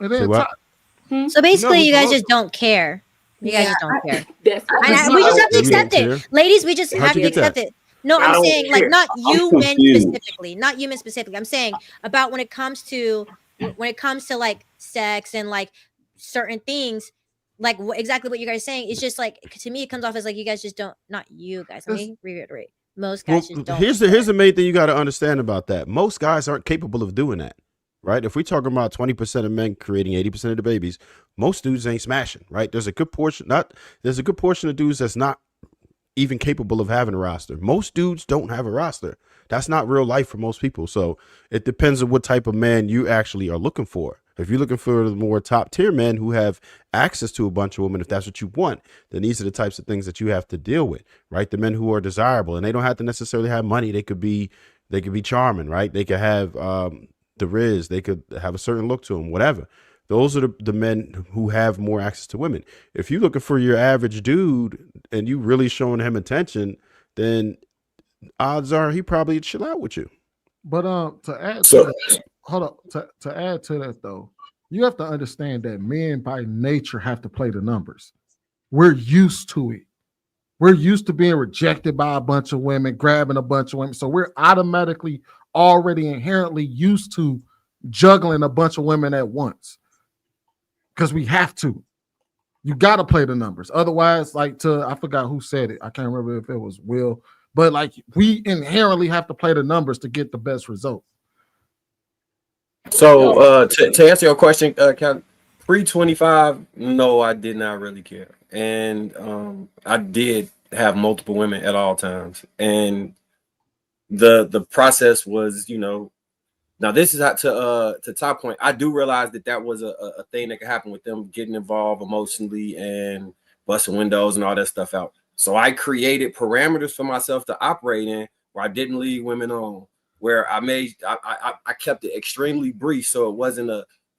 So basically, you guys just don't care. You guys just don't care. We just have to accept it, ladies. We just have to accept it. No, I'm saying like not you men specifically, not you men specifically. I'm saying about when it comes to like sex and like certain things. Like exactly what you guys are saying. It's just like, to me, it comes off as like you guys just don't. Not you guys. Let me reiterate. Most guys just don't. Here's the main thing you got to understand about that. Most guys aren't capable of doing that, right? If we're talking about 20% of men creating 80% of the babies, most dudes ain't smashing, right? There's a good portion of dudes that's not even capable of having a roster. Most dudes don't have a roster. That's not real life for most people. So it depends on what type of man you actually are looking for. If you're looking for the more top tier men who have access to a bunch of women, if that's what you want, then these are the types of things that you have to deal with, right? The men who are desirable, and they don't have to necessarily have money. They could be charming, right? They could have the riz. They could have a certain look to them, whatever. Those are the men who have more access to women. If you're looking for your average dude and you really showing him attention, then odds are he probably chill out with you. But to add to that, hold up. To add to that though, you have to understand that men by nature have to play the numbers. We're used to it. We're used to being rejected by a bunch of women, grabbing a bunch of women. So we're automatically already inherently used to juggling a bunch of women at once. Because we have to. You got to play the numbers. Otherwise, like I forgot who said it. I can't remember if it was Will, but like we inherently have to play the numbers to get the best result. So to answer your question, pre-25, no, I did not really care. And I did have multiple women at all times. And the process was, now this is to Top Point. I do realize that was a thing that could happen with them getting involved emotionally and busting windows and all that stuff out. So I created parameters for myself to operate in where I didn't leave women on, where I kept it extremely brief, so it wasn't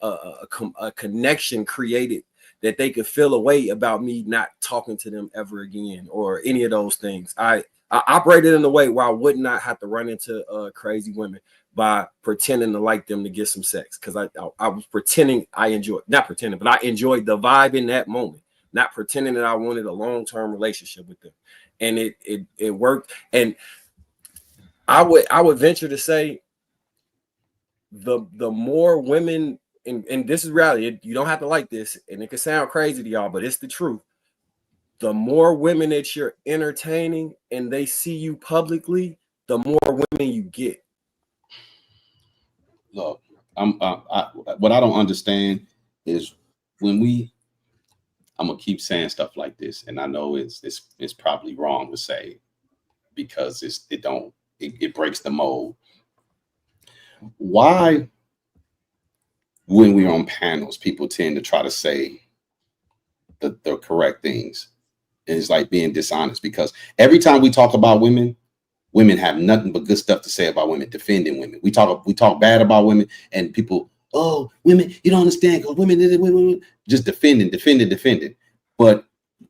a connection created that they could feel a way about me not talking to them ever again or any of those things. I operated in a way where I would not have to run into crazy women by pretending to like them to get some sex, because I was pretending I enjoyed, not pretending, but I enjoyed the vibe in that moment, not pretending that I wanted a long-term relationship with them. And it worked. And I would venture to say the more women, and this is reality, you don't have to like this, and it can sound crazy to y'all, but it's the truth. The more women that you're entertaining and they see you publicly, the more women you get. Look, what I don't understand is when I'm gonna keep saying stuff like this, and I know it's probably wrong to say because it breaks the mold. Why, when we're on panels, people tend to try to say the correct things? And it's like being dishonest, because every time we talk about women have nothing but good stuff to say about women, defending women. We talk bad about women, and people, oh, women, you don't understand, because women just defending. But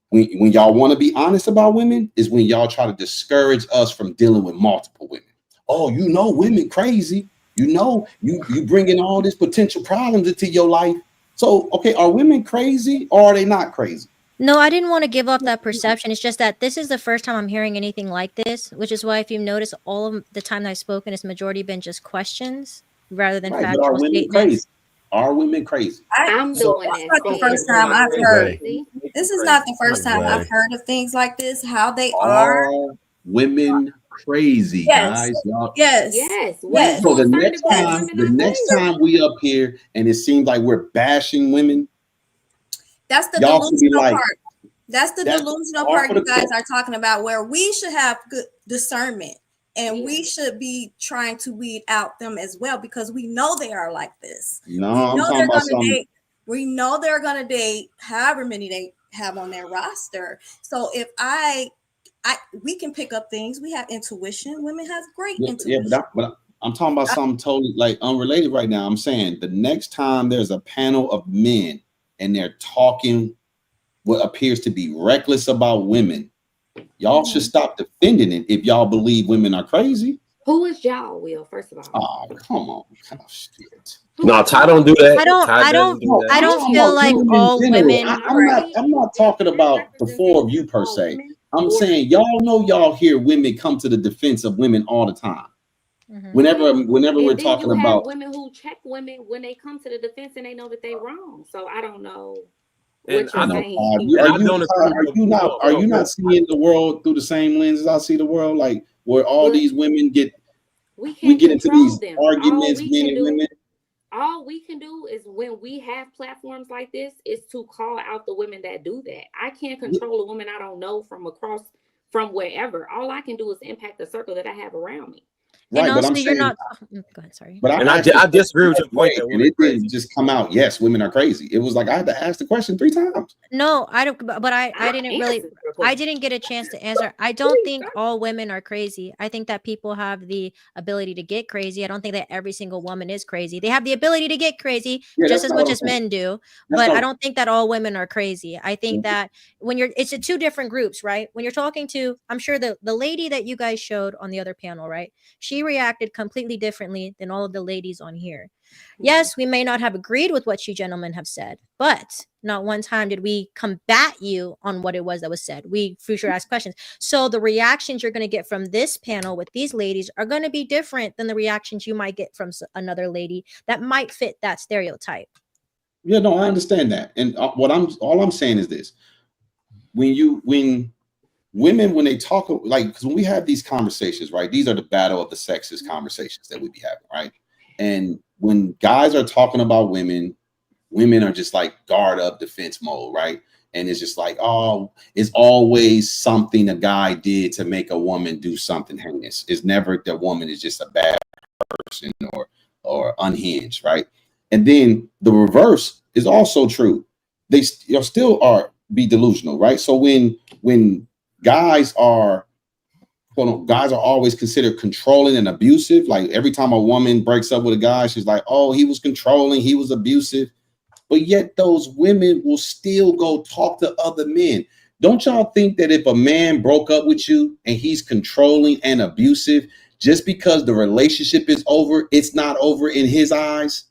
when y'all want to be honest about women is when y'all try to discourage us from dealing with multiple women. Oh, women crazy. You bringing all this potential problems into your life. So, okay, are women crazy or are they not crazy? No, I didn't want to give off that perception. It's just that this is the first time I'm hearing anything like this, which is why, if you've noticed, all of the time that I've spoken, it's majority been just questions rather than factual statements. Crazy? Are women crazy? I'm the one that's not the first time I've heard. This is not the first time I've heard of things like this. How they are women crazy, guys. Y'all. Yes. So the next time we up here and it seems like we're bashing women, that's the delusional part. That's the delusional part you guys are talking about, where we should have good discernment and we should be trying to weed out them as well, because we know they are like this. No, I'm talking about something. We know they're gonna date however many they have on their roster. So if we can pick up things. We have intuition. Women have great intuition. Yeah, but I'm talking about something totally like unrelated right now. I'm saying the next time there's a panel of men and they're talking what appears to be reckless about women, y'all should stop defending it if y'all believe women are crazy. Who is y'all, Will? First of all. Oh, come on. Oh, shit. No, Ty don't do that. I don't feel like all women. I'm not talking about the four of you per se. I'm saying y'all know y'all hear women come to the defense of women all the time. Mm-hmm. Whenever we're talking about women who check women when they come to the defense and they know that they're wrong. So I don't know. What you're saying. Are you not seeing the world through the same lens as I see the world? Like where all these women we get into these arguments, men and women. All we can do is, when we have platforms like this, is to call out the women that do that. I can't control a woman I don't know from wherever. All I can do is impact the circle that I have around me. Right, and also, you're not. Go ahead, sorry. But I disagree with your point. And it didn't just come out, yes, women are crazy. It was like I had to ask the question 3 times. No, I don't. But I didn't really. I didn't get a chance to answer. I don't think all women are crazy. I think that people have the ability to get crazy. I don't think that every single woman is crazy. They have the ability to get crazy just as much as men do. But I don't think that all women are crazy. I think that when it's 2 different groups, right? When you're talking to, I'm sure the lady that you guys showed on the other panel, right? She reacted completely differently than all of the ladies on here. Yes, we may not have agreed with what you gentlemen have said, but not one time did we combat you on what it was that was said. We future asked questions. So the reactions you're going to get from this panel with these ladies are going to be different than the reactions you might get from another lady that might fit that stereotype. Yeah, no, I understand that. And all I'm saying is this: when women, when they talk, like, because when we have these conversations, right? These are the battle of the sexes conversations that we be having, right? And when guys are talking about women are just like guard up defense mode, right? And it's just like, oh, it's always something a guy did to make a woman do something heinous. It's never the woman is just a bad person or unhinged, right? And then the reverse is also true. They still are be delusional, right? So when guys are always considered controlling and abusive, like every time a woman breaks up with a guy, she's like, oh, he was controlling, he was abusive. But yet those women will still go talk to other men. Don't y'all think that if a man broke up with you and he's controlling and abusive, just because the relationship is over, it's not over in his eyes?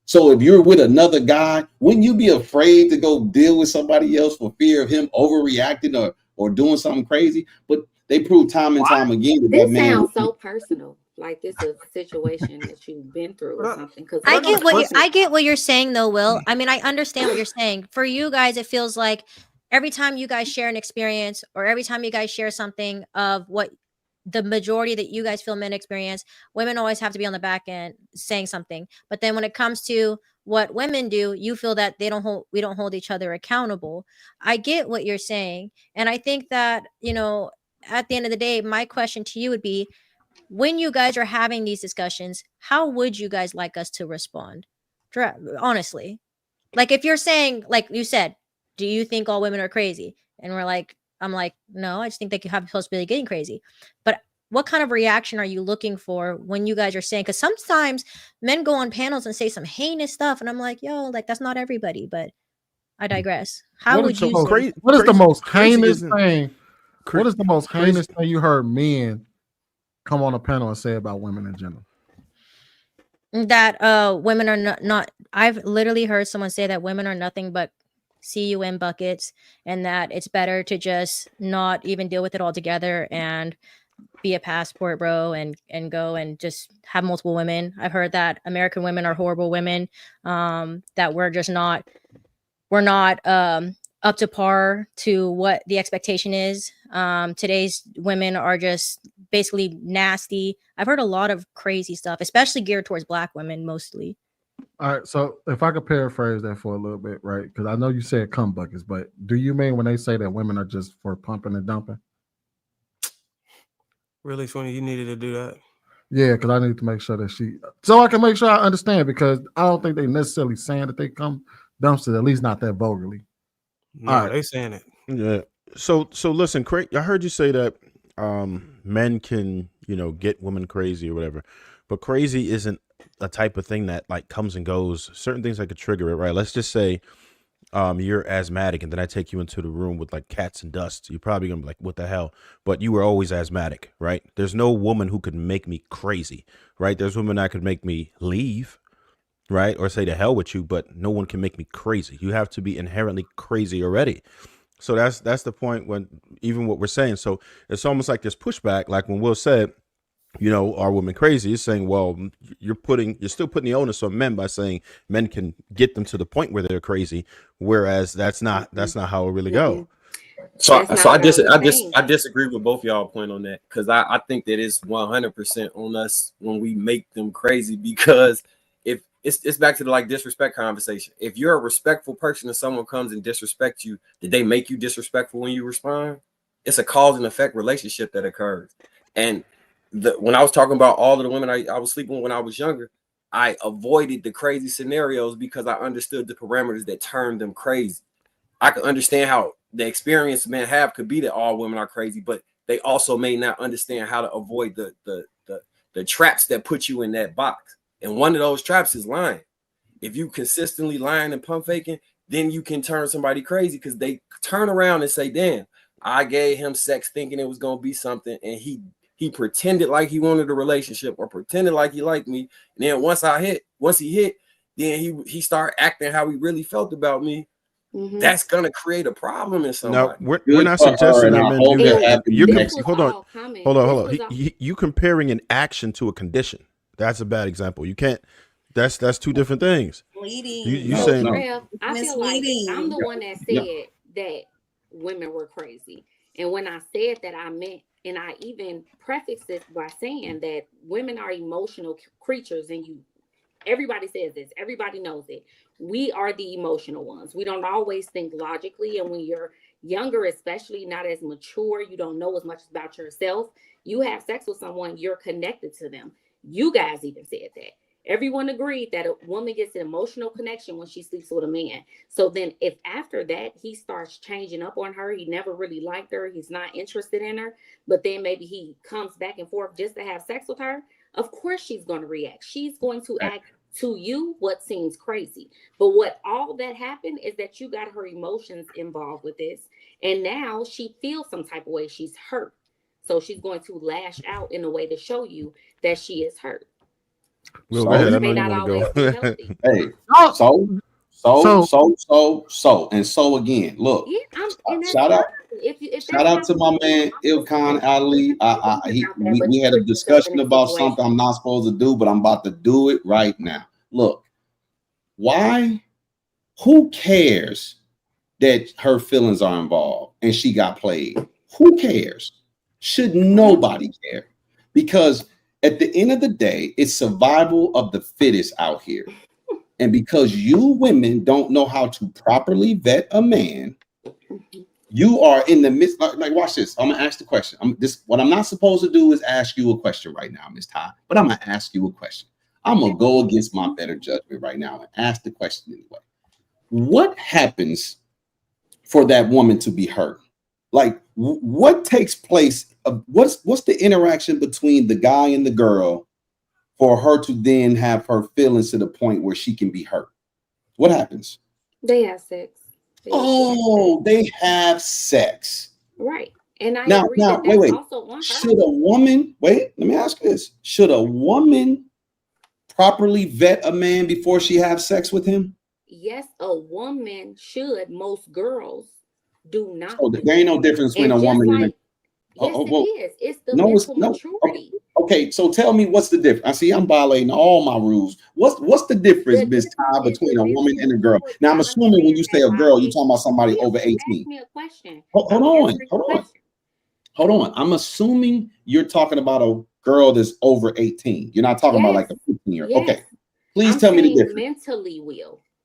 So if you're with another guy, wouldn't you be afraid to go deal with somebody else for fear of him overreacting or doing something crazy? But they prove time and time again that This man sounds so personal. Like it's a situation that you've been through or something. Because I get what you're saying though, Will. I mean, I understand what you're saying. For you guys, it feels like every time you guys share an experience or every time you guys share something of what the majority that you guys feel men experience, women always have to be on the back end saying something. But then when it comes to what women do, you feel that we don't hold each other accountable. I get what you're saying. And I think that, at the end of the day, my question to you would be, when you guys are having these discussions, how would you guys like us to respond? Honestly, like if you're saying, like you said, do you think all women are crazy? And I'm like, no, I just think they could have the possibility of getting crazy. But what kind of reaction are you looking for when you guys are saying? Because sometimes men go on panels and say some heinous stuff, and I'm like, yo, like that's not everybody. But I digress. How would you say? What is the most heinous thing? What is the most heinous thing you heard men come on a panel and say about women in general? That women are not. I've literally heard someone say that women are nothing but CUM buckets, and that it's better to just not even deal with it altogether and be a passport bro and go and just have multiple women. I've heard that American women are horrible women, that we're not up to par to what the expectation is. Today's women are just basically nasty. I've heard a lot of crazy stuff, especially geared towards Black women mostly. All right, so if I could paraphrase that for a little bit, right? Because I know you said cum buckets, but do you mean when they say that women are just for pumping and dumping? Really, Sweeney, you needed to do that. Yeah, because I need to make sure that so I can make sure I understand, because I don't think they necessarily saying that they come dumpsters, at least not that vulgarly. No, they saying it. Yeah. So listen, Craig, I heard you say that men can, get women crazy or whatever, but crazy isn't a type of thing that like comes and goes. Certain things that could trigger it, right? Let's just say you're asthmatic, and then I take you into the room with like cats and dust. You're probably gonna be like, what the hell? But you were always asthmatic, right? There's no woman who could make me crazy, right? There's women that could make me leave, right? Or say to hell with you, but no one can make me crazy. You have to be inherently crazy already. So that's the point when even what we're saying. So it's almost like this pushback, like when Will said, are women crazy? It's saying, well, you're still putting the onus on men by saying men can get them to the point where they're crazy, whereas that's not how it really go. So I disagree with both y'all point on that, because I think that it's 100% on us when we make them crazy, because if it's back to the like disrespect conversation. If you're a respectful person and someone comes and disrespects you, did they make you disrespectful when you respond? It's a cause and effect relationship that occurs. And when I was talking about all of the women I was sleeping with when I was younger, I avoided the crazy scenarios because I understood the parameters that turned them crazy. I could understand how the experience men have could be that all women are crazy, but they also may not understand how to avoid the traps that put you in that box. And one of those traps is lying. If you consistently lying and pump faking, then you can turn somebody crazy, because they turn around and say, damn, I gave him sex thinking it was going to be something, and he pretended like he wanted a relationship or pretended like he liked me. And then once he hit, then he started acting how he really felt about me. Mm-hmm. That's gonna create a problem in somebody. No, we're not suggesting that men do that. Hold on. You comparing an action to a condition. That's a bad example. You can't That's two different things. You saying Rev, I feel like I'm the one that said that women were crazy. And when I said that, I meant, and I even prefixed it by saying that women are emotional creatures, and everybody says this, everybody knows it. We are the emotional ones. We don't always think logically, and when you're younger, especially not as mature, you don't know as much about yourself. You have sex with someone, you're connected to them. You guys even said that. Everyone agreed that a woman gets an emotional connection when she sleeps with a man. So then if after that he starts changing up on her, he never really liked her, he's not interested in her, but then maybe he comes back and forth just to have sex with her, of course she's going to react. She's going to act to you what seems crazy. But what all that happened is that you got her emotions involved with this. And now she feels some type of way. She's hurt. So she's going to lash out in a way to show you that she is hurt. Well, go ahead. I know you want to go. Hey, so again. Look, shout out to my man Ilkan Ali. We had a discussion about something I'm not supposed to do, but I'm about to do it right now. Look, why? Who cares that her feelings are involved and she got played? Who cares? Should nobody care? Because at the end of the day, it's survival of the fittest out here. And because you women don't know how to properly vet a man, you are in the midst. Like, watch this. I'm gonna ask the question. What I'm not supposed to do is ask you a question right now, Miss Ty. But I'm gonna ask you a question. I'm gonna go against my better judgment right now and ask the question anyway. What happens for that woman to be hurt? Like, what takes place? What's the interaction between the guy and the girl for her to then have her feelings to the point where she can be hurt? What happens? They have sex. They have sex. Right. And I now, agree that wait. Also on her. Should a woman, let me ask you this. Should a woman properly vet a man before she have sex with him? Yes, a woman should. Most girls do not. So there ain't no difference between a woman and a... Yes, it is. It's the mental maturity. Okay, so tell me what's the difference. I see I'm violating all my rules. What's the difference, Ms. Ty, between a woman and a girl? Now, I'm assuming when you say a girl, you're talking about somebody over 18. Ask me a question. Hold on. I'm assuming you're talking about a girl that's over 18. You're not talking about like a 15-year-old. Yes. Okay. Please tell me the difference.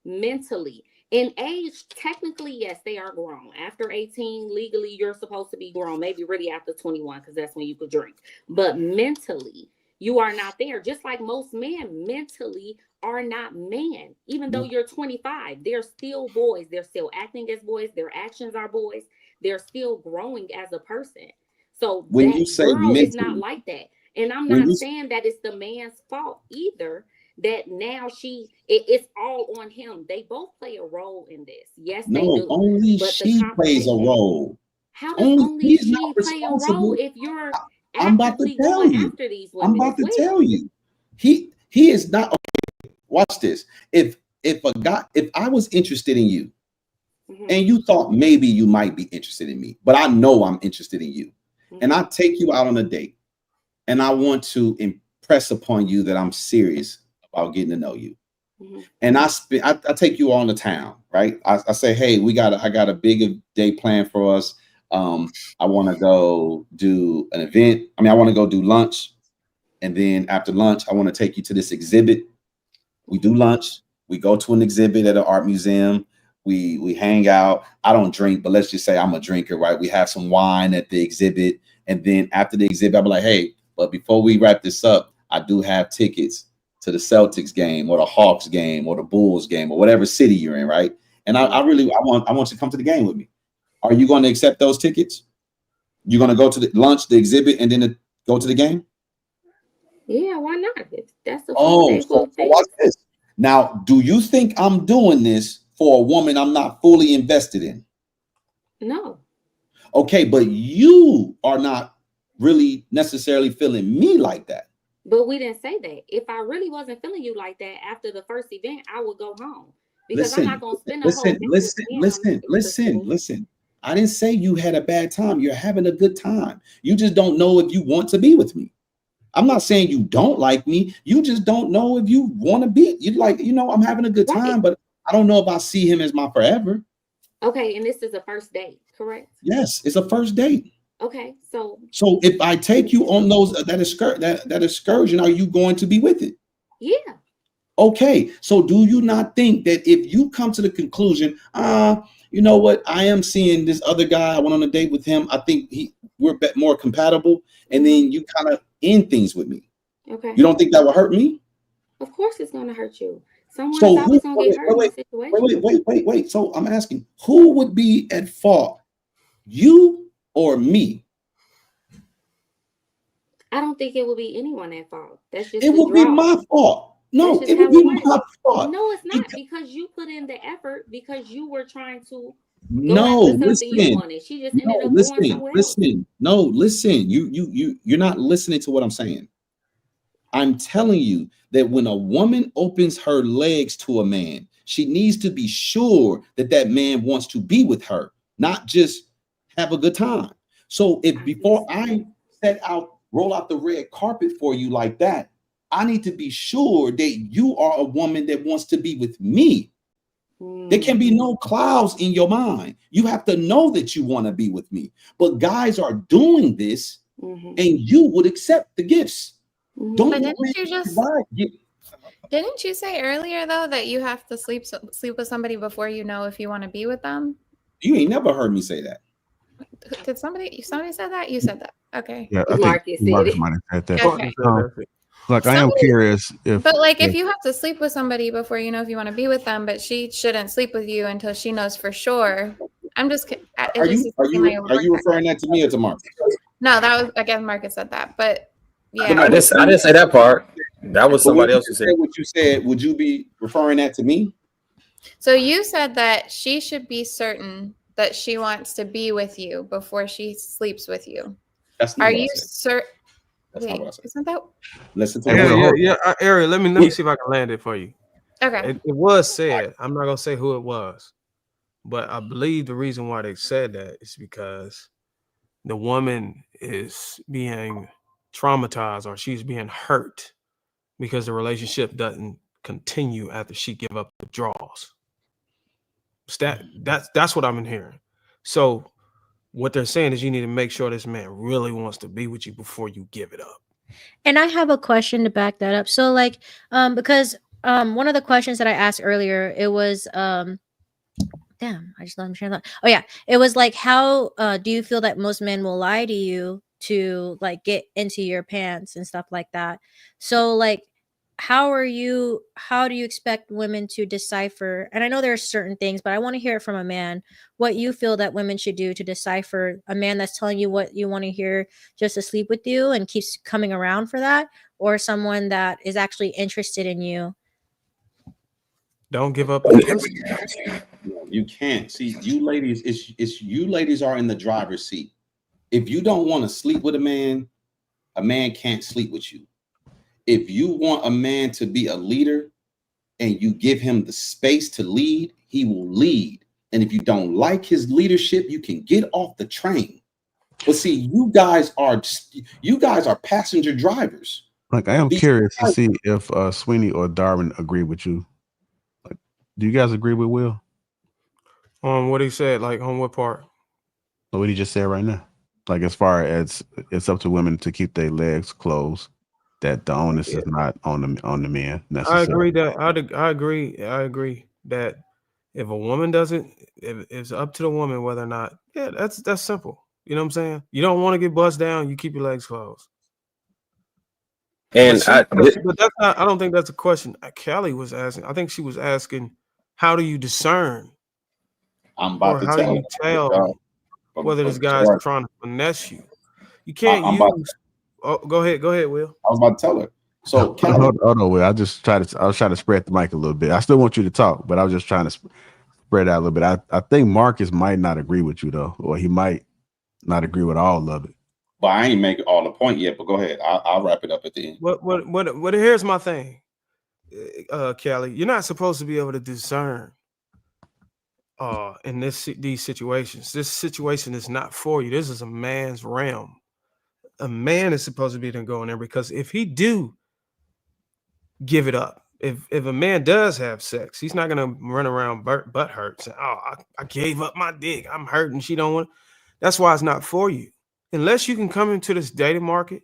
Mentally. In age, technically, yes, they are grown. After 18, legally, you're supposed to be grown. Maybe really after 21, because that's when you could drink. But mentally, you are not there. Just like most men mentally are not men. Even though you're 25, they're still boys. They're still acting as boys. Their actions are boys. They're still growing as a person. So when that you say girl mentally, is not like that. And I'm not saying that it's the man's fault either. That now it's all on him. They both play a role in this. Yes, they do. Only she plays a role. How does only she play a role if you're actively going after these women? I'm about to tell you. He is not. Okay, watch this. If I was interested in you, and you thought maybe you might be interested in me, but I know I'm interested in you, and I take you out on a date, and I want to impress upon you that I'm serious about getting to know you. And I take you on the town, right? I say, hey, I got a big day planned for us. I want to go do an event. I want to go do lunch. And then after lunch, I want to take you to this exhibit. We do lunch. We go to an exhibit at an art museum. We hang out. I don't drink, but let's just say I'm a drinker, right? We have some wine at the exhibit. And then after the exhibit, I'll be like, hey, but before we wrap this up, I do have tickets to the Celtics game or the Hawks game or the Bulls game or whatever city you're in, right? And I want you to come to the game with me. Are you going to accept those tickets? You're going to go to the lunch, the exhibit, and then go to the game? Yeah, why not? That's the so watch this. Now, do you think I'm doing this for a woman I'm not fully invested in? No. Okay, but you are not really necessarily feeling me like that. But we didn't say that. If I really wasn't feeling you like that after the first event, I would go home. Because I'm not going to spend a whole day. Listen. I didn't say you had a bad time. You're having a good time. You just don't know if you want to be with me. I'm not saying you don't like me. You just don't know if you want to be. You like, I'm having a good time, but I don't know if I see him as my forever. Okay, and this is a first date, correct? Yes, it's a first date. Okay, so if I take you on that excursion, are you going to be with it? Yeah. Okay, so do you not think that if you come to the conclusion, you know what, I am seeing this other guy, I went on a date with him, I think we're more compatible, and then you kind of end things with me. Okay. You don't think that will hurt me? Of course it's going to hurt you. Someone is always going to get hurt in that situation. Wait. So I'm asking, who would be at fault? You or me? I don't think it will be anyone at fault. That's just it will be my fault. No, it would be my fault. No, it's not, because you put in the effort, because you were trying to go after something you wanted. She just ended up going somewhere else. Listen. You're not listening to what I'm saying. I'm telling you that when a woman opens her legs to a man, she needs to be sure that that man wants to be with her, not just have a good time. So if before I roll out the red carpet for you like that, I need to be sure that you are a woman that wants to be with me. There can be no clouds in your mind. You have to know that you want to be with me. But guys are doing this, and you would accept the gifts. But didn't you say earlier though that you have to sleep with somebody before you know if you want to be with them? You ain't never heard me say that. Did somebody said that? You said that. Okay. Yeah, I think Marcus might have said that. Okay. Like, I am curious if. But like, if you have to sleep with somebody before you know if you want to be with them, but she shouldn't sleep with you until she knows for sure. I'm just. Are you referring that to me or to Marcus? No, that was, I guess Marcus said that, but yeah. I didn't say that part. That was somebody else who said what you said. Would you be referring that to me? So you said that she should be certain that she wants to be with you before she sleeps with you. That's not Are what you I said. certain? That's not what I said. Isn't that? Listen to Ariel, let me see if I can land it for you. Okay. It was said. I'm not gonna say who it was, but I believe the reason why they said that is because the woman is being traumatized, or she's being hurt because the relationship doesn't continue after she give up the draws. That's what I'm hearing. So what they're saying is you need to make sure this man really wants to be with you before you give it up. And I have a question to back that up. So like, because one of the questions that I asked earlier, it was damn, I just let me share that. Oh yeah, it was like, how do you feel that most men will lie to you to like get into your pants and stuff like that? So like, how do you expect women to decipher? And I know there are certain things, but I want to hear it from a man, what you feel that women should do to decipher a man that's telling you what you want to hear just to sleep with you and keeps coming around for that, or someone that is actually interested in you. Don't give up. You can't. See, you ladies, it's you ladies are in the driver's seat. If you don't want to sleep with a man can't sleep with you. If you want a man to be a leader and you give him the space to lead, he will lead. And if you don't like his leadership, you can get off the train. But see, you guys are passenger drivers. Like, I am curious to see if Sweeney or Darwin agree with you. Like, do you guys agree with Will? On what he said, like on what part? What he just said right now. Like, as far as it's up to women to keep their legs closed, that the onus is not on the men necessarily. I agree that if a woman doesn't, if it's up to the woman whether or not, that's simple. You know what I'm saying? You don't want to get buzzed down, you keep your legs closed. And but that's not. I don't think that's a question Kelly was asking. I think she was asking, how do you discern? I'm about to how tell do you tell whether this guy's trying to finesse you? You can't use. Go ahead, Will. I was about to tell her. So hold on, Will. I was trying to spread the mic a little bit. I still want you to talk, but I was just trying to spread out a little bit. I think Marcus might not agree with you though, or he might not agree with all of it. But I ain't making all the point yet. But go ahead. I'll wrap it up at the end. What? Here's my thing, Kelly. You're not supposed to be able to discern. In these situations, this situation is not for you. This is a man's realm. a man is supposed to be going there, because if he do give it up, if a man does have sex, he's not gonna run around butt hurt saying, "Oh, I gave up my dick. I'm hurting. She don't want." That's why it's not for you. Unless you can come into this dating market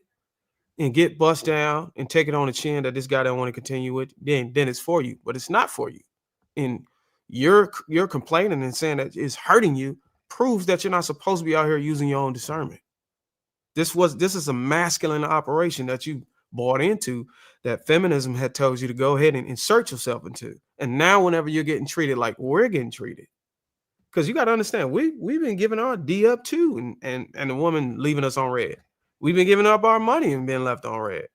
and get bust down and take it on the chin that this guy don't want to continue with, then it's for you. But it's not for you. And you're complaining and saying that it's hurting you proves that you're not supposed to be out here using your own discernment. This is a masculine operation that you bought into, that feminism had told you to go ahead and insert yourself into. And now whenever you're getting treated like we're getting treated, because you got to understand, we've been giving our D up too, and the woman leaving us on red. We've been giving up our money and being left on red.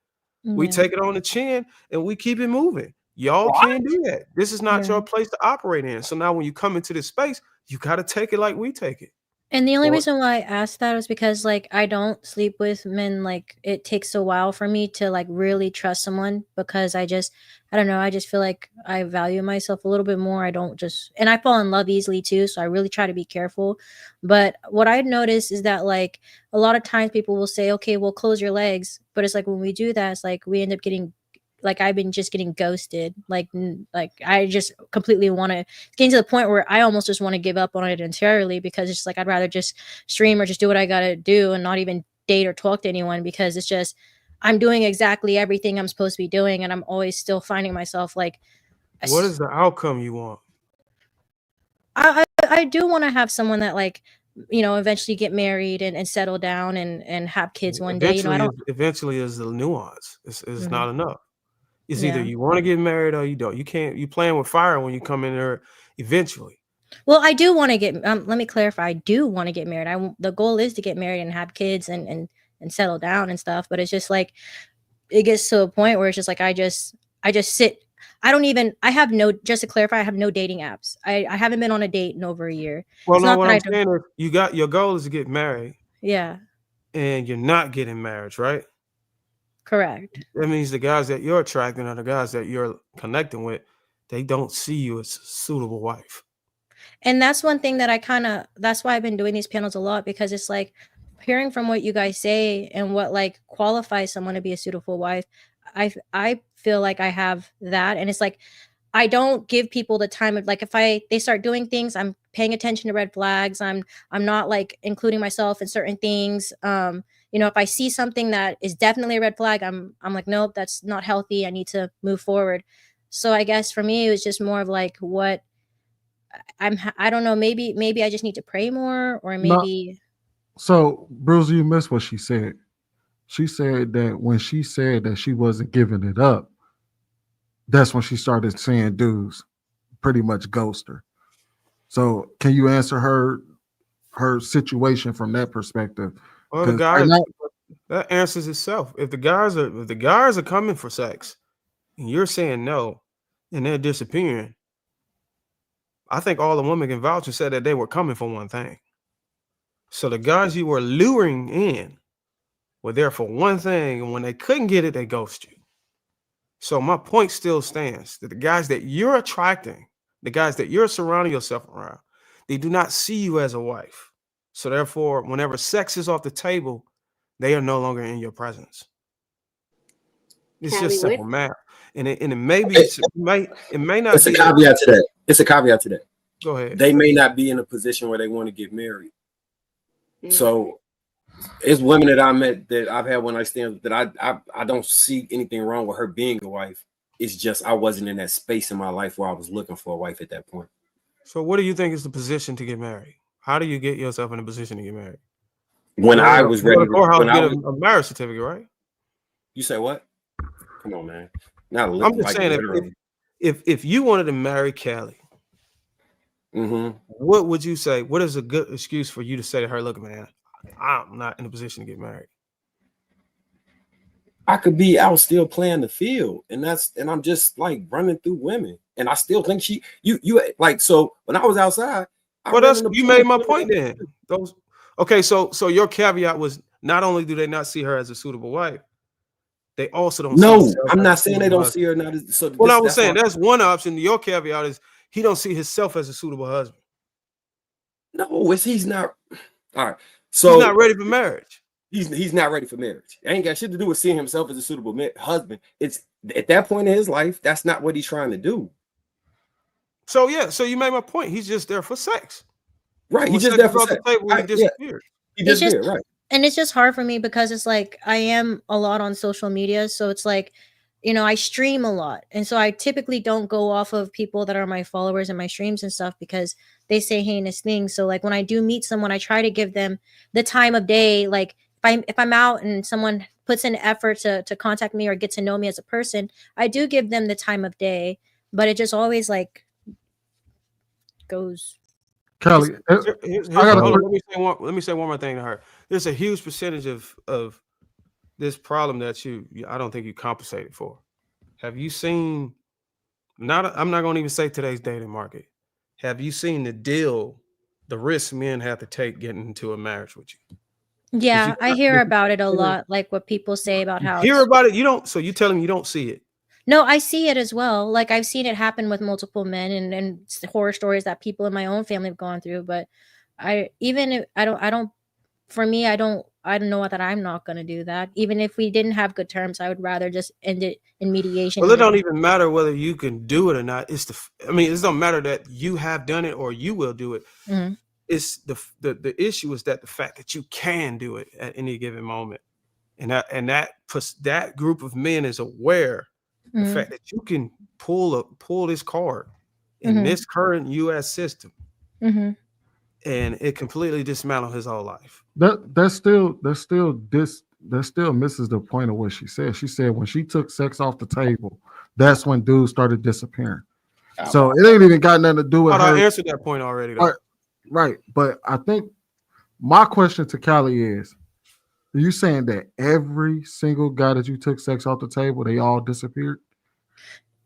We take it on the chin and we keep it moving. Y'all can't do that. This is not your place to operate in. So now when you come into this space, you got to take it like we take it. And the only reason why I asked that was because, like, I don't sleep with men. Like, it takes a while for me to, like, really trust someone, because I don't know. I just feel like I value myself a little bit more. I don't just, and I fall in love easily too. So I really try to be careful. But what I've noticed is that, like, a lot of times people will say, okay, well, close your legs. But it's like, when we do that, it's like we end up getting, like, I've been just getting ghosted. Like I just completely want to get to the point where I almost just want to give up on it entirely, because it's just like, I'd rather just stream or just do what I got to do and not even date or talk to anyone, because it's just, I'm doing exactly everything I'm supposed to be doing. And I'm always still finding myself like, what is the outcome you want? I do want to have someone that, like, you know, eventually get married and settle down and have kids one day. You know, eventually is the nuance. It's not enough. It's either you want to get married or you don't. You playing with fire when you come in there eventually. Well, I do want to get, let me clarify. I do want to get married. The goal is to get married and have kids and settle down and stuff. But it's just like, it gets to a point where it's just like, I just sit. I have no, just to clarify, I have no dating apps. I haven't been on a date in over a year. Well, no, what I'm saying is your goal is to get married. Yeah. And you're not getting married, right? Correct. That means the guys that you're attracting or the guys that you're connecting with, they don't see you as a suitable wife. And that's one thing that that's why I've been doing these panels a lot, because it's like, hearing from what you guys say and what, like, qualifies someone to be a suitable wife, I feel like I have that. And it's like, I don't give people the time of, like, if they start doing things, I'm paying attention to red flags. I'm not, like, including myself in certain things. You know, if I see something that is definitely a red flag, I'm like, nope, that's not healthy. I need to move forward. So I guess for me, it was just more of like, what I don't know, maybe I just need to pray more, or maybe. So, Bruce, you missed what she said. She said that when she said that she wasn't giving it up, that's when she started seeing dudes pretty much ghost her. So, can you answer her situation from that perspective? Well, that answers itself. If the guys are coming for sex, and you're saying no, and they're disappearing, I think all the women can vouch and say that they were coming for one thing. So the guys you were luring in were there for one thing, and when they couldn't get it, they ghost you. So my point still stands that the guys that you're attracting, the guys that you're surrounding yourself around, they do not see you as a wife. So therefore, whenever sex is off the table, they are no longer in your presence. It's just simple math. And it may not. It's a caveat to that. It's a caveat to that. Go ahead. They may not be in a position where they want to get married. So it's women that I met that I've had one night stands that I don't see anything wrong with her being a wife. It's just I wasn't in that space in my life where I was looking for a wife at that point. So what do you think is the position to get married? How do you get yourself in a position to get married? When I was ready to get a marriage certificate, right? You say what? Come on, man. I'm just saying, if you wanted to marry Kelly, what would you say? What is a good excuse for you to say to her, look, man, I'm not in a position to get married? I could be out still playing the field, and I'm just like running through women, and I still think you like, so when I was outside, you made my point then. So your caveat was not only do they not see her as a suitable wife, they also don't. No, I'm not saying they don't see her not. I was saying that's one option. Your caveat is he don't see himself as a suitable husband. No, he's not. All right, so he's not ready for marriage. he's not ready for marriage. It ain't got shit to do with seeing himself as a suitable husband. It's at that point in his life, that's not what he's trying to do. So yeah, so you made my point. He's just there for sex. Right. He's just there for sex. He disappeared. He disappeared, right. And it's just hard for me because it's like I am a lot on social media. So it's like, I stream a lot. And so I typically don't go off of people that are my followers and my streams and stuff because they say heinous things. So like when I do meet someone, I try to give them the time of day. Like if I'm out and someone puts in effort to contact me or get to know me as a person, I do give them the time of day. But it just always like goes. Kelly, let me say one more thing to her. There's a huge percentage of this problem that I don't think you compensated for. Have you seen? I'm not going to even say today's dating market. Have you seen the risk men have to take getting into a marriage with you? Yeah, I hear about it a lot. Like what people say about how hear about it. You don't. So you tell them you don't see it. No, I see it as well. Like I've seen it happen with multiple men and horror stories that people in my own family have gone through. But I don't know that I'm not going to do that. Even if we didn't have good terms, I would rather just end it in mediation. Well, it don't even matter whether you can do it or not. It doesn't matter that you have done it or you will do it. Mm-hmm. It's the issue is that the fact that you can do it at any given moment. And that group of men is aware the fact that you can pull this card in this current U.S. system, and it completely dismantled his whole life. That still misses the point of what she said. She said when she took sex off the table, that's when dudes started disappearing. So it ain't even got nothing to do with her. I answered that point already, though. Right. But I think my question to Callie is, are you saying that every single guy that you took sex off the table, they all disappeared?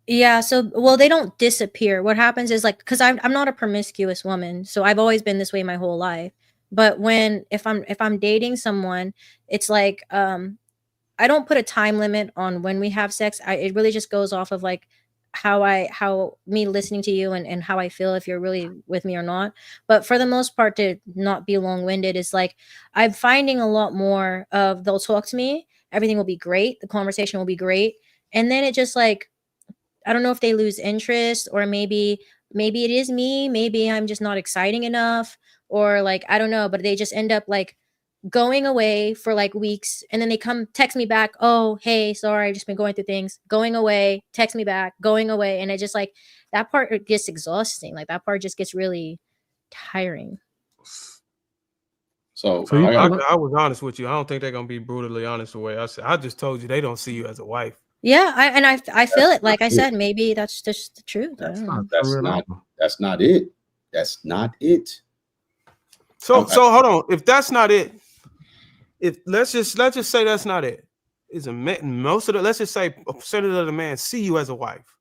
Yeah. So, well, they don't disappear. What happens is like, because I'm not a promiscuous woman, so I've always been this way my whole life. But if I'm dating someone, it's like I don't put a time limit on when we have sex. It really just goes off of like how me listening to you and how I feel if you're really with me or not. But for the most part, to not be long-winded, is like I'm finding a lot more of they'll talk to me, everything will be great, the conversation will be great, and then it just like I don't know if they lose interest, or maybe it is me, maybe I'm just not exciting enough, or like I don't know, but they just end up like going away for like weeks, and then they come text me back, oh hey, sorry, I've just been going through things, going away, text me back, going away, and it just like that part gets exhausting. Like that part just gets really tiring. So I was honest with you. I don't think they're gonna be brutally honest the way I said. I just told you they don't see you as a wife. Yeah, I feel it. Like I said, maybe that's just the truth. That's not it. That's not it. So hold on. If that's not it, let's just say that's not it. Is let's just say a percentage of the men see you as a wife.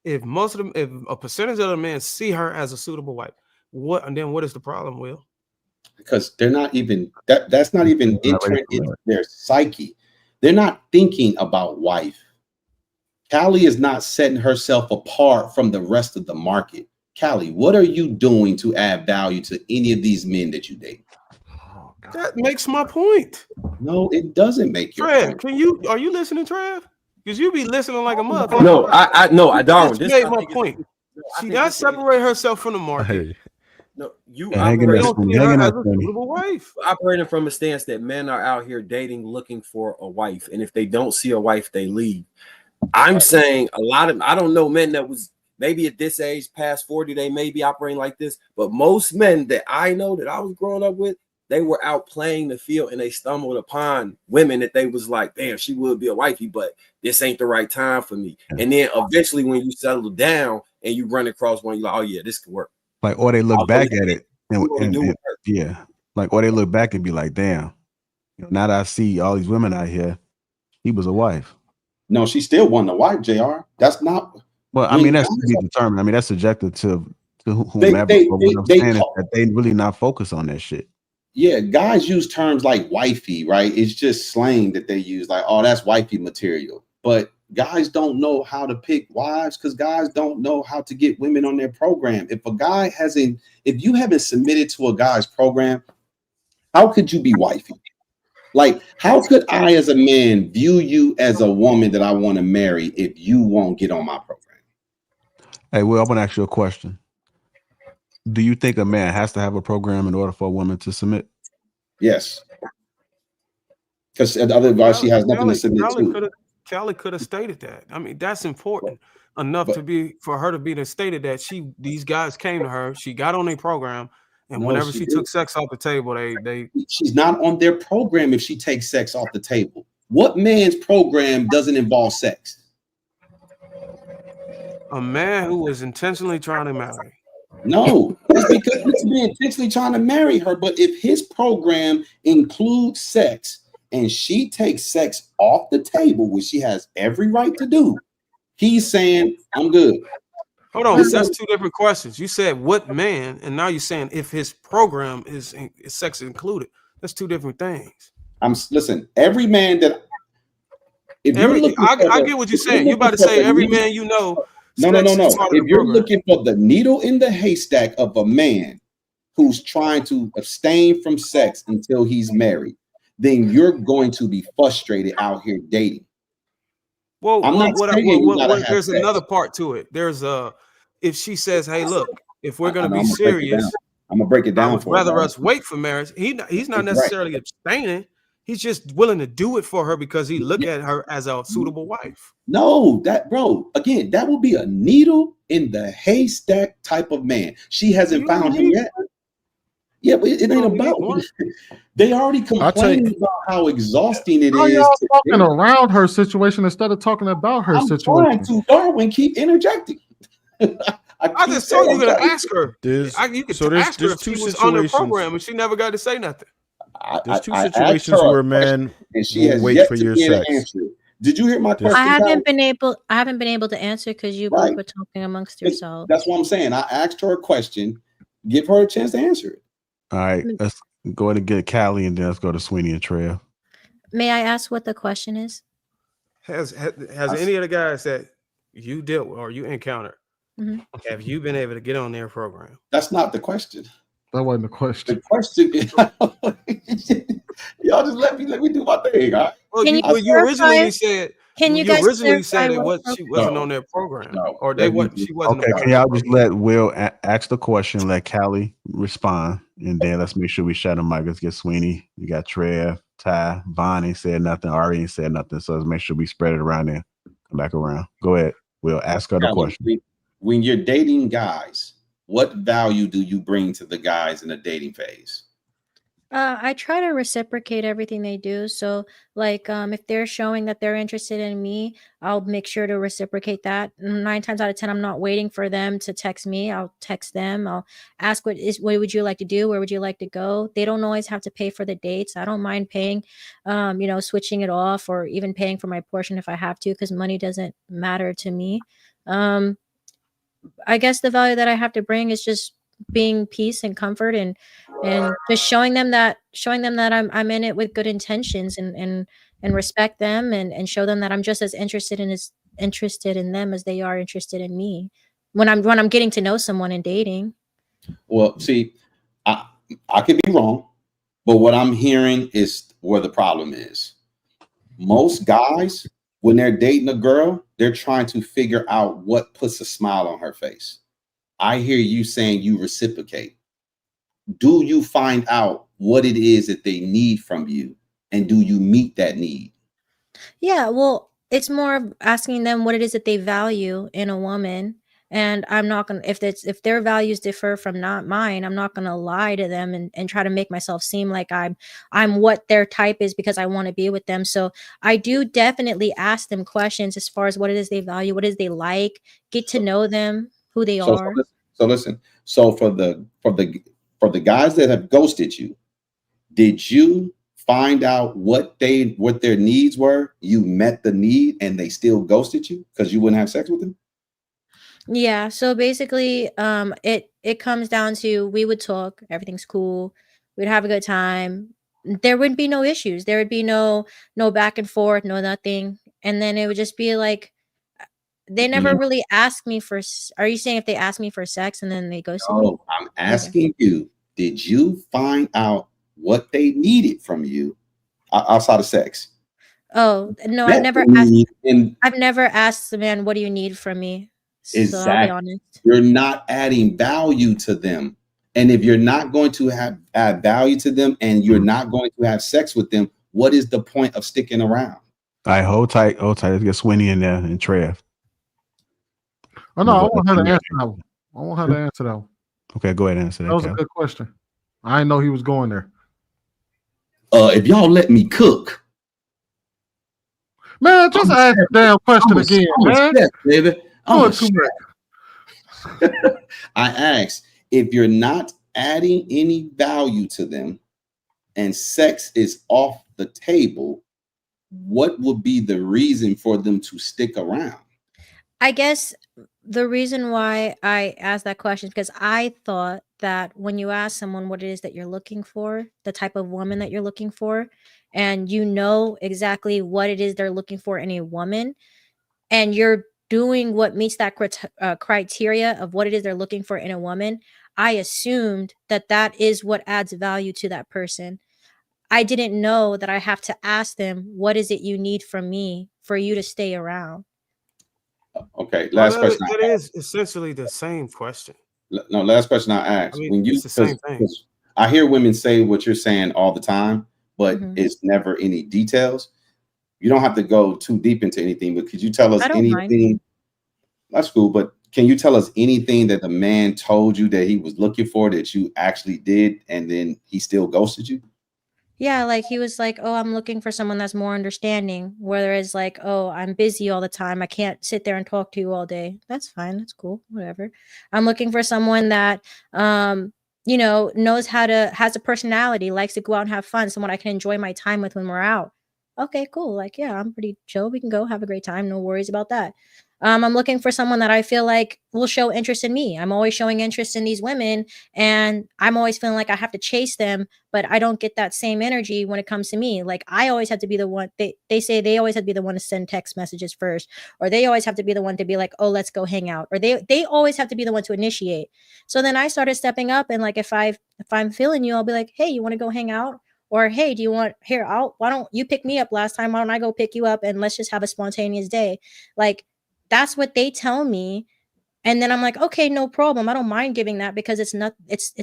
If a percentage of the men see her as a suitable wife, what is the problem, Will? Because they're not even that's not even entering into their psyche. They're not thinking about wife. Callie is not setting herself apart from the rest of the market. Callie, what are you doing to add value to any of these men that you date? That makes my point. No, it doesn't make your Trev, point. are you listening, Trev? Because you be listening like a motherfucker. No, I don't. This made my point. She not separate herself from the market. No, you operating from a stance that men are out here dating, looking for a wife, and if they don't see a wife, they leave. I'm saying I don't know men that was maybe at this age, past 40, they may be operating like this, but most men that I know that I was growing up with, they were out playing the field and they stumbled upon women that they was like, damn, she would be a wifey, but this ain't the right time for me. And then eventually when you settle down and you run across one, you're like, oh yeah, this could work. Like, or they look back at it and yeah, like, or they look back and be like, damn, now that I see all these women out here, he was a wife. No, she still wasn't a wife, JR. That's not. Well, I mean, that's to be determined. I mean, that's subjective to whomever. What I'm saying is that they really not focus on that shit. Yeah, guys use terms like wifey, right? It's just slang that they use, like, oh, that's wifey material. But guys don't know how to pick wives because guys don't know how to get women on their program. If you haven't submitted to a guy's program, how could you be wifey? Like, how could I, as a man, view you as a woman that I want to marry if you won't get on my program? Hey, Will, I want to ask you a question. Do you think a man has to have a program in order for a woman to submit? Yes. Because otherwise she has nothing to submit to. Callie could have stated that. I mean, that's important enough for her to be stated that these guys came to her, she got on their program, and whenever she took sex off the table, she's not on their program if she takes sex off the table. What man's program doesn't involve sex? A man who was intentionally trying to marry. No, it's because he's intentionally trying to marry her. But if his program includes sex and she takes sex off the table, which she has every right to do, he's saying, I'm good. Hold on, that's two different questions. You said what man, and now you're saying if his program is sex included. That's two different things. Listen, every man that I get what you're saying. You're about to say every man you know. No. If you're looking for the needle in the haystack of a man who's trying to abstain from sex until he's married, then you're going to be frustrated out here dating. Well, there's another part to it. There's if she says, "Hey, look, if we're going to be serious, I'm gonna break it down. I would rather us wait for marriage." He's not necessarily abstaining. He's just willing to do it for her because he look at her as a suitable wife. No, that would be a needle in the haystack type of man. She hasn't found him yet. Yeah, but it ain't about. They already complaining about how exhausting it is. Talking around her situation instead of talking about her situation. Trying to. Darwin, keep interjecting. I just told you to ask her. You could ask her if she was on the program and she never got to say nothing. There's two situations where a man will wait for your sex. Did you hear my question? I haven't been able to answer because you both were talking amongst yourselves. That's what I'm saying. I asked her a question. Give her a chance to answer it. All right, let's go ahead and get Callie, and then let's go to Sweeney and Trev. May I ask what the question is? Has any of the guys that you dealt with or you encountered, have you been able to get on their program? That's not the question. That wasn't the question. The question is, y'all just let me do my thing. Right? Well, you originally said. Can you guys originally said she wasn't on their program, or she wasn't. Okay, can y'all just let Will ask the question, let Callie respond, and then let's make sure we shut him. Let's get Sweeney. You got Trev, Ty, Von ain't said nothing. Ari ain't said nothing. So let's make sure we spread it around there. Come back around. Go ahead. Will ask her the question. When you're dating guys, what value do you bring to the guys in the dating phase? I try to reciprocate everything they do. So, like, if they're showing that they're interested in me, I'll make sure to reciprocate that. 9 times out of 10, I'm not waiting for them to text me. I'll text them. I'll ask what would you like to do? Where would you like to go? They don't always have to pay for the dates. I don't mind paying, switching it off or even paying for my portion if I have to, because money doesn't matter to me. I guess the value that I have to bring is just being peace and comfort and just showing them that I'm in it with good intentions and respect them and show them that I'm just as interested in them as they are interested in me when I'm getting to know someone and dating. Well, see, I could be wrong, but what I'm hearing is where the problem is. Most guys, when they're dating a girl, they're trying to figure out what puts a smile on her face. I hear you saying you reciprocate. Do you find out what it is that they need from you? And do you meet that need? Yeah, well, it's more of asking them what it is that they value in a woman. And I'm not going to, if their values differ from not mine, I'm not going to lie to them and try to make myself seem like I'm what their type is because I want to be with them. So I do definitely ask them questions as far as what it is they value, what it is they like, get to know them, who they are. So listen. So for the guys that have ghosted you, did you find out what their needs were? You met the need and they still ghosted you because you wouldn't have sex with them? Yeah, so basically it comes down to we would talk, everything's cool, we'd have a good time. There would be no issues. There would be no back and forth, no nothing. And then it would just be like they never really asked me for. Are you saying if they asked me for sex and then they ghosted me? No, I'm asking you, did you find out what they needed from you outside of sex. Oh no, I've never asked the man, what do you need from me? So I'll be honest. You're not adding value to them. And if you're not going to add value to them and you're not going to have sex with them, what is the point of sticking around? All right, hold tight. Let's get Swinny in there and Trev. Oh no, I want her to answer that one. I want her to answer that one. Okay, go ahead and answer that. That was a good question. I didn't know he was going there. If y'all let me cook. Man, just ask the damn question again, man. Baby. Too much. I asked, if you're not adding any value to them and sex is off the table, what would be the reason for them to stick around? I guess the reason why I asked that question is because I thought that when you ask someone what it is that you're looking for, the type of woman that you're looking for, and you know exactly what it is they're looking for in a woman, and you're doing what meets that criteria of what it is they're looking for in a woman, I assumed that that is what adds value to that person. I didn't know that I have to ask them, what is it you need from me for you to stay around? Okay, last question. That is essentially the same question. No, last question I asked. I mean, it's the same thing. I hear women say what you're saying all the time, but it's never any details. You don't have to go too deep into anything, but could you tell us anything? That's cool, but can you tell us anything that the man told you that he was looking for that you actually did and then he still ghosted you? Yeah, like he was like, oh, I'm looking for someone that's more understanding. Whereas like, oh, I'm busy all the time. I can't sit there and talk to you all day. That's fine. That's cool. Whatever. I'm looking for someone that, knows has a personality, likes to go out and have fun, someone I can enjoy my time with when we're out. Okay, cool. Like, yeah, I'm pretty chill. We can go have a great time. No worries about that. I'm looking for someone that I feel like will show interest in me. I'm always showing interest in these women, and I'm always feeling like I have to chase them, but I don't get that same energy when it comes to me. Like I always have to be the one. They say they always have to be the one to send text messages first, or they always have to be the one to be like, oh, let's go hang out, or they always have to be the one to initiate. So then I started stepping up, and like if I'm feeling you, I'll be like, hey, you want to go hang out? Or hey, do you want why don't you pick me up last time? Why don't I go pick you up and let's just have a spontaneous day? Like that's what they tell me. And then I'm like, okay, no problem. I don't mind giving that because it's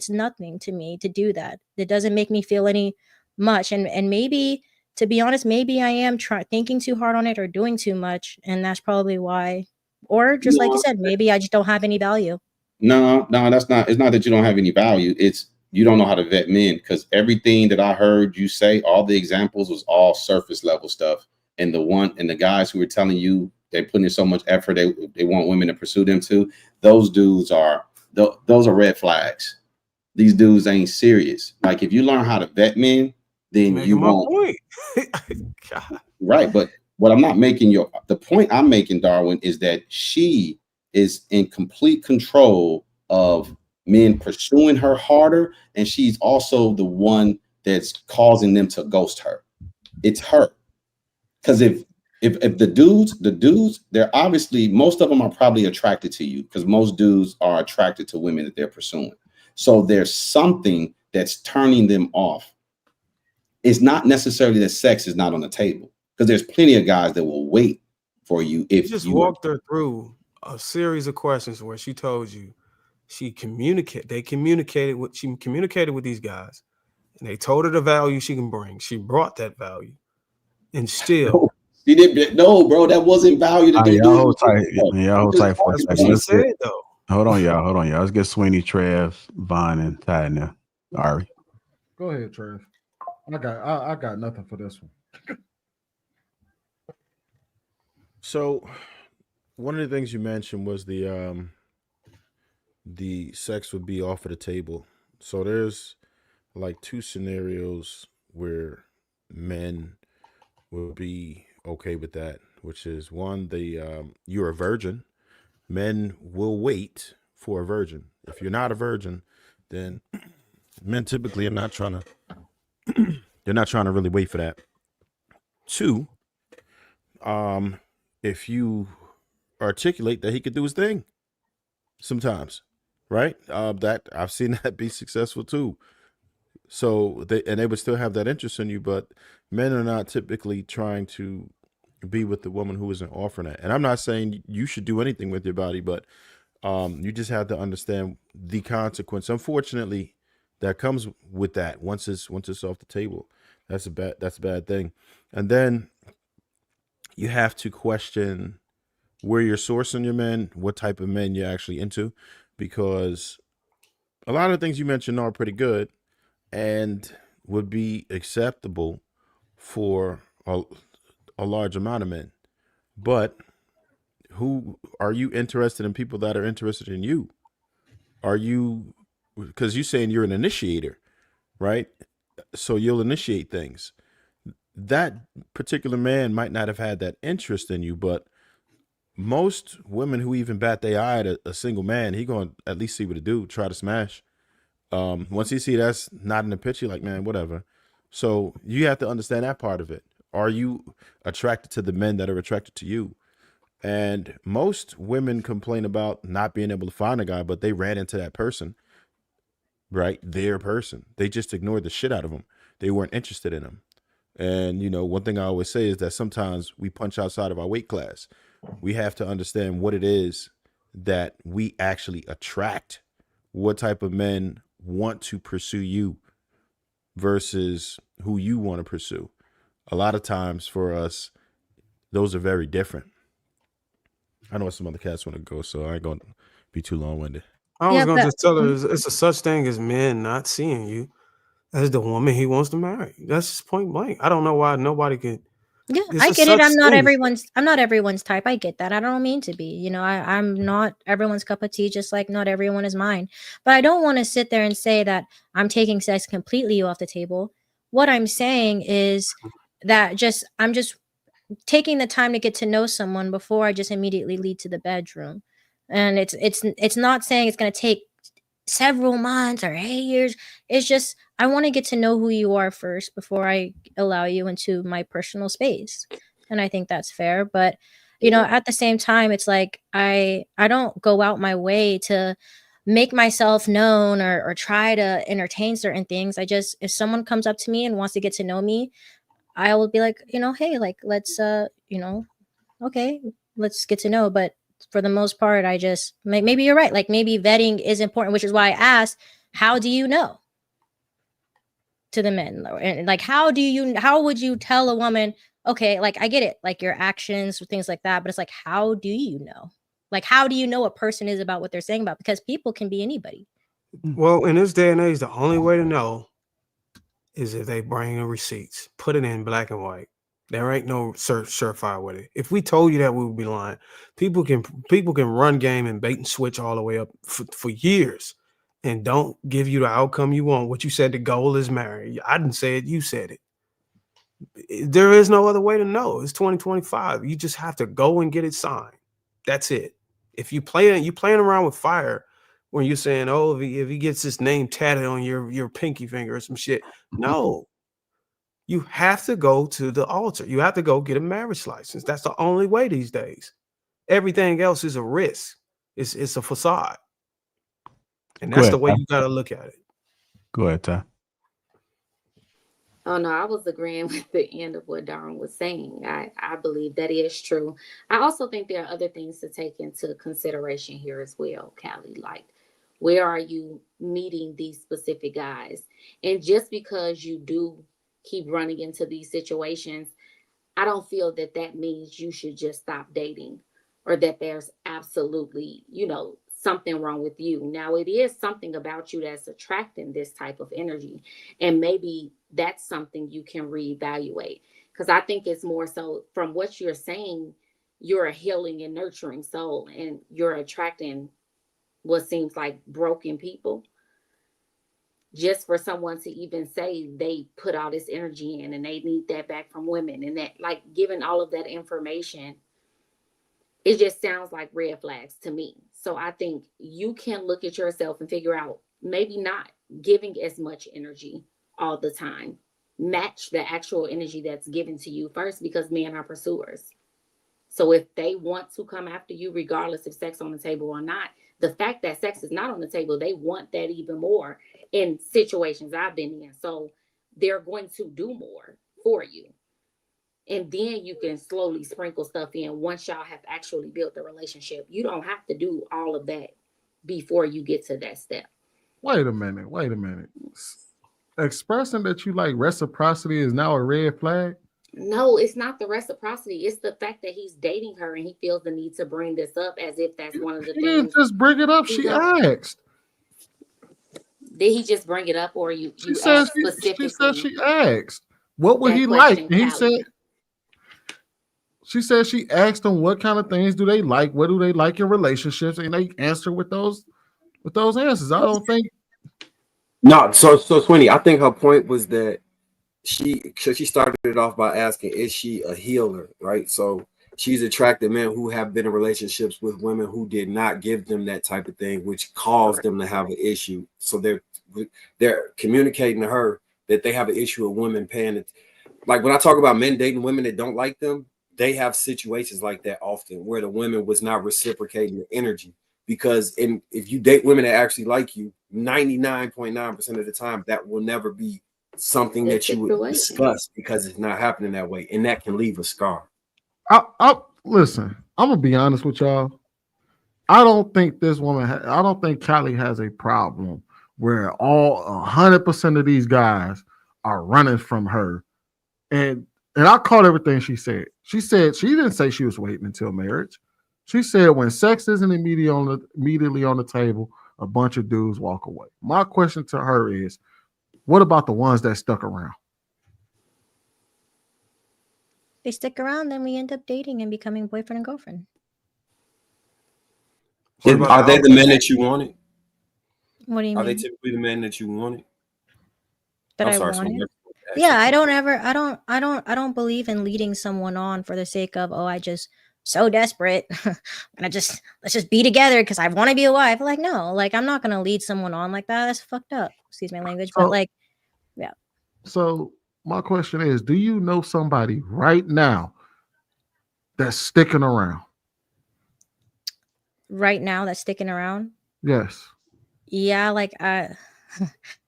nothing to me to do that. It doesn't make me feel any much. And maybe, to be honest, maybe I am thinking too hard on it or doing too much. And that's probably why. Or just like you said, maybe I just don't have any value. No, that's not. It's not that you don't have any value. It's you don't know how to vet men, because everything that I heard you say, all the examples was all surface level stuff. And the guys who were telling you they're putting in so much effort, they want women to pursue them too. Those dudes are red flags. These dudes ain't serious. Like if you learn how to vet men, then you won't. Right, but what I'm not making the point I'm making, Darwin, is that she is in complete control of men pursuing her harder, and she's also the one that's causing them to ghost her. It's her. Because if the dudes, they're obviously, most of them are probably attracted to you, because most dudes are attracted to women that they're pursuing. So there's something that's turning them off. It's not necessarily that sex is not on the table, because there's plenty of guys that will wait for you if you just walked her through a series of questions where she told you she communicated with these guys, and they told her the value she can bring. She brought that value, and still she didn't. No, bro, that wasn't value to them. Y'all hold tight. Y'all hold tight for a second. She said though. Hold on, y'all. Let's get Sweeney, Trev, Vaughn, and Ty in there. Ari. Go ahead, Trev. I got nothing for this one. So one of the things you mentioned was the sex would be off of the table. So there's like two scenarios where men will be okay with that, which is one, you're a virgin. Men will wait for a virgin. If you're not a virgin, then men typically are not trying to they're not trying to really wait for that. Two, if you articulate that he could do his thing sometimes, right? That I've seen that be successful too. So they would still have that interest in you, but men are not typically trying to be with the woman who isn't offering that. And I'm not saying you should do anything with your body, but you just have to understand the consequence. Unfortunately, that comes with that once it's off the table. That's a bad thing. And then you have to question where you're sourcing your men, what type of men you're actually into, because a lot of the things you mentioned are pretty good and would be acceptable for a large amount of men. But who are you interested in? People that are interested in you? Are you, because you're saying you're an initiator, right? So you'll initiate things. That particular man might not have had that interest in you, but most women who even bat their eye at a single man, he going to at least see what to do, try to smash. Once you see that's not in the picture, like, man, whatever. So you have to understand that part of it. Are you attracted to the men that are attracted to you? And most women complain about not being able to find a guy, but they ran into that person, right? Their person. They just ignored the shit out of them. They weren't interested in them. And, one thing I always say is that sometimes we punch outside of our weight class. We have to understand what it is that we actually attract. What type of men want to pursue you versus who you want to pursue. A lot of times for us, those are very different. I know some other cats want to go, so I ain't going to be too long-winded. I was going to just tell her it's a such thing as men not seeing you as the woman he wants to marry. That's just point blank. I don't know why nobody could. Yeah, I get it. I'm not everyone's type. I get that. I don't mean to be. I'm not everyone's cup of tea, just like not everyone is mine. But I don't want to sit there and say that I'm taking sex completely off the table. What I'm saying is that I'm just taking the time to get to know someone before I just immediately lead to the bedroom. And it's not saying it's going to take several months or 8 years. It's just I want to get to know who you are first before I allow you into my personal space. And I think that's fair. But at the same time, it's like I don't go out my way to make myself known or try to entertain certain things. If someone comes up to me and wants to get to know me, I will be like, hey, like, let's okay, let's get to know. But for the most part, I just maybe you're right. Like maybe vetting is important, which is why I asked, how do you know? To the men, and like, how would you tell a woman, okay, like I get it, like your actions, things like that, but it's like, how do you know? Like, how do you know a person is about what they're saying about? Because people can be anybody. Well, in this day and age, the only way to know is if they bring the receipts, put it in black and white. There ain't no surefire with it. If we told you that, we would be lying. People can run game and bait and switch all the way up for years and don't give you the outcome you want. What you said, the goal is marriage. I didn't say it. You said it. There is no other way to know. It's 2025. You just have to go and get it signed. That's it. If you playing around with fire when you're saying, oh, if he gets his name tatted on your pinky finger or some shit. No. You have to go to the altar. You have to go get a marriage license. That's the only way these days. Everything else is a risk. It's a facade. And that's the way you got to look at it. Go ahead, Ty. Oh, no, I was agreeing with the end of what Darren was saying. I believe that is true. I also think there are other things to take into consideration here as well, Callie. Like, where are you meeting these specific guys? And just because you do keep running into these situations, I don't feel that means you should just stop dating or that there's absolutely, something wrong with you. Now, it is something about you that's attracting this type of energy. And maybe that's something you can reevaluate. Because I think it's more so from what you're saying, you're a healing and nurturing soul and you're attracting what seems like broken people. Just for someone to even say they put all this energy in and they need that back from women and that, like, given all of that information, it just sounds like red flags to me. So I think you can look at yourself and figure out maybe not giving as much energy all the time. Match the actual energy that's given to you first, because men are pursuers. So if they want to come after you, regardless if sex on the table or not, the fact that sex is not on the table, they want that even more. in situations I've been in. So they're going to do more for you. And then you can slowly sprinkle stuff in once y'all have actually built the relationship. You don't have to do all of that before you get to that step. Wait a minute. Expressing that you like reciprocity is now a red flag? No, it's not the reciprocity. It's the fact that he's dating her and he feels the need to bring this up as if that's one of the things. He didn't just bring it up. She asked. Did he just bring it up, or you She said she asked. What would he like? And he said. She said she asked him what kind of things do they like, what do they like in relationships, and they answer with those answers. I don't think. No, so Sweeney, I think her point was that she started it off by asking, is she a healer, right? So she's attracted men who have been in relationships with women who did not give them that type of thing, which caused them to have an issue. So they're communicating to her that they have an issue with women paying it. Like when I talk about men dating women that don't like them, they have situations like that often where the women was not reciprocating the energy. Because if you date women that actually like you, 99.9% of the time, that will never be something that you would discuss because it's not happening that way. And that can leave a scar. Listen, I'm going to be honest with y'all. I don't think this woman, I don't think Callie has a problem where all 100% of these guys are running from her. And I caught everything she said. She said she didn't say she was waiting until marriage. She said when sex isn't immediately on the table, a bunch of dudes walk away. My question to her is, what about the ones that stuck around? They stick around, then we end up dating and becoming boyfriend and girlfriend. Are they the men that you wanted? What do you mean? Are they typically the men that you wanted? That I wanted? Yeah, I don't believe in leading someone on for the sake of, I just so desperate. let's just be together because I want to be a wife. Like, no, like I'm not gonna lead someone on like that. That's fucked up. Excuse my language, but like, yeah. So my question is, do you know somebody right now that's sticking around? Right now that's sticking around? Yes. Yeah, like I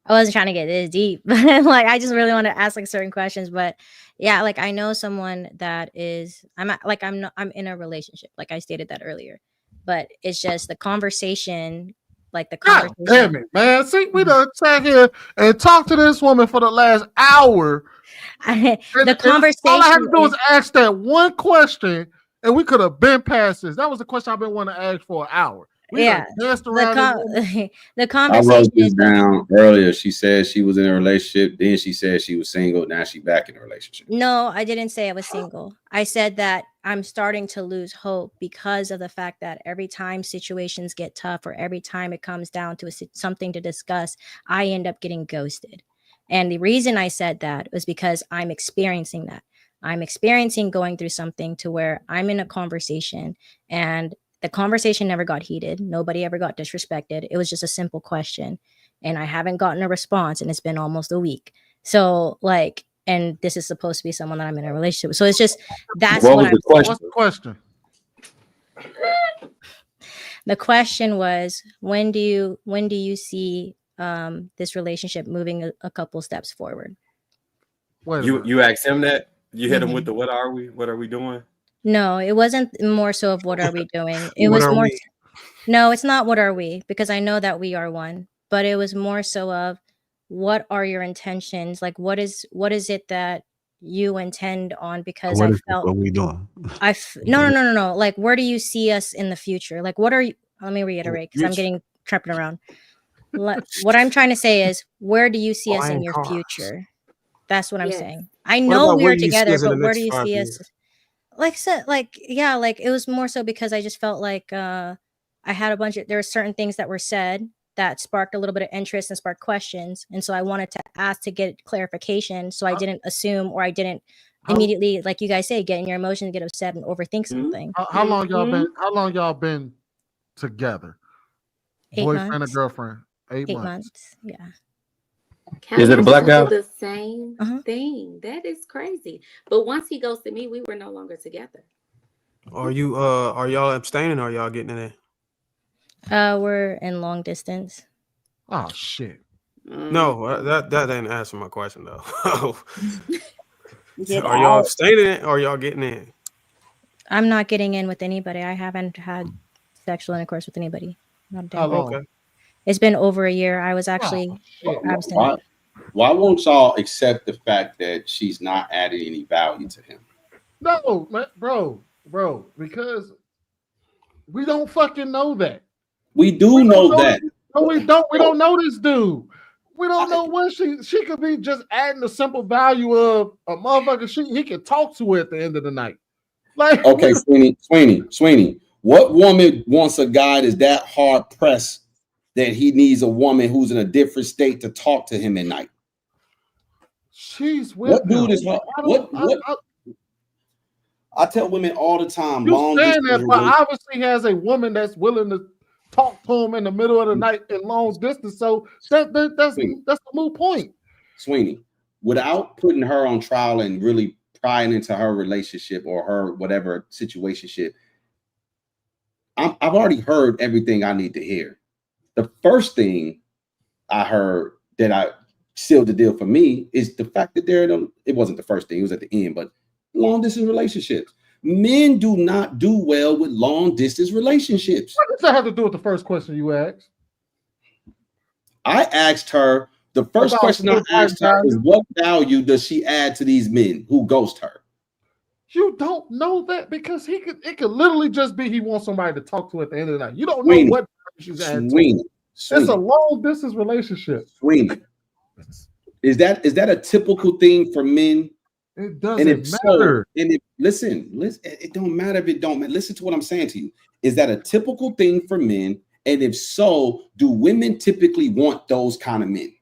wasn't trying to get this deep, but like I just really want to ask like certain questions. But yeah, like I know someone that is I'm in a relationship, like I stated that earlier. But it's just the conversation, like the conversation. God damn it, man. See, we done sat here and talked to this woman for the last hour. The conversation. All I had to do was ask that one question, and we could have been past this. That was the question I've been wanting to ask for an hour. The conversation. I wrote this down earlier. She said she was in a relationship. Then she said she was single. Now she's back in a relationship. No, I didn't say I was single. I said that I'm starting to lose hope because of the fact that every time situations get tough or every time it comes down to something to discuss, I end up getting ghosted. And the reason I said that was because I'm experiencing that. I'm experiencing going through something to where I'm in a conversation and the conversation never got heated. Nobody ever got disrespected. It was just a simple question. And I haven't gotten a response and it's been almost a week. So like, and this is supposed to be someone that I'm in a relationship with. So it's just, that's What's the question? The question was, when do you see this relationship moving a couple steps forward? You asked him that? You hit him with the what are we doing? No, it wasn't more so of what are we doing. It was more. No, it's not what are we, because I know that we are one. But it was more so of what are your intentions? Like what is it that you intend on? Because I felt what we doing. No. Like where do you see us in the future? Like what are you? Let me reiterate because I'm getting tripping around. What I'm trying to say is, where do you see us in your future? That's what I'm saying. I know we are together, but where do you see us? Like I said, it was more so because I just felt like I had there were certain things that were said that sparked a little bit of interest and sparked questions. And so I wanted to ask to get clarification. So I didn't assume, or I didn't immediately, like you guys say, get in your emotions, get upset and overthink something. How long y'all been together? 8 Boyfriend months. and girlfriend. 8 months. Yeah. Is it a black guy? The same thing. That is crazy. But once he ghosted me, we were no longer together. Are y'all abstaining or are y'all getting in there? We're in long distance. Oh shit. No, that didn't answer my question though. Get Are y'all out. staying in or are y'all getting in? I'm not getting in with anybody. I haven't had sexual intercourse with anybody. Not a damn Okay. It's been over a year. I was actually abstinent. Why won't y'all accept the fact that she's not adding any value to him? No, bro, because we don't fucking know that. We do know that. No, we don't. We don't know this dude. We don't know what she could be just adding the simple value of a motherfucker. He can talk to her at the end of the night. Like, okay, Sweeney. What woman wants a guy that's that hard pressed that he needs a woman who's in a different state to talk to him at night? She's with what dude is hard? I tell women all the time. You saying that, but obviously has a woman that's willing to talk to him in the middle of the night in long distance. So that's a moot point. Sweeney, without putting her on trial and really prying into her relationship or her whatever situationship, I've already heard everything I need to hear. The first thing I heard that I sealed the deal for me is the fact that it wasn't the first thing, it was at the end, but long distance relationships. Men do not do well with long distance relationships. What does that have to do with the first question you asked? I asked her, the first question I asked her is, what value does she add to these men who ghost her? You don't know that because it could literally just be he wants somebody to talk to at the end of the night. You don't know what she's adding to. It's a long distance relationship. Sweeney. Is that a typical thing for men? It doesn't matter. Listen, it don't matter if it don't matter. Listen to what I'm saying to you. Is that a typical thing for men? And if so, do women typically want those kind of men?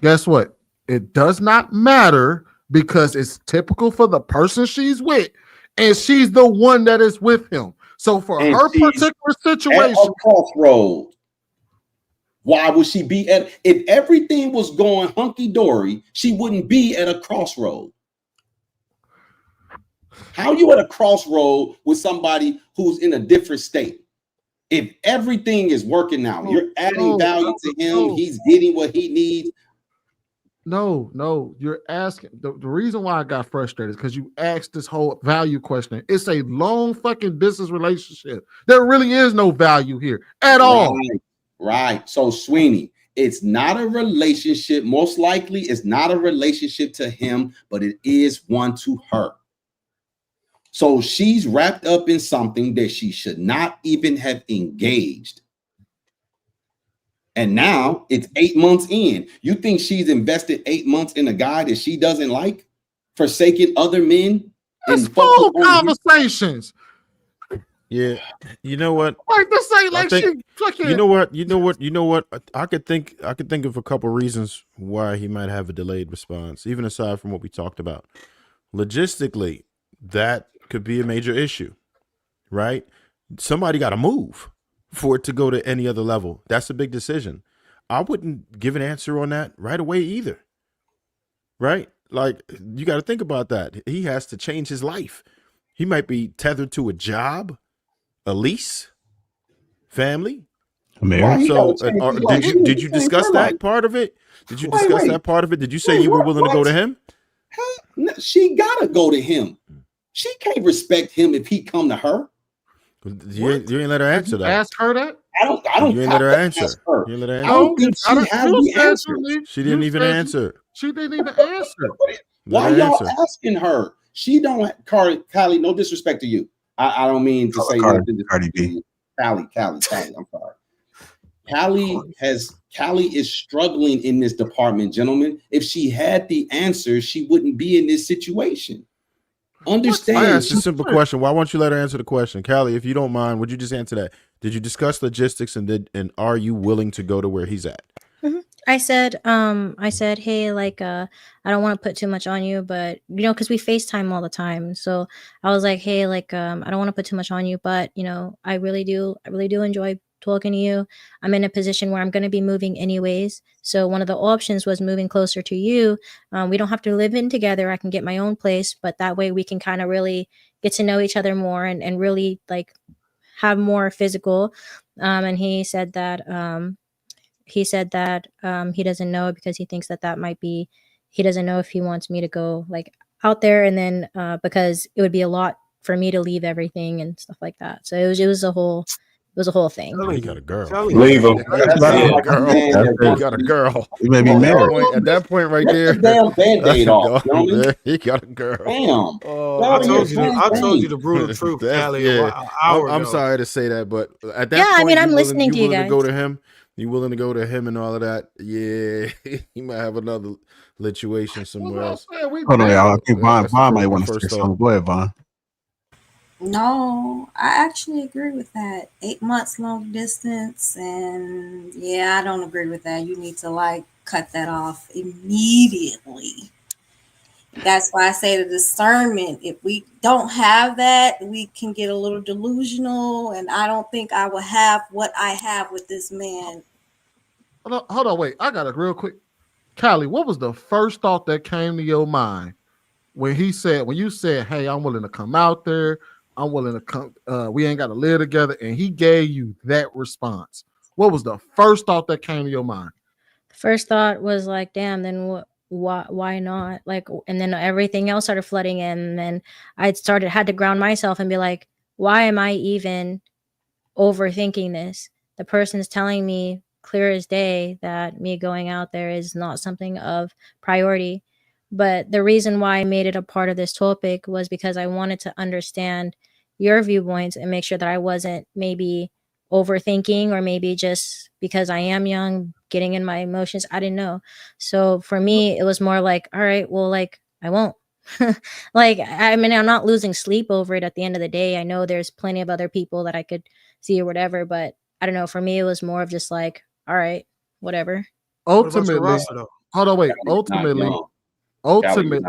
Guess what? It does not matter because it's typical for the person she's with, and she's the one that is with him. So for her particular situation, at a crossroad. Why would she be if everything was going hunky-dory, she wouldn't be at a crossroad. How are you at a crossroad with somebody who's in a different state? If everything is working now, you're adding value to him, he's getting what he needs. No, you're asking. The reason why I got frustrated is because you asked this whole value question. It's a long fucking business relationship. There really is no value here at all. Right. So, Sweeney, it's not a relationship. Most likely, it's not a relationship to him, but it is one to her. So she's wrapped up in something that she should not even have engaged. And now it's 8 months in. You think she's invested 8 months in a guy that she doesn't like, forsaking other men? It's full conversations. Yeah, you know what? Like this ain't like she fucking. You know what? I could think of a couple reasons why he might have a delayed response, even aside from what we talked about. Logistically, that could be a major issue, right? Somebody got to move for it to go to any other level. That's a big decision. I wouldn't give an answer on that right away either, right? Like, you got to think about that. He has to change his life. He might be tethered to a job, a lease, family. So, did you discuss that part of it? Did you discuss that part of it? Did you say you were willing to go to him? No, she gotta go to him. She can't respect him if he come to her. You ain't let her answer that. Ask her that. I don't. You ain't let her answer. You ain't let her answer. I don't think she has the answer. She didn't even answer. She didn't even answer. Why y'all asking her? She don't. Callie, no disrespect to you. I don't mean to say Cardi B. Callie. I'm sorry. Callie is struggling in this department, gentlemen. If she had the answers, she wouldn't be in this situation. Understand? I asked a simple question. Why won't you let her answer the question? Callie, if you don't mind, would you just answer that? Did you discuss logistics and are you willing to go to where he's at? Mm-hmm. I said, hey, like, I don't want to put too much on you, but because we FaceTime all the time. So I was like, hey, like, I don't want to put too much on you, but I really do enjoy talking to you. I'm in a position where I'm going to be moving anyways. So one of the options was moving closer to you. We don't have to live in together. I can get my own place, but that way we can kind of really get to know each other more and really like have more physical. And he said that, he said that he doesn't know because he thinks that might be, he doesn't know if he wants me to go like out there, and then because it would be a lot for me to leave everything and stuff like that. So it was a whole thing. He got a girl. Leave him. He got a girl. He may be married. At that point right there, damn Band-Aid off. You know what I mean? He got a girl. Damn. I told you the brutal truth, Callie. I'm sorry to say that, but at that point, I mean, I'm listening to you guys. To go to him. You willing to go to him and all of that? Yeah, he might have another situation somewhere else. Hold on, y'all. I think Vaughn might want to say something. Go ahead, Vaughn. No, I actually agree with that. 8 months long distance, and yeah, I don't agree with that. You need to like cut that off immediately. That's why I say the discernment. If we don't have that, we can get a little delusional, and I don't think I will have what I have with this man. Hold on, wait. I got it real quick. Callie, what was the first thought that came to your mind when you said, "Hey, I'm willing to come out there. I'm willing to come. We ain't got to live together," and he gave you that response? What was the first thought that came to your mind? The first thought was like, "Damn, then what? Why not?" Like, and then everything else started flooding in, and then had to ground myself and be like, "Why am I even overthinking this? The person's telling me clear as day that me going out there is not something of priority." But the reason why I made it a part of this topic was because I wanted to understand your viewpoints and make sure that I wasn't maybe overthinking, or maybe just because I am young, getting in my emotions. I didn't know. So for me, it was more like, all right, well, like, I won't. Like, I mean, I'm not losing sleep over it at the end of the day. I know there's plenty of other people that I could see or whatever, but I don't know. For me, it was more of just like, all right, whatever. Ultimately, hold on, wait. Ultimately,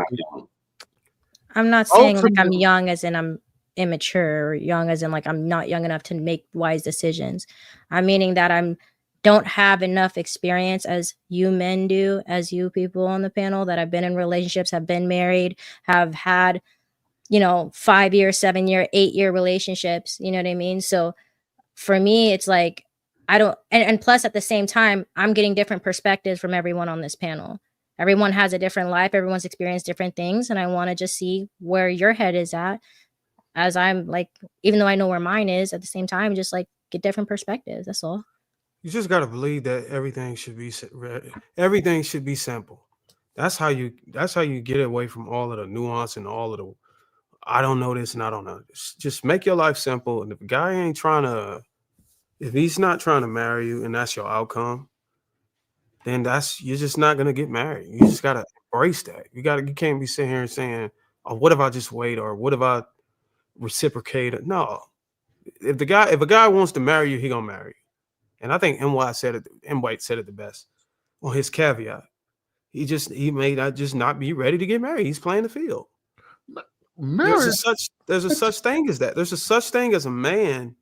I'm not saying like I'm young as in I'm immature, or young as in like I'm not young enough to make wise decisions. I'm meaning that I'm don't have enough experience as you men do, as you people on the panel that have been in relationships, have been married, have had, 5-year, 7-year, 8-year relationships. You know what I mean? So for me, it's like, I don't, and plus at the same time, I'm getting different perspectives from everyone on this panel. Everyone has a different life. Everyone's experienced different things. And I want to just see where your head is at, as I'm like, even though I know where mine is, at the same time, just like get different perspectives. That's all. You just got to believe that everything should be simple. That's how you get away from all of the nuance and all of the, I don't know this and I don't know this. Just make your life simple. And if a guy if he's not trying to marry you and that's your outcome, then you're just not gonna get married. You just gotta embrace that. You can't be sitting here and saying, "Oh, what if I just wait?" or "What if I reciprocate?" No. If a guy wants to marry you, he gonna marry you. And I think M. White said it the best on his caveat. He may not be ready to get married. He's playing the field. There's a such thing as that. There's a such thing as a man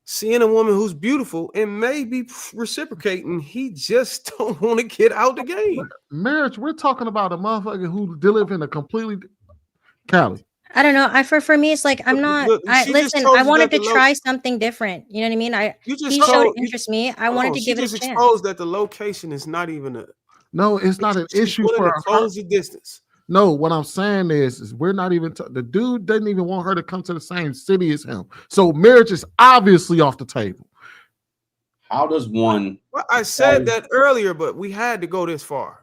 seeing a woman who's beautiful and maybe reciprocating. He just don't want to get out the game. Marriage, we're talking about a motherfucker who live in a completely Callie. I don't know. For me, it's like I'm not. I wanted to try something different. You know what I mean? He showed interest in me. I wanted to give it a chance. Exposed that the location is not even No, it's not an issue for close the distance. No, what I'm saying is we're not even the dude doesn't even want her to come to the same city as him. So marriage is obviously off the table. How does one? Well, I said that earlier, but we had to go this far.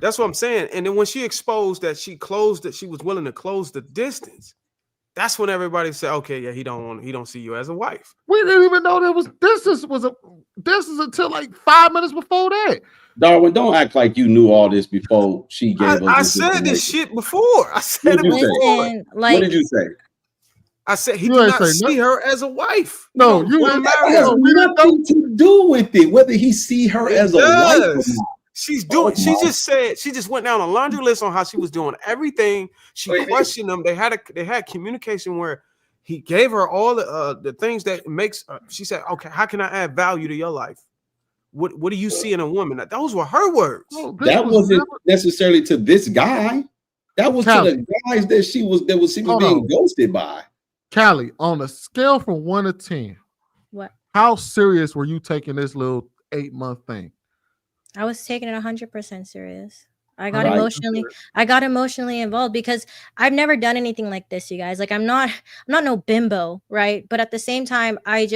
That's what I'm saying. And then when she exposed that she was willing to close the distance, that's when everybody said, "Okay, yeah, he don't see you as a wife." We didn't even know there was distance until like 5 minutes before that. Darwin, don't act like you knew all this before she gave us. I said this shit before. I said it before. What did you say? I said he did not see her as a wife. No, that has nothing to do with it. Whether he see her as a wife or not. She just went down a laundry list on how she was doing everything. She questioned him. They had communication where he gave her all the things that makes. She said, "Okay, how can I add value to your life? What do you see in a woman?" Those were her words. That wasn't necessarily to this guy. That was to the guys that she was being ghosted by. Callie, on a scale from 1 to 10, what? How serious were you taking this little 8-month thing? I was taking it 100% serious. I got Right. emotionally involved because I've never done anything like this, you guys. Like I'm not no bimbo, right? But at the same time, I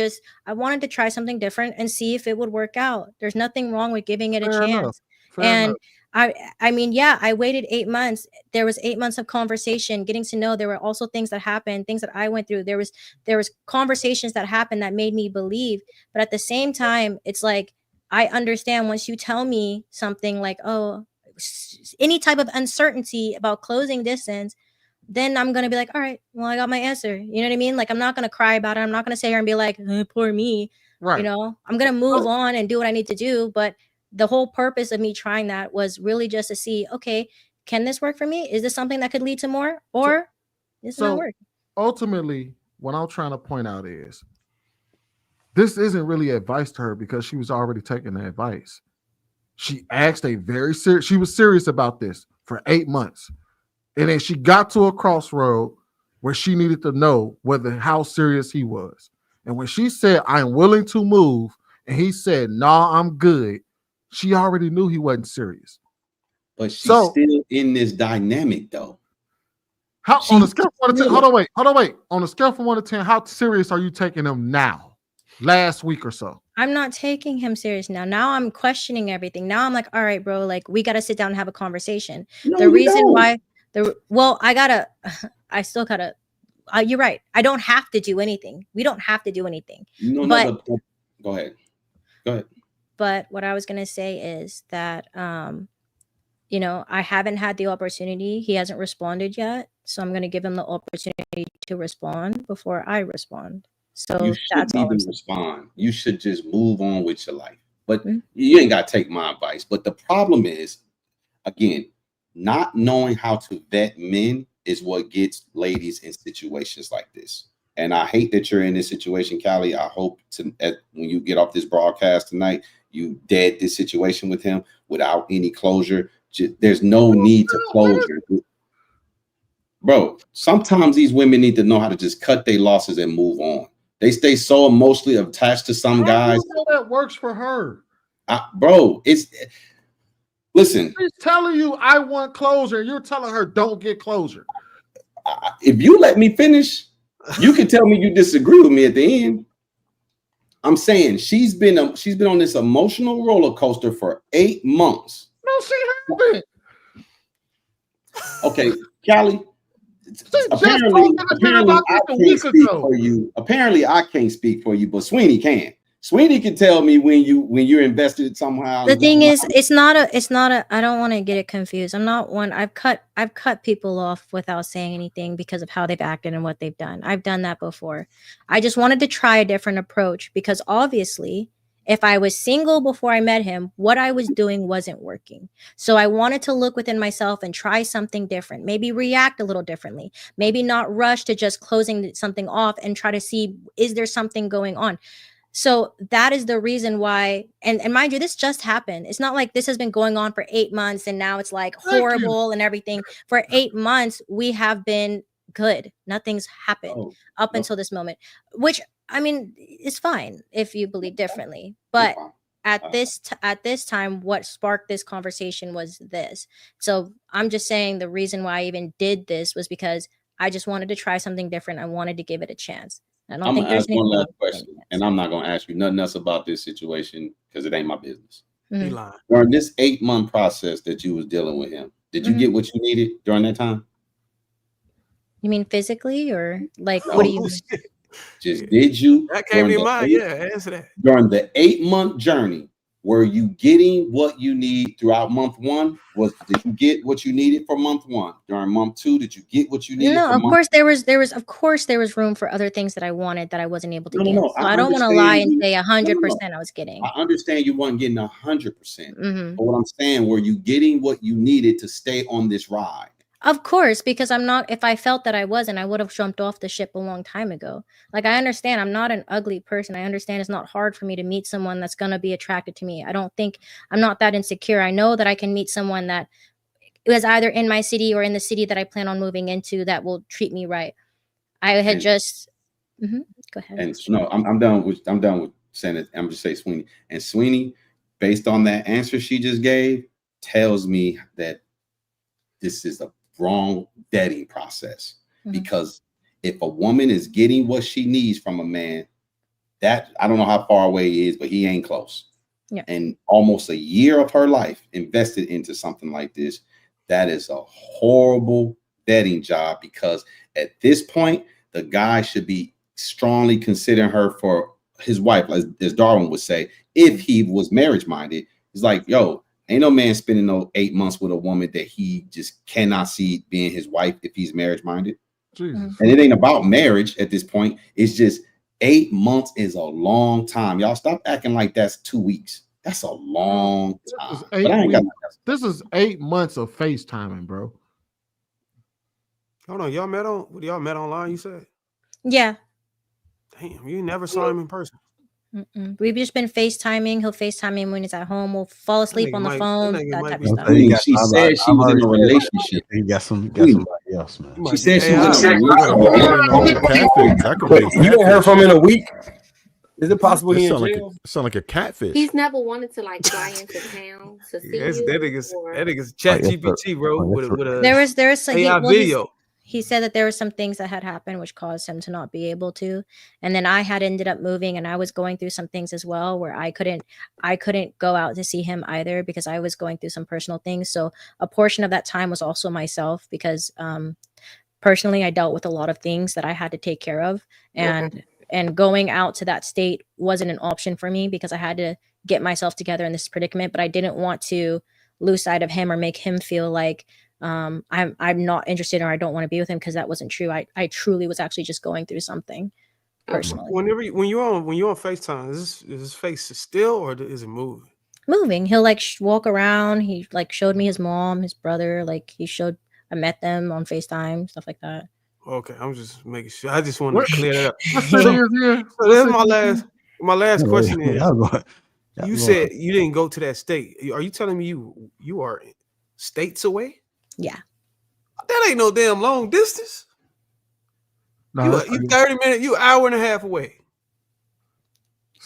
wanted to try something different and see if it would work out. There's nothing wrong with giving it a Fair enough. chance. Fair And enough. I mean, yeah, I waited 8 months. There was 8 months of conversation, getting to know. There were also things that happened, things that I went through. There was conversations that happened that made me believe. But at the same time, it's like I understand once you tell me something like, oh, any type of uncertainty about closing distance, then I'm gonna be like, all right, well, I got my answer. You know what I mean? Like I'm not gonna cry about it. I'm not gonna sit here and be like, poor me. Right. You know, I'm gonna move on and do what I need to do. But the whole purpose of me trying that was really just to see, okay, can this work for me? Is this something that could lead to more, or does it not work? Ultimately, what I'm trying to point out is this isn't really advice to her because she was already taking the advice. She asked she was serious about this for 8 months. And then she got to a crossroad where she needed to know how serious he was. And when she said, I'm willing to move, and he said, nah, I'm good, she already knew he wasn't serious. But she's still in this dynamic, though. On a scale from 1 to 10, hold on, wait. On a scale from 1 to 10, how serious are you taking him now? Last week or so? I'm not taking him serious now. Now I'm questioning everything. Now I'm like, all right, bro, like we got to sit down and have a conversation. No, the reason why I still gotta, you're right. I don't have to do anything. We don't have to do anything. But go ahead. But what I was going to say is that, you know, I haven't had the opportunity. He hasn't responded yet. So I'm going to give him the opportunity to respond before I respond. So you that's all. Even respond. You should just move on with your life. But you ain't got to take my advice. But the problem is, again, not knowing how to vet men is what gets ladies in situations like this. And I hate that you're in this situation, Callie. I hope when you get off this broadcast tonight, you dead this situation with him without any closure. There's no need to closure. Bro, sometimes these women need to know how to just cut their losses and move on. They stay so emotionally attached to some guys. I know that works for her. Bro, listen. She's telling you I want closure. You're telling her don't get closure. If you let me finish, you can tell me you disagree with me at the end. I'm saying she's been on this emotional roller coaster for 8 months. No, she haven't. Okay, Callie. Apparently, I can't speak for you. Apparently, I can't speak for you, but Sweeney can. Sweeney can tell me when you're invested somehow. The thing is, it's not a. I don't want to get it confused. I'm not one. I've cut people off without saying anything because of how they've acted and what they've done. I've done that before. I just wanted to try a different approach because obviously, if I was single before I met him, what I was doing wasn't working. So I wanted to look within myself and try something different, maybe react a little differently, maybe not rush to just closing something off and try to see, is there something going on? So that is the reason why, and mind you, this just happened. It's not like this has been going on for 8 months and now it's like horrible and everything. For 8 months, we have been good. Nothing's happened up until this moment, which I mean, it's fine if you believe differently. But at this time, what sparked this conversation was this. So I'm just saying the reason why I even did this was because I just wanted to try something different. I wanted to give it a chance. I don't think there's one last question, and I'm not gonna ask you nothing else about this situation because it ain't my business. During this 8-month process that you was dealing with him, did you get what you needed during that time? You mean physically or like what do you mean? Just did you? That came to your mind. Yeah, answer that. During the 8-month journey, were you getting what you need throughout month 1? Did you get what you needed for month 1? During month 2, did you get what you needed? No, of course there was room for other things that I wanted that I wasn't able to get. No, so I don't want to lie and say 100% I was getting. I understand you weren't getting 100%. But what I'm saying, were you getting what you needed to stay on this ride? Of course, because I'm not, if I felt that I wasn't, I would have jumped off the ship a long time ago. Like, I understand I'm not an ugly person. I understand it's not hard for me to meet someone that's going to be attracted to me. I don't think I'm not that insecure. I know that I can meet someone that is either in my city or in the city that I plan on moving into that will treat me right. I had just, go ahead. And no, I'm done with saying it. I'm just saying Sweeney. And Sweeney, based on that answer she just gave, tells me that this is a wrong dating process. Because if a woman is getting what she needs from a man, that I don't know how far away he is, but he ain't close. Yeah. And almost a year of her life invested into something like this, that is a horrible vetting job, because at this point, the guy should be strongly considering her for his wife, as Darwin would say, if he was marriage minded. He's like, yo, ain't no man spending no 8 months with a woman that he just cannot see being his wife if he's marriage minded. And it ain't about marriage at this point. It's just 8 months is a long time. Y'all stop acting like that's 2 weeks. That's a long time. This is 8 months of FaceTiming, bro. Hold on, y'all met online, you said? Yeah. Damn, you never saw him in person. We've just been FaceTiming. He'll FaceTime me when he's at home. We'll fall asleep on the phone. That type of stuff. She said she was in a relationship. He got somebody else, man. She said she was in a relationship. You ain't heard from him in a week? Is it possible he in jail? Sound like a catfish. He's never wanted to like fly into town to see you. That nigga's chat GPT, bro. With a there was some AI video. He said that there were some things that had happened which caused him to not be able to. And then I had ended up moving, and I was going through some things as well where I couldn't go out to see him either because I was going through some personal things. So a portion of that time was also myself because personally I dealt with a lot of things that I had to take care of. And going out to that state wasn't an option for me because I had to get myself together in this predicament, but I didn't want to lose sight of him or make him feel like I'm not interested or I don't want to be with him, because that wasn't true. I truly was actually just going through something personally. When you're on FaceTime, is his face still or is it moving? Moving. He'll like walk around. He like showed me his mom, his brother. Like I met them on FaceTime, stuff like that. Okay, I'm just making sure. I just wanted to clear that up. So that's my last question is, you said you didn't go to that state. Are you telling me you are states away? Yeah. That ain't no damn long distance. No, you 30 minutes, you hour and a half away.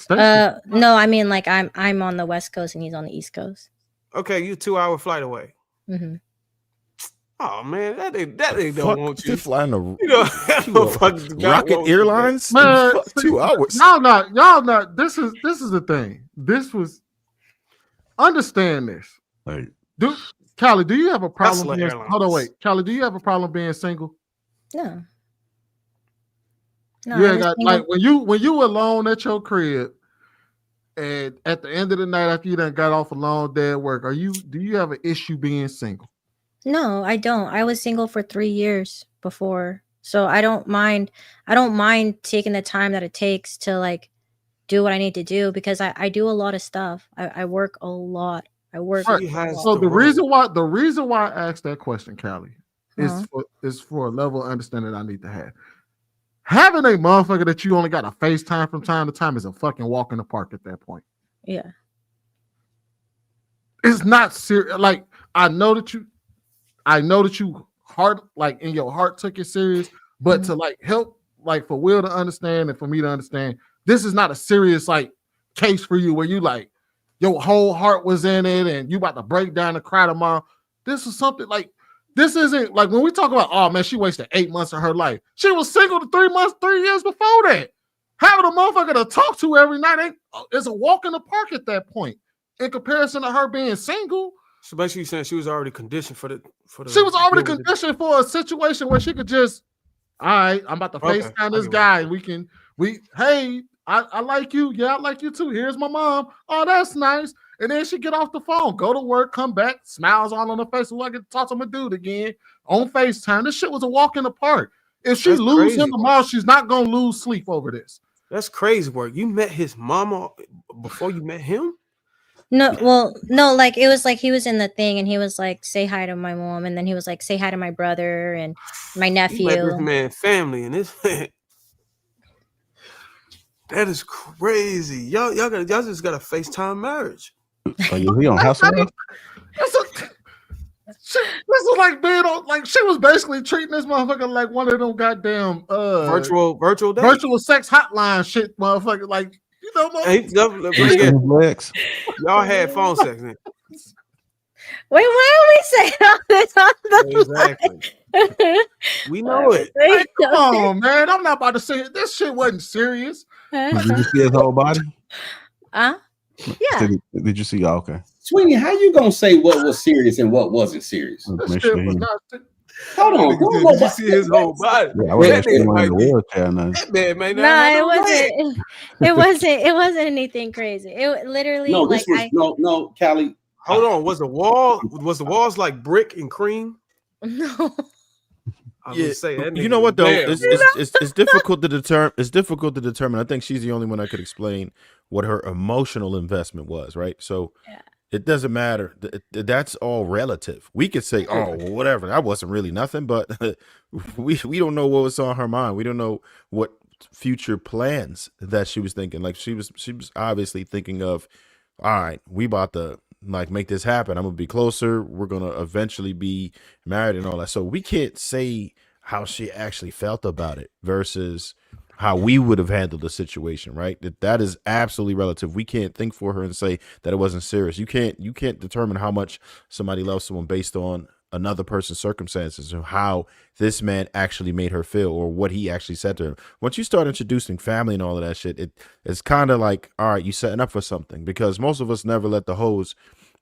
No, I mean like I'm on the West Coast and he's on the East Coast. Okay, you 2 hour flight away. Mm-hmm. Oh man, that ain't don't want you flying a Rocket Airlines? Man, 2 hours. Y'all not. This is the thing. Understand this. Callie, do you have a problem? Hold on, wait. Callie, do you have a problem being single? No. You ain't got like when you alone at your crib, and at the end of the night after you done got off a long day at work, do you have an issue being single? No, I don't. I was single for 3 years before. So I don't mind taking the time that it takes to like do what I need to do because I do a lot of stuff. I work a lot. I work. Right. So the reason why I asked that question, Callie, is for a level of understanding I need to have. Having a motherfucker that you only got to FaceTime from time to time is a fucking walk in the park at that point. Yeah. It's not serious. Like I know that you heart, like in your heart, took it serious, but to like help, like for Will to understand and for me to understand, this is not a serious like case for you where you like your whole heart was in it and you about to break down and cry tomorrow. This is something like this isn't like when we talk about, oh man, she wasted 8 months of her life. She was single to 3 years before that. Having a motherfucker to talk to every night is a walk in the park at that point. In comparison to her being single. So basically, you're saying she was already conditioned for the. She was already conditioned for a situation where she could just, all right, I'm about to FaceTime this guy. Hey, I like you. Yeah, I like you too. Here's my mom. Oh, that's nice. And then she get off the phone, go to work, come back, smiles all on her face. So I get to talk to my dude again on FaceTime. This shit was a walk in the park. If she loses him tomorrow, she's not gonna lose sleep over this. That's crazy work. You met his mama before you met him? No, well, no, like it was like he was in the thing and he was like, say hi to my mom, and then he was like, say hi to my brother and my nephew. You met this man family and this man. That is crazy. Y'all just got a FaceTime marriage. So you on house arrest? This is like being on, like she was basically treating this motherfucker like one of them goddamn virtual sex hotline shit, motherfucker. Like You know, Mo. Hey, Legs. y'all had phone sex. Then. Wait, why are we saying all this on the Exactly. We know it. Hey, come on, man. I'm not about to say it. This shit wasn't serious. Did you see his whole body? Yeah. Did you see? Oh, okay. Sweeney, how you gonna say what was serious and what wasn't serious? This shit was not. Hold on. Did you see his whole body? Yeah, I wasn't in the wheelchair. That man may not No, have it no wasn't. leg. It wasn't anything crazy. It literally No, like this was no, Callie. Hold on. Was the walls like brick and cream? No. I was say that. You know what though? Damn. It's difficult to determine. It's difficult to determine. I think she's the only one that could explain what her emotional investment was, right? So it doesn't matter. That's all relative. We could say, oh, well, whatever. That wasn't really nothing, but we don't know what was on her mind. We don't know what future plans that she was thinking. Like she was obviously thinking of, all right, we about to like make this happen. I'm gonna be closer. We're gonna eventually be married and all that. So we can't say how she actually felt about it versus how we would have handled the situation, right? That is absolutely relative. We can't think for her and say that it wasn't serious. You can't determine how much somebody loves someone based on another person's circumstances or how this man actually made her feel or what he actually said to her. Once you start introducing family and all of that shit, it's kind of like, all right, you setting up for something, because most of us never let the hoes,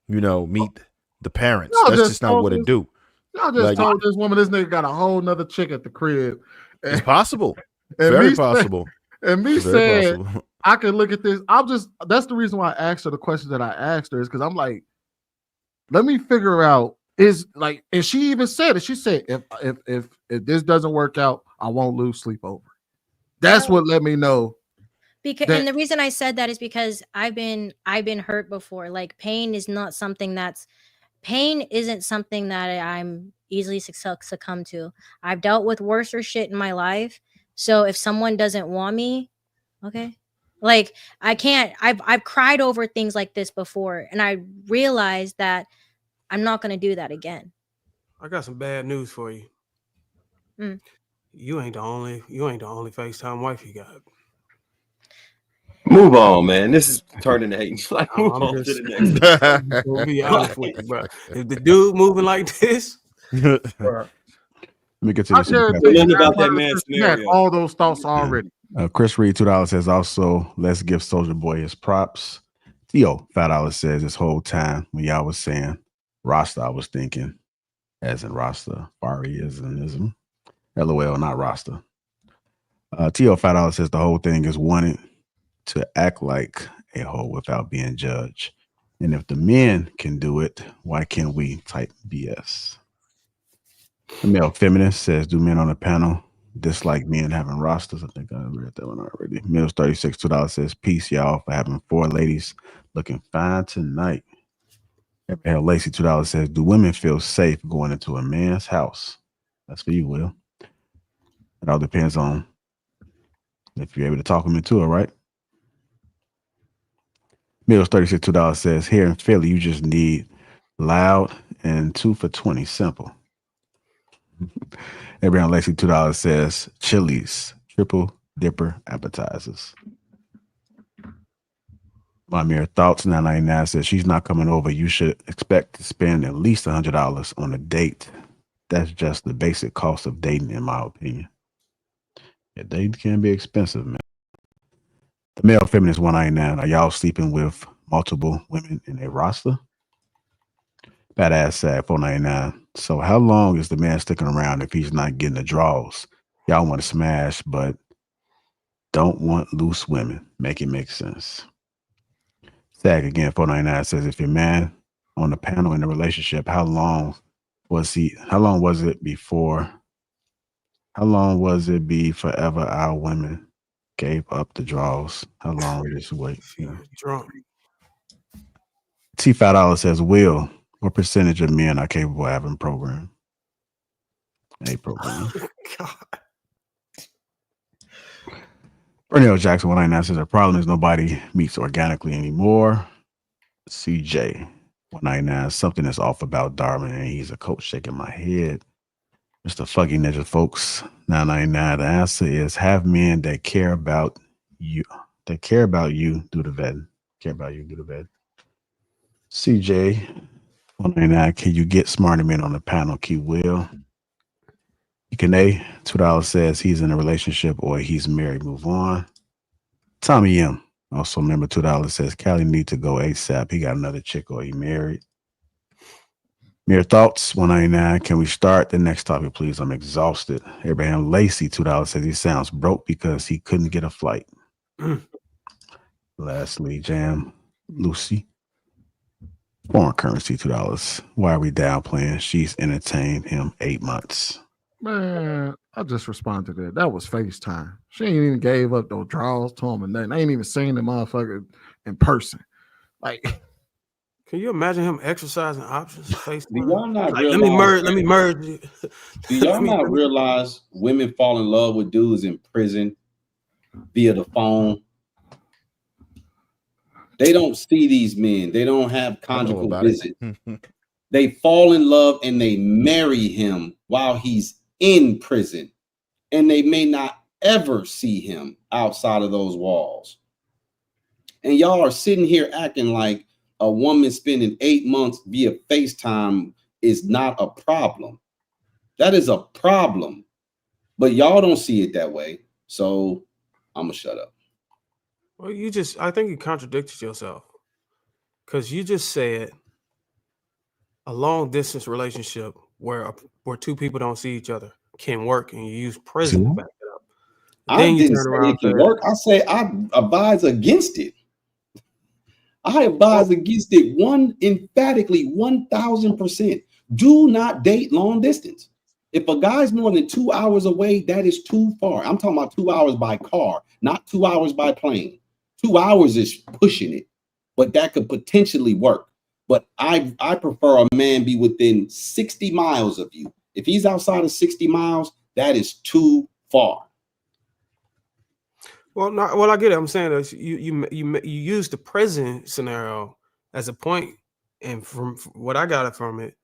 meet the parents. That's just not what it do. Y'all just told this woman this nigga got a whole nother chick at the crib. It's possible. And Very me possible. And me Very said, possible. I can look at this. That's the reason why I asked her the question that I asked her, is because I'm like, let me figure out, and she even said it. She said, if this doesn't work out, I won't lose sleep over. That's what let me know. And the reason I said that is because I've been hurt before. Like pain isn't something that I'm easily succumb to. I've dealt with worse shit in my life. So if someone doesn't want me, okay. Like I can't, I've cried over things like this before, and I realized that I'm not going to do that again. I got some bad news for you. You ain't the only FaceTime wife you got. Move on, man. This is turning to hate. Like, move on to the next. I'm gonna be honest with you, bro. If the dude moving like this, Let me get to this. About that man's scenario. All those thoughts already. Chris Reed, $2 says also, let's give Soulja Boy his props. Theo, $5 says, this whole time when y'all was saying Rasta, I was thinking as in Rasta, Farianism. LOL, not Rasta. Theo, $5 says the whole thing is wanting to act like a hoe without being judged. And if the men can do it, why can't we? Type BS. The male feminist says, do men on the panel dislike men having rosters? I think I read that one already. Mills 36, $2 says, peace, y'all, for having 4 ladies looking fine tonight. Hell Lacey, $2 says, do women feel safe going into a man's house? That's for you, Will. It all depends on if you're able to talk them into it, right? Mills 36, $2 says, here in Philly, you just need loud and 2 for $20. Simple. Abraham Lacey, $2 says, Chili's, triple dipper appetizers. My mere thoughts, 999 says, she's not coming over. You should expect to spend at least $100 on a date. That's just the basic cost of dating, in my opinion. Yeah, dating can be expensive, man. The male feminist 199. Are y'all sleeping with multiple women in a roster? Badass sad 499. So how long is the man sticking around if he's not getting the draws? Y'all want to smash, but don't want loose women. Make it make sense. Sag again 499 says, if your man on the panel in a relationship, how long was it be forever our women gave up the draws? How long this wait? Yeah. drunk. T$5 says, Will, what percentage of men are capable of having program? A program. God. Bernell Jackson 199 says, the problem is nobody meets organically anymore. CJ 199, something is off about Darwin and he's a coach. Shaking my head. Mr. Fuggy Ninja folks 999, the answer is have men that care about you, they care about you, do the vetting. Care about you, do the vetting. CJ 199, can you get smarter men on the panel? Key Will. Can A $2 says he's in a relationship or he's married. Move on. Tommy M. Also remember $2 says Callie need to go ASAP. He got another chick or he married. Mere thoughts 199. Can we start the next topic, please? I'm exhausted. Abraham Lacey $2 says he sounds broke because he couldn't get a flight. Lastly, Jam Lucy. Foreign currency $2. Why are we downplaying? She's entertained him 8 months. Man, I just responded to that. That was FaceTime. She ain't even gave up those draws to him and nothing. I ain't even seen the motherfucker in person. Like, can you imagine him exercising options? Do y'all not like, realize? let me merge. Do y'all not realize women fall in love with dudes in prison via the phone? They don't see these men. They don't have conjugal visits. They fall in love and they marry him while he's in prison, and they may not ever see him outside of those walls. And y'all are sitting here acting like a woman spending 8 months via FaceTime is not a problem. That is a problem, but y'all don't see it that way. So I'm gonna shut up. Well, I think you contradicted yourself, because you just said a long distance relationship where two people don't see each other can work, and you use prison to back it up. I didn't say it can work. I say I advise against it. I advise against it emphatically 1,000%. Do not date long distance. If a guy's more than 2 hours away, that is too far. I'm talking about 2 hours by car, not 2 hours by plane. 2 hours is pushing it, but that could potentially work. But I prefer a man be within 60 miles of you. If he's outside of 60 miles, that is too far. Well, I get it. I'm saying that you use the prison scenario as a point, and from what I got it from it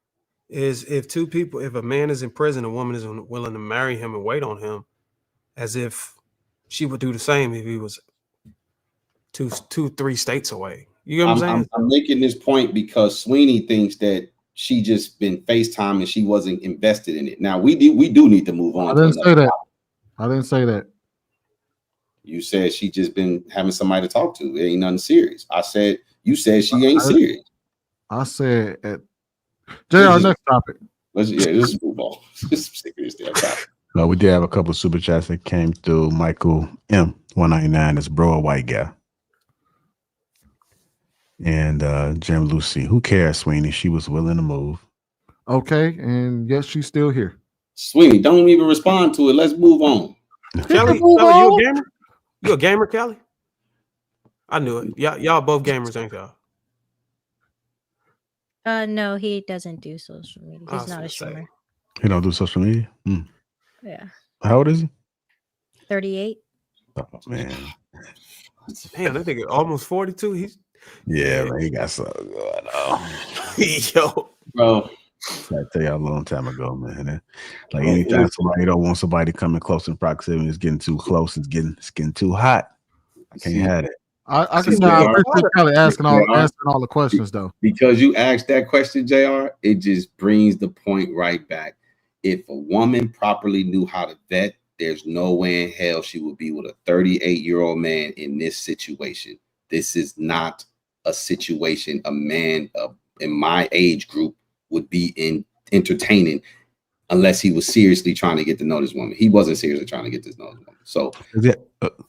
is if a man is in prison, a woman is willing to marry him and wait on him, as if she would do the same if he was 2-3 states away. You know what I'm saying? I'm making this point because Sweeney thinks that she just been FaceTime and she wasn't invested in it. Now we do need to move on. I didn't say that. I didn't say that. You said she just been having somebody to talk to. It ain't nothing serious. You said she ain't serious. I said at JR, next topic. Let's move on. Just sick of this damn topic. No, we did have a couple of super chats that came through. Michael M 199 is bro, a white guy. And Jim Lucy, who cares, Sweeney? She was willing to move. Okay, and yes, she's still here. Sweeney, don't even respond to it. Let's move on. Kelly, you a gamer? You a gamer, Kelly? I knew it. Y'all both gamers, ain't y'all? No, he doesn't do social media. He's not a streamer. He don't do social media? Yeah. How old is he? 38. Oh, man. Damn, that nigga almost 42. Man, he got something going on. Yo. Bro. I tell you a long time ago, man. Like anytime somebody don't want somebody coming close in proximity, it's getting too close, it's getting too hot. I can't have it. I can appreciate Kelly asking all the questions though. Because you asked that question, JR, it just brings the point right back. If a woman properly knew how to vet, there's no way in hell she would be with a 38-year-old man in this situation. This is not a situation a man in my age group would be entertaining unless he was seriously trying to get to know this woman. He wasn't seriously trying to get to know this woman. So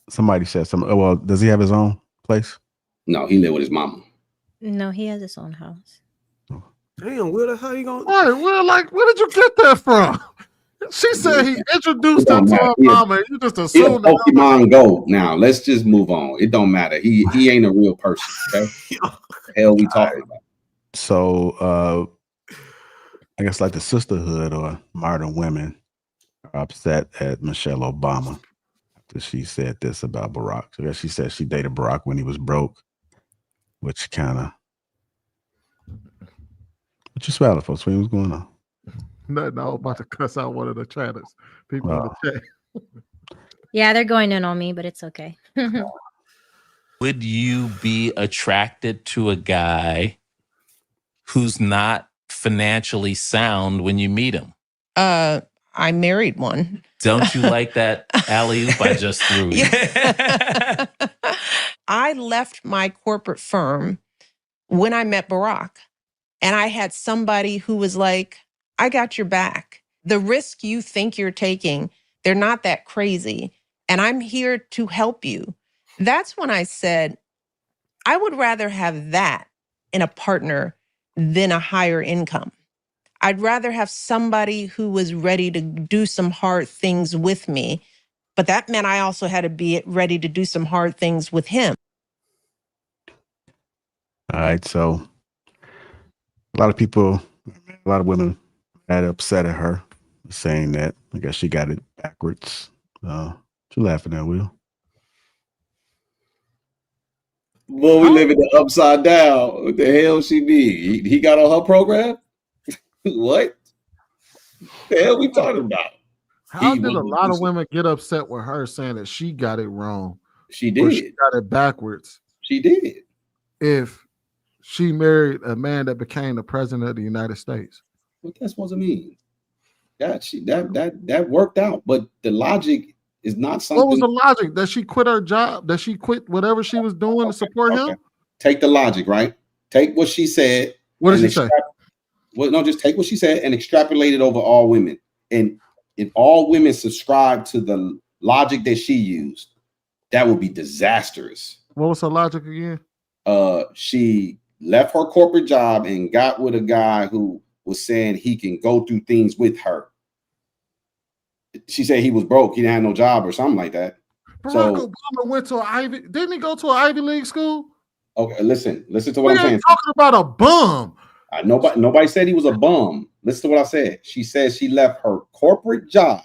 somebody said something. Well, does he have his own place? No, he lived with his mama. No, he has his own house. Damn, Will, how you going? Why, Will, like, where did you get that from? She said he introduced her to her mama. You just assumed Pokemon Go. Now let's just move on. It don't matter. He ain't a real person. Okay, the hell we talking about? So I guess like the sisterhood or modern women are upset at Michelle Obama after she said this about Barack. So I guess she said she dated Barack when he was broke, which kind of. What you smiling for, Swing? What's going on? Nothing. I was about to cuss out one of the chatters. People in the chat. Yeah, they're going in on me, but it's okay. Would you be attracted to a guy who's not financially sound when you meet him? I married one. Don't you like that alley-oop I just threw you? I left my corporate firm when I met Barack, and I had somebody who was like, I got your back. The risk you think you're taking, they're not that crazy, and I'm here to help you. That's when I said, I would rather have that in a partner than a higher income. I'd rather have somebody who was ready to do some hard things with me, but that meant I also had to be ready to do some hard things with him. All right, so a lot of women had upset at her, saying that I guess she got it backwards. What you laughing at, Will? Boy, we live in the upside down. What the hell she be? He got on her program? What? The hell we talking about? How did a lot of women get upset with her saying that she got it wrong? She did. Or she got it backwards. She did. If she married a man that became the president of the United States. What that's supposed to mean? That worked out, but the logic is not something. What was the logic? That she quit her job? That she quit whatever she was doing to support him? Take the logic, right? Take what she said. What did she say? Well, no, just take what she said and extrapolate it over all women. And if all women subscribe to the logic that she used, that would be disastrous. What was her logic again? She left her corporate job and got with a guy who was saying he can go through things with her. She said he was broke. He didn't have no job or something like that. Barack Obama went to didn't he go to an Ivy League school? Okay, listen to what I'm saying. Talking about a bum. Nobody said he was a bum. Listen to what I said. She said she left her corporate job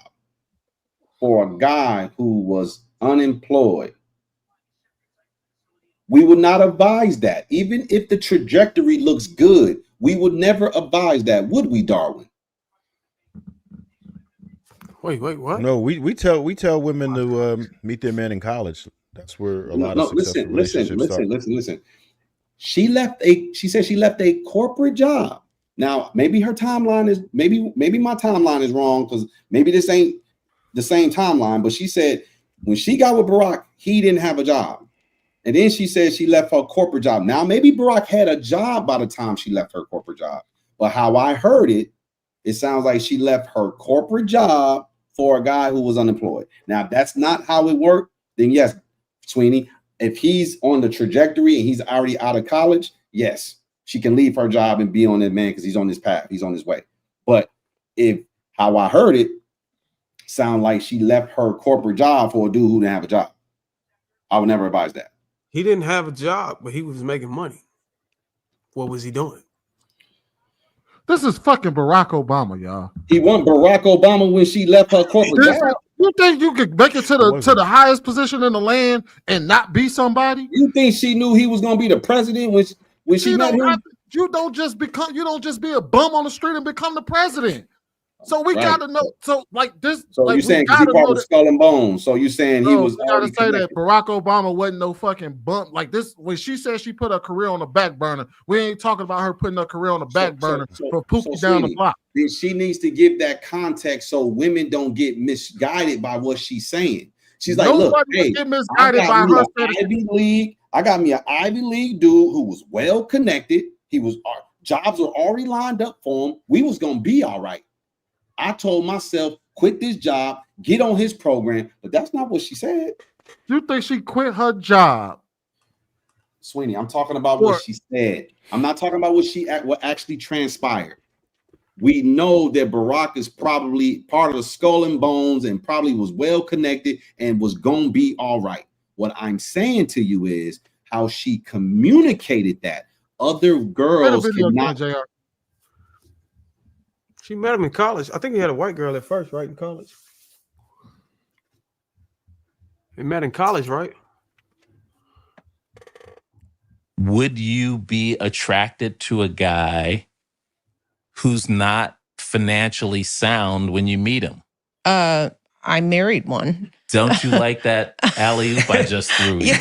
for a guy who was unemployed. We would not advise that. Even if the trajectory looks good, we would never advise that, would we, Darwin? Wait, what? No, we tell women to meet their man in college. That's where a lot of successful relationships start. Listen. She said she left a corporate job. Now, maybe her timeline is maybe my timeline is wrong because maybe this ain't the same timeline. But she said when she got with Barack, he didn't have a job. And then she said she left her corporate job. Now, maybe Barack had a job by the time she left her corporate job. But how I heard it, it sounds like she left her corporate job for a guy who was unemployed. Now, if that's not how it worked, then yes, Sweeney, if he's on the trajectory and he's already out of college, yes, she can leave her job and be on that man because he's on his path. He's on his way. But if how I heard it, sound like she left her corporate job for a dude who didn't have a job. I would never advise that. He didn't have a job, but he was making money. What was he doing? This is fucking Barack Obama, y'all. He want Barack Obama when she left her corporate job. You think you could make it to the highest position in the land and not be somebody? You think she knew he was gonna be the president when she met him? You don't just be a bum on the street and become the president. So we gotta know. So like this. So like, you're saying because he part of Skull and Bones. So you're saying he was. We gotta say that Barack Obama wasn't no fucking bump like this. When she said she put her career on the back burner, we ain't talking about her putting her career on the back burner for Pookie down the block. Then she needs to give that context so women don't get misguided by what she's saying. She's like, look, hey, get misguided by her. I got me an Ivy League dude who was well connected. Jobs were already lined up for him. We was gonna be all right. I told myself, quit this job, get on his program, but that's not what she said. You think she quit her job? Sweeney, I'm talking about what she said. I'm not talking about what actually transpired. We know that Barack is probably part of the Skull and Bones and probably was well connected and was gonna be all right. What I'm saying to you is how she communicated that. Other girls cannot. She met him in college. I think he had a white girl at first, right? In college. They met in college, right? Would you be attracted to a guy who's not financially sound when you meet him? I I married one. Don't you like that alley-oop I just threw you?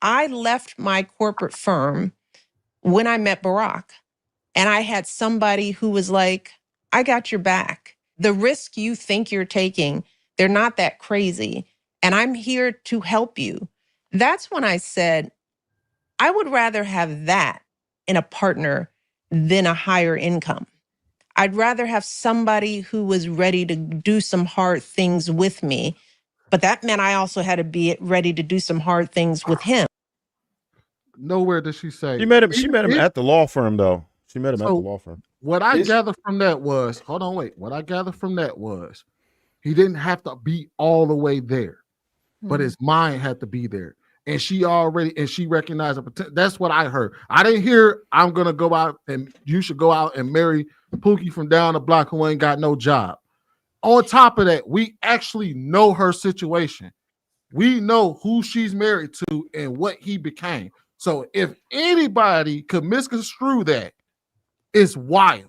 I left my corporate firm when I met Barack, and I had somebody who was like, I got your back. The risk you think you're taking, they're not that crazy. And I'm here to help you. That's when I said, I would rather have that in a partner than a higher income. I'd rather have somebody who was ready to do some hard things with me. But that meant I also had to be ready to do some hard things with him. Nowhere does she say. She met him at the law firm, though. She met him at the law firm. What I gather from that was, hold on, wait. What I gather from that was he didn't have to be all the way there, but his mind had to be there. And she recognized the potential. That's what I heard. I didn't hear, I'm going to go out and you should go out and marry Pookie from down the block who ain't got no job. On top of that, we actually know her situation. We know who she's married to and what he became. So if anybody could misconstrue that, it's wild.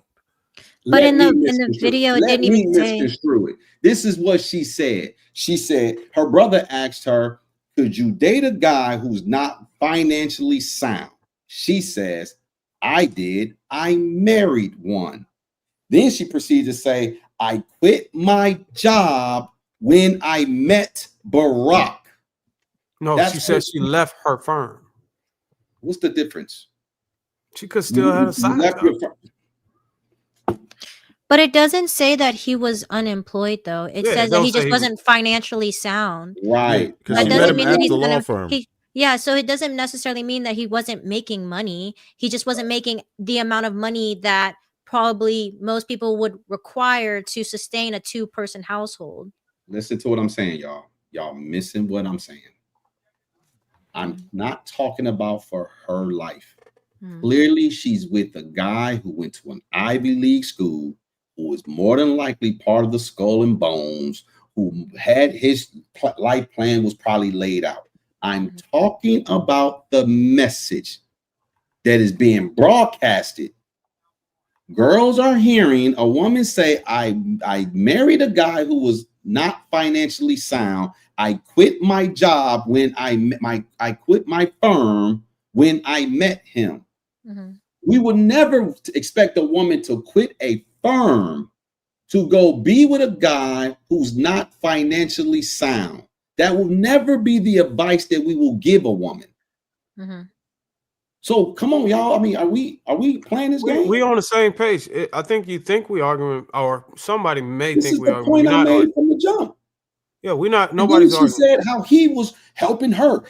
But in the video, it didn't even say. Misconstrue it. This is what she said. She said her brother asked her, could you date a guy who's not financially sound? She says, I did. I married one. Then she proceeds to say, I quit my job when I met Barack. No, she said she left her firm. What's the difference? She could still have a side job. But it doesn't say that he was unemployed, though. It says that he just wasn't financially sound. Right. That doesn't mean that he's law firm. Yeah, so it doesn't necessarily mean that he wasn't making money. He just wasn't making the amount of money that probably most people would require to sustain a 2-person household. Listen to what I'm saying, y'all. Y'all missing what I'm saying. I'm not talking about for her life. Clearly, she's with a guy who went to an Ivy League school, who is more than likely part of the Skull and Bones, who had his life plan was probably laid out. I'm talking about the message that is being broadcasted. Girls are hearing a woman say, I married a guy who was not financially sound. I quit my job when I quit my firm when I met him. We would never expect a woman to quit a firm to go be with a guy who's not financially sound. That will never be the advice that we will give a woman. So come on, y'all. I mean, are we playing this game? We on the same page. I think you think we arguing, or somebody may this think is we the arguing. point I made from the jump. Yeah, we're not. Nobody's arguing. She said how he was helping her.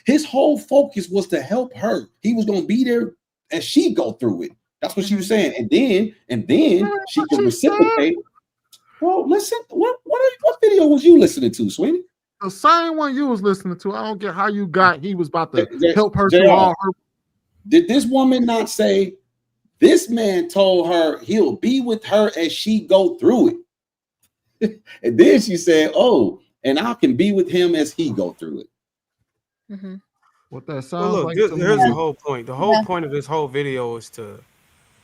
His whole focus was to help her. He was going to be there as she go through it. That's what she was saying. And then she could reciprocate. Bro, listen. What video was you listening to, sweetie? The same one you was listening to. I don't get how you got. He was about to help her JR, through all her. Did this woman not say this man told her he'll be with her as she go through it? And then she said, "Oh, and I can be with him as he go through it." What that sounds Well, look, like? here's the whole point. The whole point of this whole video is to,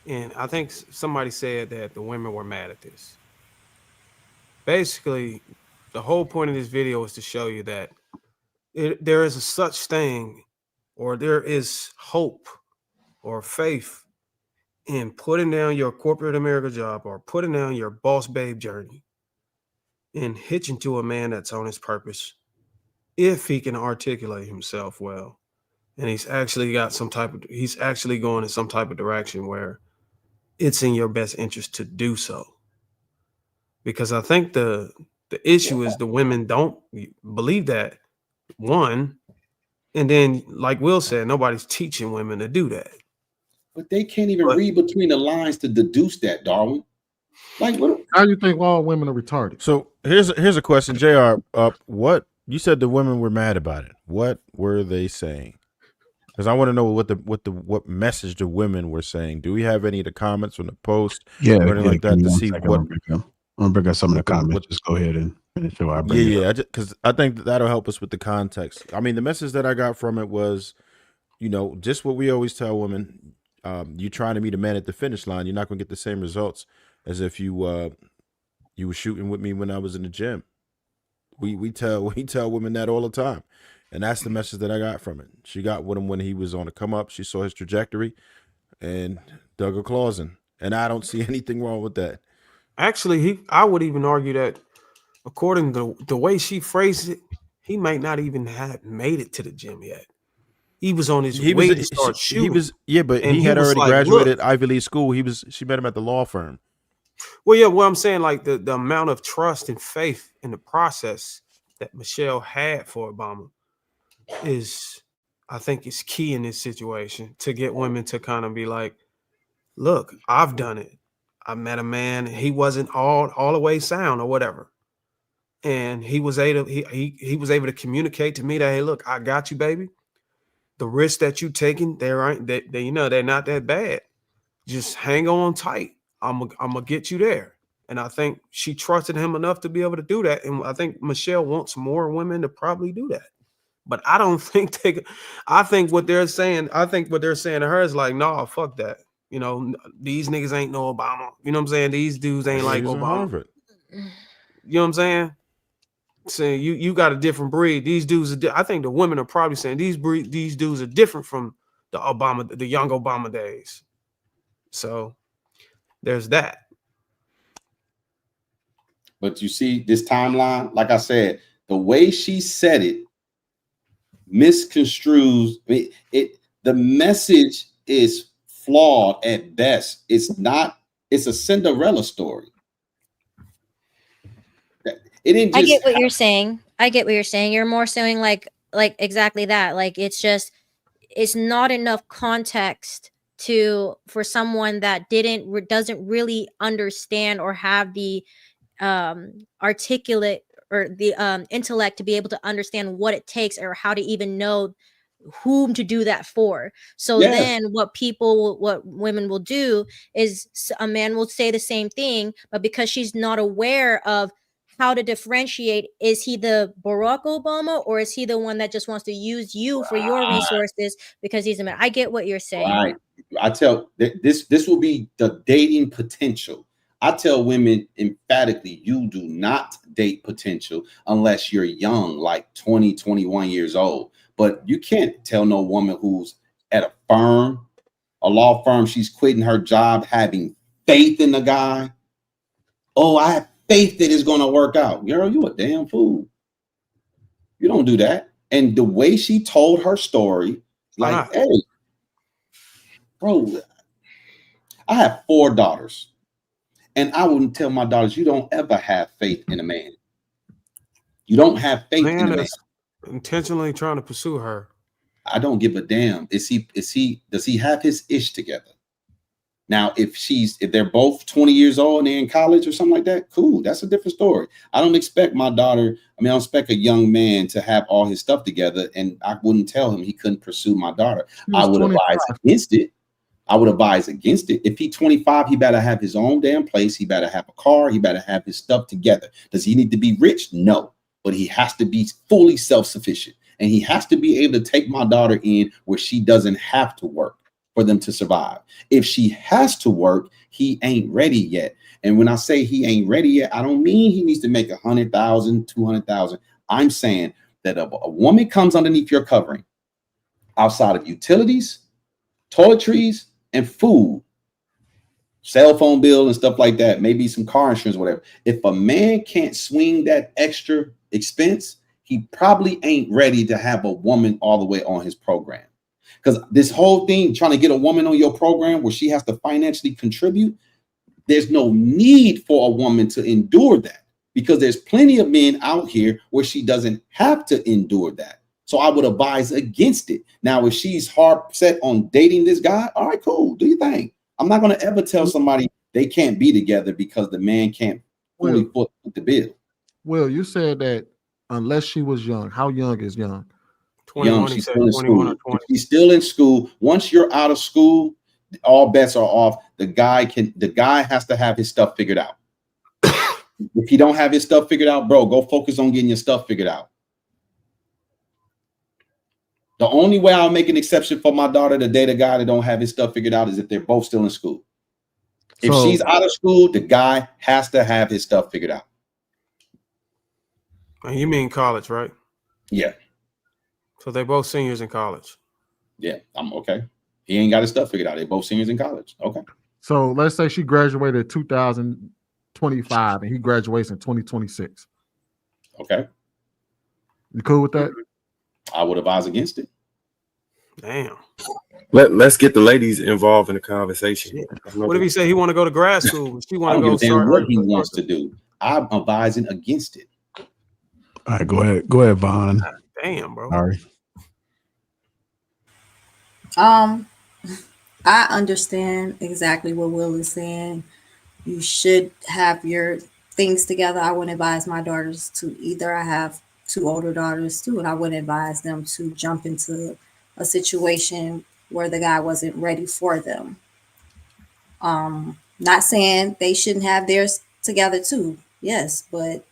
and I think somebody said that the women were mad at this. Basically, the whole point of this video is to show you that there is a such thing, or there is hope or faith in putting down your corporate America job or putting down your boss babe journey and hitching to a man that's on his purpose if he can articulate himself well. And he's actually going in some type of direction where it's in your best interest to do so. Because I think the issue is the women don't believe that, one, and then like Will said, nobody's teaching women to do that. But they can't even read between the lines to deduce that, Darwin. Like, how do you think all women are retarded? So here's a question, JR. What you said the women were mad about it. What were they saying? Because I want to know what message the women were saying. Do we have any of the comments from the post? Yeah, or anything like that to see what? I'm gonna bring up some of the comments. Just go ahead and finish it. Because I think that'll help us with the context. I mean, the message that I got from it was, just what we always tell women. You're trying to meet a man at the finish line. You're not going to get the same results as if you You were shooting with me when I was in the gym. We tell women that all the time. And that's the message that I got from it. She got with him when he was on the come up. She saw his trajectory and dug her claws in. And I don't see anything wrong with that. Actually, I would even argue that according to the way she phrased it, he might not even have made it to the gym yet. He was on his way to start shooting. But he had already graduated Ivy League school. She met him at the law firm. Well, yeah, well, I'm saying like the amount of trust and faith in the process that Michelle had for Obama is, I think, is key in this situation to get women to kind of be like, look, I've done it. I met a man, he wasn't all the way sound or whatever. And he was able to communicate to me that, hey, look, I got you, baby. The risks that you taking, they're not that bad. Just hang on tight. I'm gonna get you there. And I think she trusted him enough to be able to do that. And I think Michelle wants more women to probably do that. But I don't think I think what they're saying to her is like, no, fuck that. You know, these niggas ain't no Obama. You know what I'm saying? These dudes ain't like Obama. You know what I'm saying? Saying you got a different breed. These dudes I think the women are probably saying these dudes are different from the young Obama days. So there's that. But you see this timeline, like I said, the way she said it misconstrues it. The message is flawed at best. It's a Cinderella story. I get what you're saying. You're more saying like exactly that. Like it's not enough context for someone that doesn't really understand or have the articulate or the intellect to be able to understand what it takes or how to even know whom to do that for. So then what women will do is a man will say the same thing, but because she's not aware of how to differentiate, is he the Barack Obama or is he the one that just wants to use you for your resources because he's a man? I get what you're saying. Right. I tell this will be the dating potential. I tell women emphatically, you do not date potential unless you're young, like 20, 21 years old. But you can't tell no woman who's at a law firm, she's quitting her job, having faith in the guy. Oh, I have faith that it's going to work out. Girl, you a damn fool. You don't do that. And the way she told her story, like, hey, bro, I have 4 daughters. And I wouldn't tell my daughters, you don't ever have faith in a man. You don't have faith in a man. Intentionally trying to pursue her. I don't give a damn. Does he have his ish together? Now, if they're both 20 years old and they're in college or something like that, cool. That's a different story. I don't expect I don't expect a young man to have all his stuff together, and I wouldn't tell him he couldn't pursue my daughter. I would advise against it. If he's 25, he better have his own damn place. He better have a car. He better have his stuff together. Does he need to be rich? No, but he has to be fully self-sufficient. And he has to be able to take my daughter in where she doesn't have to work for them to survive. If she has to work, he ain't ready yet. And when I say he ain't ready yet, I don't mean he needs to make 100,000, 200,000. I'm saying that a woman comes underneath your covering outside of utilities, toiletries, and food, cell phone bill and stuff like that, maybe some car insurance, whatever. If a man can't swing that extra expense, he probably ain't ready to have a woman all the way on his program. Because this whole thing, trying to get a woman on your program where she has to financially contribute, there's no need for a woman to endure that, because there's plenty of men out here where she doesn't have to endure that. So I would advise against it. Now, if she's hard set on dating this guy, all right, cool, do your thing. I'm not going to ever tell somebody they can't be together because the man can't fully foot the bill. Will, you said that unless she was young. How young is young? 21, young, she's still in school. She's still in school. Once you're out of school, all bets are off. The guy has to have his stuff figured out. If he don't have his stuff figured out, bro, go focus on getting your stuff figured out. The only way I'll make an exception for my daughter to date a guy that don't have his stuff figured out is if they're both still in school. If she's out of school, the guy has to have his stuff figured out. You mean college, right? Yeah. So they're both seniors in college. Yeah, I'm okay. He ain't got his stuff figured out. They're both seniors in college. Okay. So let's say she graduated in 2025 and he graduates in 2026. Okay. You cool with that? I would advise against it. Damn. Let's get the ladies involved in the conversation. What if he say he want to go to grad school? She want to go start what he wants to do. I'm advising against it. All right, go ahead, Vaughn. Damn, bro. Sorry. I understand exactly what Will is saying. You should have your things together. I wouldn't advise my daughters to either. I have 2 older daughters too, and I wouldn't advise them to jump into a situation where the guy wasn't ready for them. Not saying they shouldn't have theirs together too. Yes, but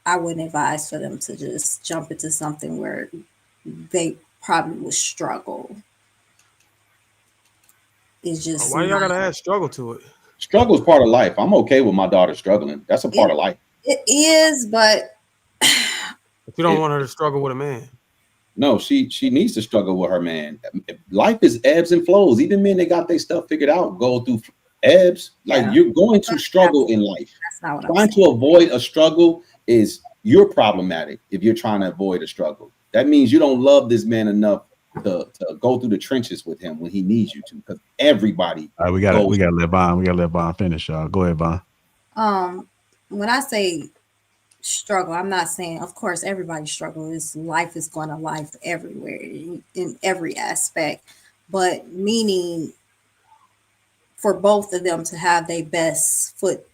I wouldn't advise for them to just jump into something where they probably will struggle. It's just why y'all gotta add struggle to it? Struggle is part of life. I'm okay with my daughter struggling. That's a part of life. It is, but you don't want her to struggle with a man. No, she needs to struggle with her man. Life is ebbs and flows. Even men that got their stuff figured out go through ebbs. Like you're going to struggle in life. That's not what I'm Trying to avoid a struggle you're problematic if you're trying to avoid a struggle. That means you don't love this man enough to go through the trenches with him when he needs you to, because everybody. All right, we gotta let Vaughn finish, y'all. Go ahead, Vaughn. When I say struggle, I'm not saying, of course, everybody struggles. Life is going to life everywhere in every aspect, but meaning for both of them to have their best foot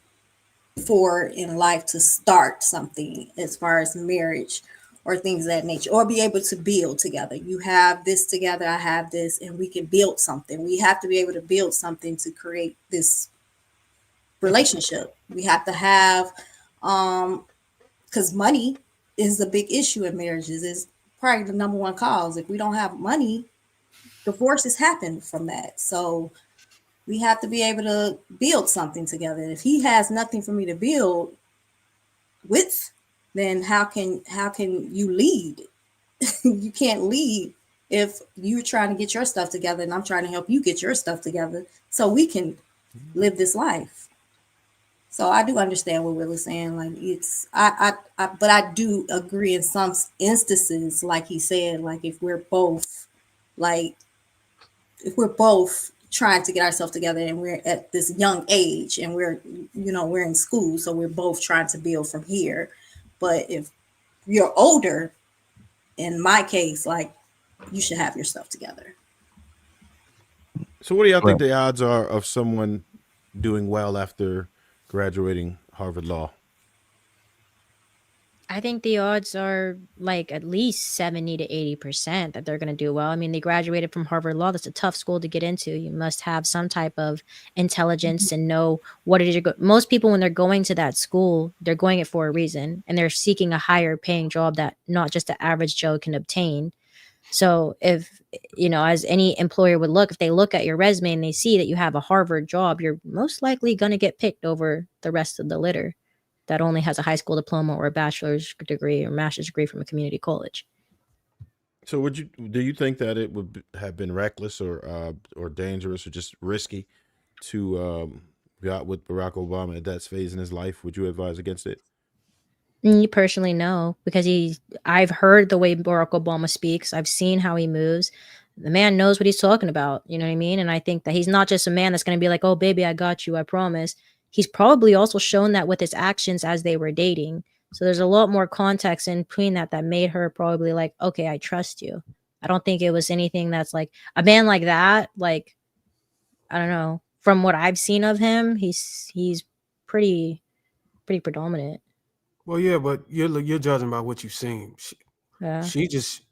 forward in life to start something as far as marriage or things of that nature, or be able to build together. You have this together, I have this, and we can build something. We have to be able to build something to create this relationship. We have to have, because money is a big issue in marriages. Is probably the number one cause. If we don't have money, divorces happen from that. So we have to be able to build something together. If he has nothing for me to build with, then how can you lead? You can't lead if you're trying to get your stuff together and I'm trying to help you get your stuff together so we can live this life. So I do understand what Will is saying. Like but I do agree in some instances, like he said, like if we're both trying to get ourselves together and we're at this young age and we're in school, so we're both trying to build from here. But if you're older, in my case, like you should have your stuff together. So what do y'all think the odds are of someone doing well after graduating Harvard Law? I think the odds are like at least 70 to 80% that they're going to do well. I mean, they graduated from Harvard Law. That's a tough school to get into. You must have some type of intelligence and know what it is. Most people, when they're going to that school, they're going it for a reason, and they're seeking a higher paying job that not just the average Joe can obtain. So if, as any employer would look, if they look at your resume and they see that you have a Harvard job, you're most likely going to get picked over the rest of the litter that only has a high school diploma or a bachelor's degree or master's degree from a community college. So do you think that it would have been reckless or dangerous or just risky to go out with Barack Obama at that phase in his life? Would you advise against it? Me personally, no, because I've heard the way Barack Obama speaks. I've seen how he moves. The man knows what he's talking about. You know what I mean? And I think that he's not just a man that's going to be like, oh, baby, I got you, I promise. He's probably also shown that with his actions as they were dating. So there's a lot more context in between that made her probably like, okay, I trust you. I don't think it was anything that's like a man like that. Like, I don't know. From what I've seen of him, he's pretty predominant. Well, yeah, but you're judging by what you've seen. She just,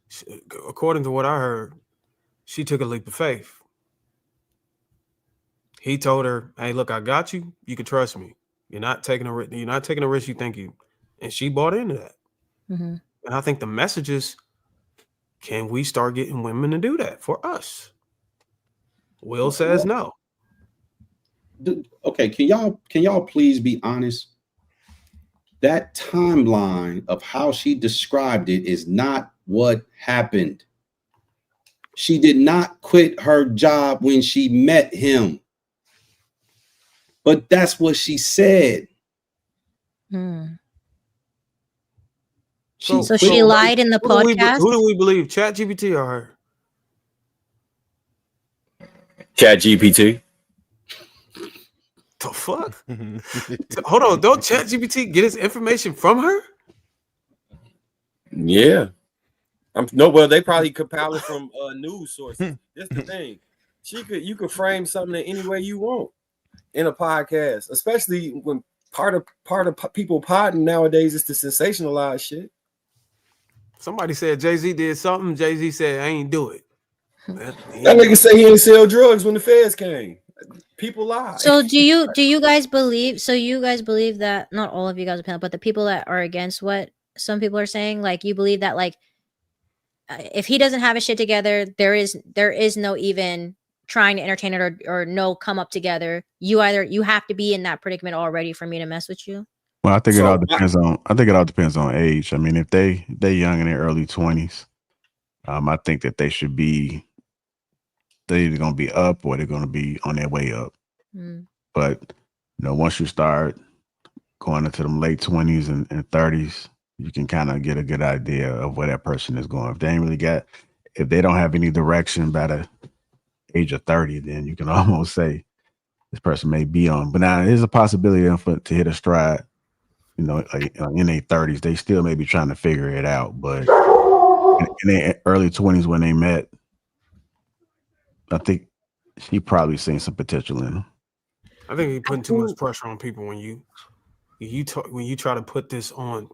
according to what I heard, she took a leap of faith. He told her, "Hey, look, I got you. You can trust me. You're not taking a risk. You're not taking a risk you think you." And she bought into that. Mm-hmm. And I think the message is, can we start getting women to do that for us? Will says no. Okay, can y'all please be honest? That timeline of how she described it is not what happened. She did not quit her job when she met him. But that's what she said. So she lied in the podcast? Who do we believe, ChatGPT or her? ChatGPT. The fuck? Hold on, don't ChatGPT get his information from her? Yeah. Well, they probably compile it from news sources. That's the thing. You could frame something in any way you want in a podcast, especially when part of people podding nowadays is to sensationalize shit. Somebody said Jay-Z did something. Jay-Z said, I ain't do it. That nigga say he ain't sell drugs when the feds came. People lie. So do you guys believe? So you guys believe that not all of you guys are, but the people that are against what some people are saying, like you believe that like if he doesn't have his shit together, there is no even trying to entertain it or no come up together. You have to be in that predicament already for me to mess with you. Well, I think it all depends on. I think it all depends on age. I mean, if they young in their early 20s, I think that they should be. They're either going to be up or they're going to be on their way up. But once you start going into them late 20s and 30s, you can kind of get a good idea of where that person is going. If they don't have any direction by the age of 30, then you can almost say this person may be on. But now there's a possibility to hit a stride. In their 30s, they still may be trying to figure it out. But in their early 20s when they met, I think she probably seen some potential in him. I think you're putting too much pressure on people when you try to put this on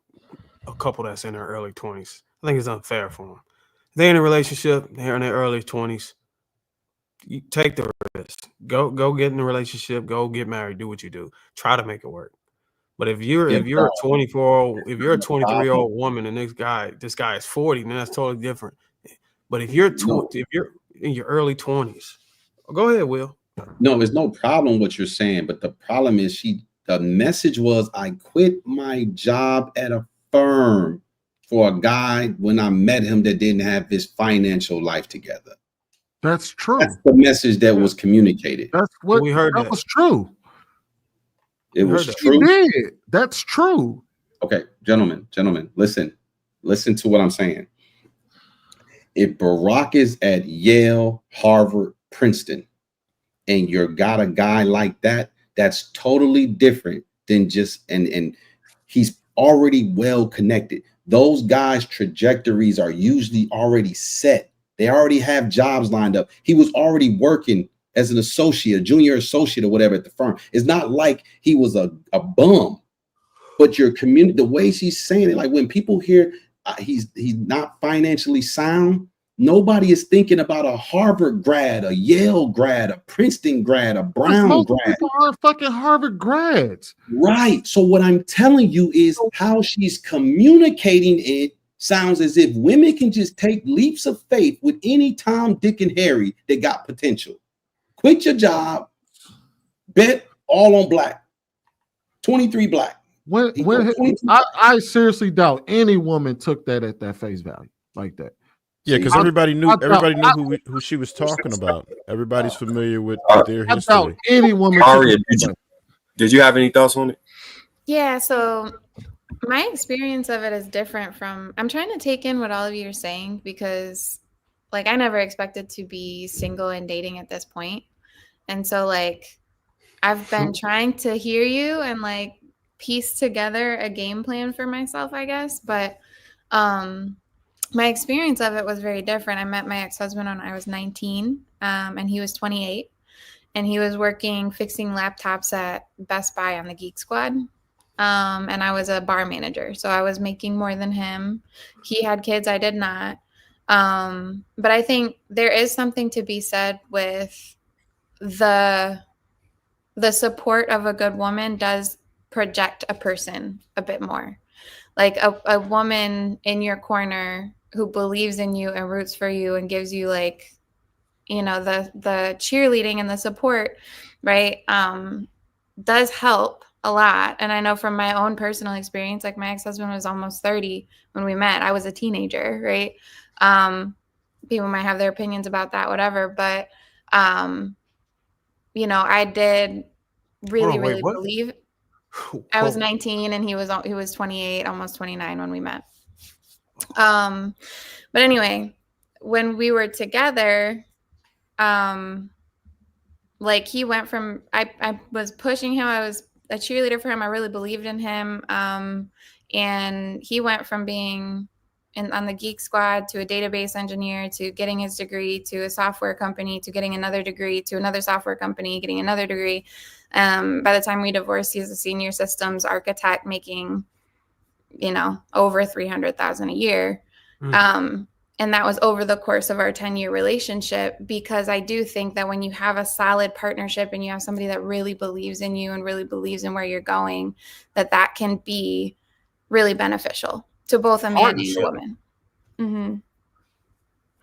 a couple that's in their early 20s. I think it's unfair for them. They're in a relationship, they're in their early 20s. You take the risk. Go get in a relationship, go get married, do what you do. Try to make it work. But if you're a 23-year-old woman and this guy is 40, then that's totally different. But if you're if you're in your early 20s, go ahead, Will. No, there's no problem what you're saying, but the problem is the message was I quit my job at a firm for a guy when I met him that didn't have his financial life together. That's true. That's the message that was communicated. That's what we heard. That was true. It was true. That's true. Okay, gentlemen, listen to what I'm saying. If Barack is at Yale, Harvard, Princeton, and you're got a guy like that, that's totally different than just and he's already well connected. Those guys' trajectories are usually already set. They already have jobs lined up. He was already working as an associate, a junior associate or whatever at the firm. It's not like he was a bum, but your community, the way she's saying it, like when people hear he's not financially sound, nobody is thinking about a Harvard grad, a Yale grad, a Princeton grad, a Brown grad. People are fucking Harvard grads. Right. So what I'm telling you is how she's communicating it sounds as if women can just take leaps of faith with any Tom, Dick, and Harry that got potential. Quit your job, bet all on black. 23 black. I seriously doubt any woman took that at that face value like that. Yeah, because everybody knew who she was talking about. Everybody's familiar with their history. I doubt any woman. Aria, did you have any thoughts on it? Yeah, so my experience of it is different from. I'm trying to take in what all of you are saying because, like, I never expected to be single and dating at this point, and so like, I've been trying to hear you and like piece together a game plan for myself, I guess, but my experience of it was very different. I met my ex-husband when I was 19, and he was 28, and he was working fixing laptops at Best Buy on the Geek Squad, and I was a bar manager, so I was making more than him. He had kids, I did not, but I think there is something to be said with the support of a good woman does project a person a bit more. Like a woman in your corner who believes in you and roots for you and gives you like, you know, the cheerleading and the support, right, does help a lot. And I know from my own personal experience, like my ex-husband was almost 30 when we met. I was a teenager, right? People might have their opinions about that, whatever, but you know, I did really believe. I was 19 and he was 28, almost 29 when we met. But anyway, when we were together, like he went from, I was pushing him. I was a cheerleader for him. I really believed in him. And he went from being on the Geek Squad to a database engineer to getting his degree to a software company to getting another degree to another software company, getting another degree. By the time we divorced, he's a senior systems architect making, you know, over $300,000 a year. And that was over the course of our 10-year relationship, because I do think that when you have a solid partnership and you have somebody that really believes in you and really believes in where you're going, that can be really beneficial to both a man and a woman. Mm-hmm.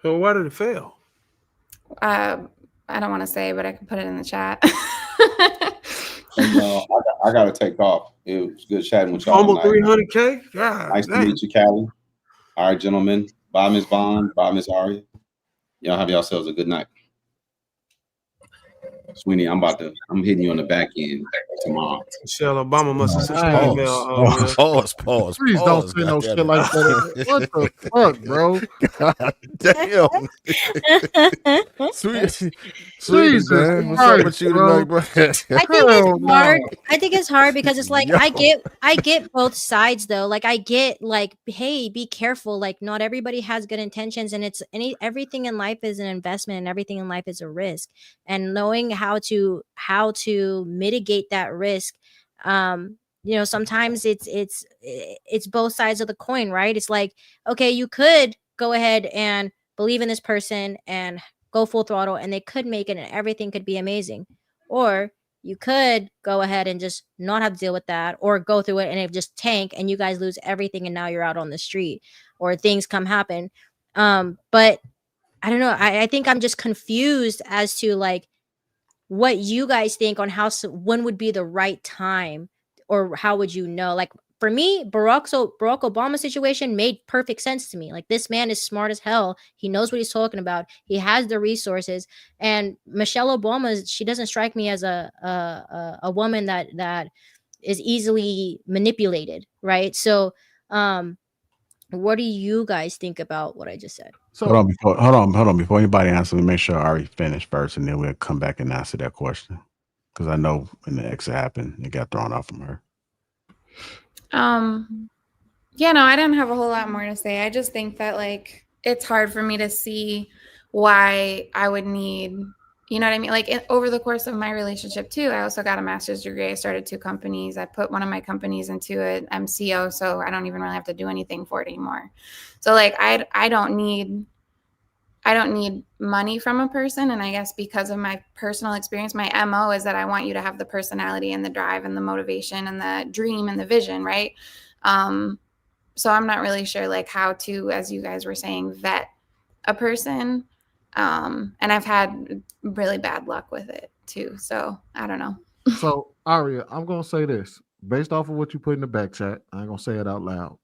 So why did it fail? I don't want to say, but I can put it in the chat. I got to take off. It was good chatting with y'all. Almost $300K? Yeah. Nice to meet you, Callie. All right, gentlemen. Bye, Ms. Bond. Bye, Ms. Aria. Y'all have yourselves a good night. Sweeney, I'm hitting you on the back end tomorrow. Michelle Obama must have sent an email. Pause. Please don't say no shit like that. What the fuck, bro? God damn. Sweetie, man. What's up with you tonight, bro? I think it's hard because it's like I get both sides though. Like I get like, hey, be careful. Like not everybody has good intentions, and everything in life is an investment, and everything in life is a risk. And knowing how to mitigate that risk, you know, sometimes it's both sides of the coin, right? It's like, okay, you could go ahead and believe in this person and go full throttle and they could make it and everything could be amazing, or you could go ahead and just not have to deal with that, or go through it and it just tank and you guys lose everything and now you're out on the street, or things happen. But I don't know, I think I'm just confused as to like what you guys think on when would be the right time, or how would you know? Like for me, Barack Obama situation made perfect sense to me. Like this man is smart as hell. He knows what he's talking about. He has the resources. And Michelle Obama, she doesn't strike me as a woman that is easily manipulated, right? So, what do you guys think about what I just said? So hold on. Before anybody answers, we make sure Ari finished first, and then we'll come back and answer that question. Because I know when the exit happened, it got thrown off from her. Yeah, no, I didn't have a whole lot more to say. I just think that like it's hard for me to see why I would need, you know what I mean? Like over the course of my relationship too, I also got a master's degree. I started 2 companies. I put one of my companies into an MCO, so I don't even really have to do anything for it anymore. So like I don't need money from a person. And I guess because of my personal experience, my MO is that I want you to have the personality and the drive and the motivation and the dream and the vision, right? So I'm not really sure like how to, as you guys were saying, vet a person. And I've had really bad luck with it too. So I don't know. So Aria, I'm going to say this based off of what you put in the back chat. I ain't going to say it out loud.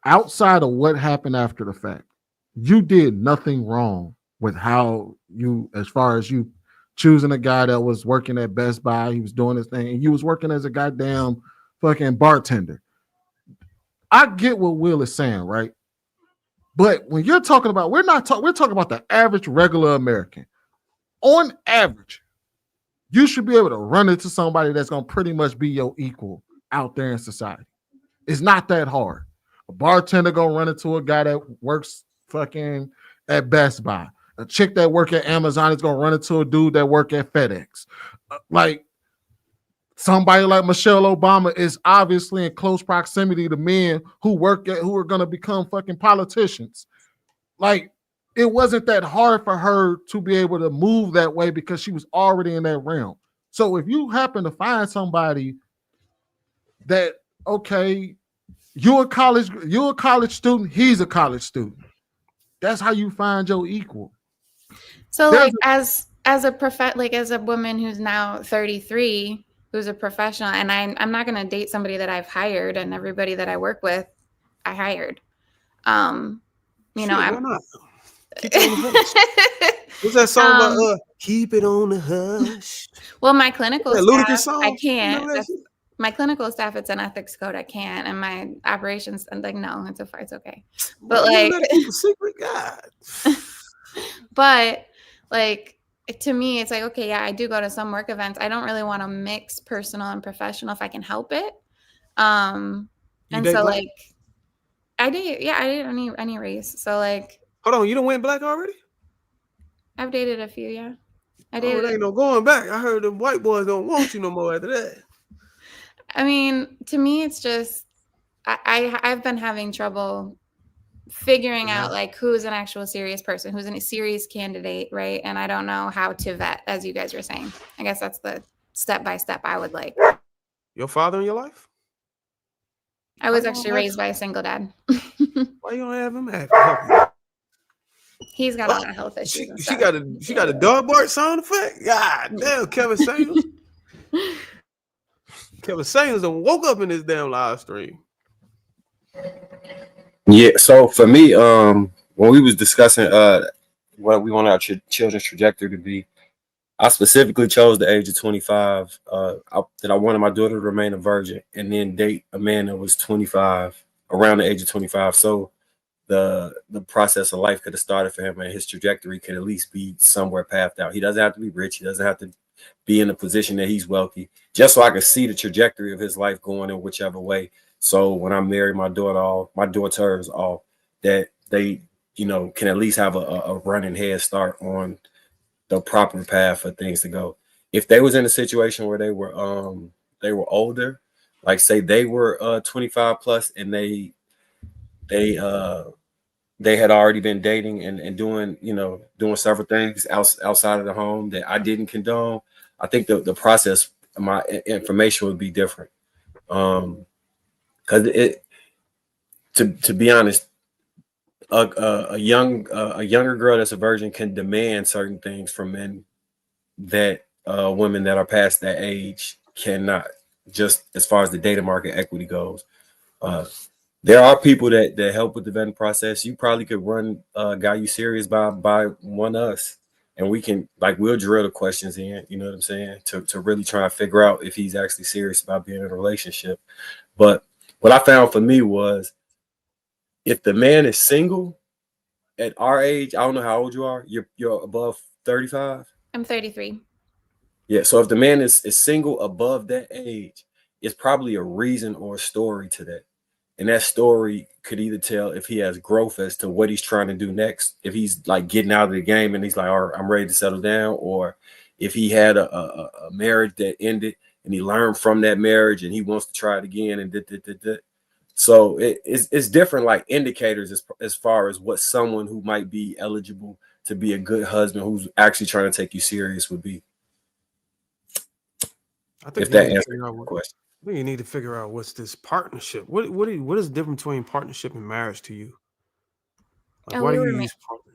Outside of what happened after the fact, you did nothing wrong with how you, as far as you choosing a guy that was working at Best Buy, he was doing his thing, and you was working as a goddamn fucking bartender. I get what Will is saying, right? But when you're talking about, we're talking about the average regular American. On average, you should be able to run into somebody that's going to pretty much be your equal out there in society. It's not that hard. A bartender gonna run into a guy that works fucking at Best Buy. A chick that work at Amazon is gonna run into a dude that work at FedEx. Like somebody like Michelle Obama is obviously in close proximity to men who are gonna become fucking politicians. Like it wasn't that hard for her to be able to move that way because she was already in that realm. So if you happen to find somebody that, okay, you're a college student, he's a college student. That's how you find your equal. So like as a woman who's now 33, who's a professional, and I'm not gonna date somebody that I've hired, and everybody that I work with, I hired. You know, Why I'm not? Keep it on the hush. What's that song about? Keep it on the hush. Well, my clinical That staff, Ludacris song. I can't. Remember that shit? My clinical staff, it's an ethics code. I can't, and my operations, I'm like, no, it's okay. But You like, better keep a secret, God. but like to me, it's like, okay, yeah, I do go to some work events. I don't really want to mix personal and professional if I can help it. And date so black? like, I date any race. So like, Hold on, you done went black already? I've dated a few, yeah. I Oh, dated. it ain't no going back. I heard the white boys don't want you no more after that. I mean, to me, it's just I've been having trouble figuring out like who's an actual serious person, who's a serious candidate, right? And I don't know how to vet, as you guys were saying. I guess that's the step by step I would like. Your father in your life? I was actually raised by a single dad. Why you don't have him help you? He's got a lot of health issues. And She stuff. got a dog bark sound effect. God damn, Kevin Samuels. Kevin Samuels done woke up in this damn live stream. Yeah, so for me, when we was discussing what we want our children's trajectory to be, I specifically chose the age of 25. That I wanted my daughter to remain a virgin and then date a man that was 25, around the age of 25. So the process of life could have started for him, and his trajectory could at least be somewhere pathed out. He doesn't have to be rich. He doesn't have to be in a position that he's wealthy, just so I could see the trajectory of his life going in whichever way. So when I marry my daughters all, that they, can at least have a running head start on the proper path for things to go. If they was in a situation where they were older, like say they were 25 plus, and they had already been dating and doing several things outside of the home that I didn't condone, I think the process, my information would be different. Because to be honest, a younger girl that's a virgin can demand certain things from men that women that are past that age cannot, just as far as the data market equity goes. There are people that help with the vetting process. You probably could run Guy You Serious by one of us, and we'll drill the questions in, you know what I'm saying, to really try and figure out if he's actually serious about being in a relationship. But what I found for me was, if the man is single at our age, I don't know how old you are, you're above 35. I'm 33. Yeah, so if the man is single above that age, it's probably a reason or a story to that. And that story could either tell if he has growth as to what he's trying to do next, if he's like getting out of the game and he's like, all right, I'm ready to settle down, or if he had a marriage that ended and he learned from that marriage and he wants to try it again and So it's different, like indicators as far as what someone who might be eligible to be a good husband who's actually trying to take you serious would be. I think if that answers your your question. I think you need to figure out what's this partnership. What is the difference between partnership and marriage to you? Like, why do you use partner?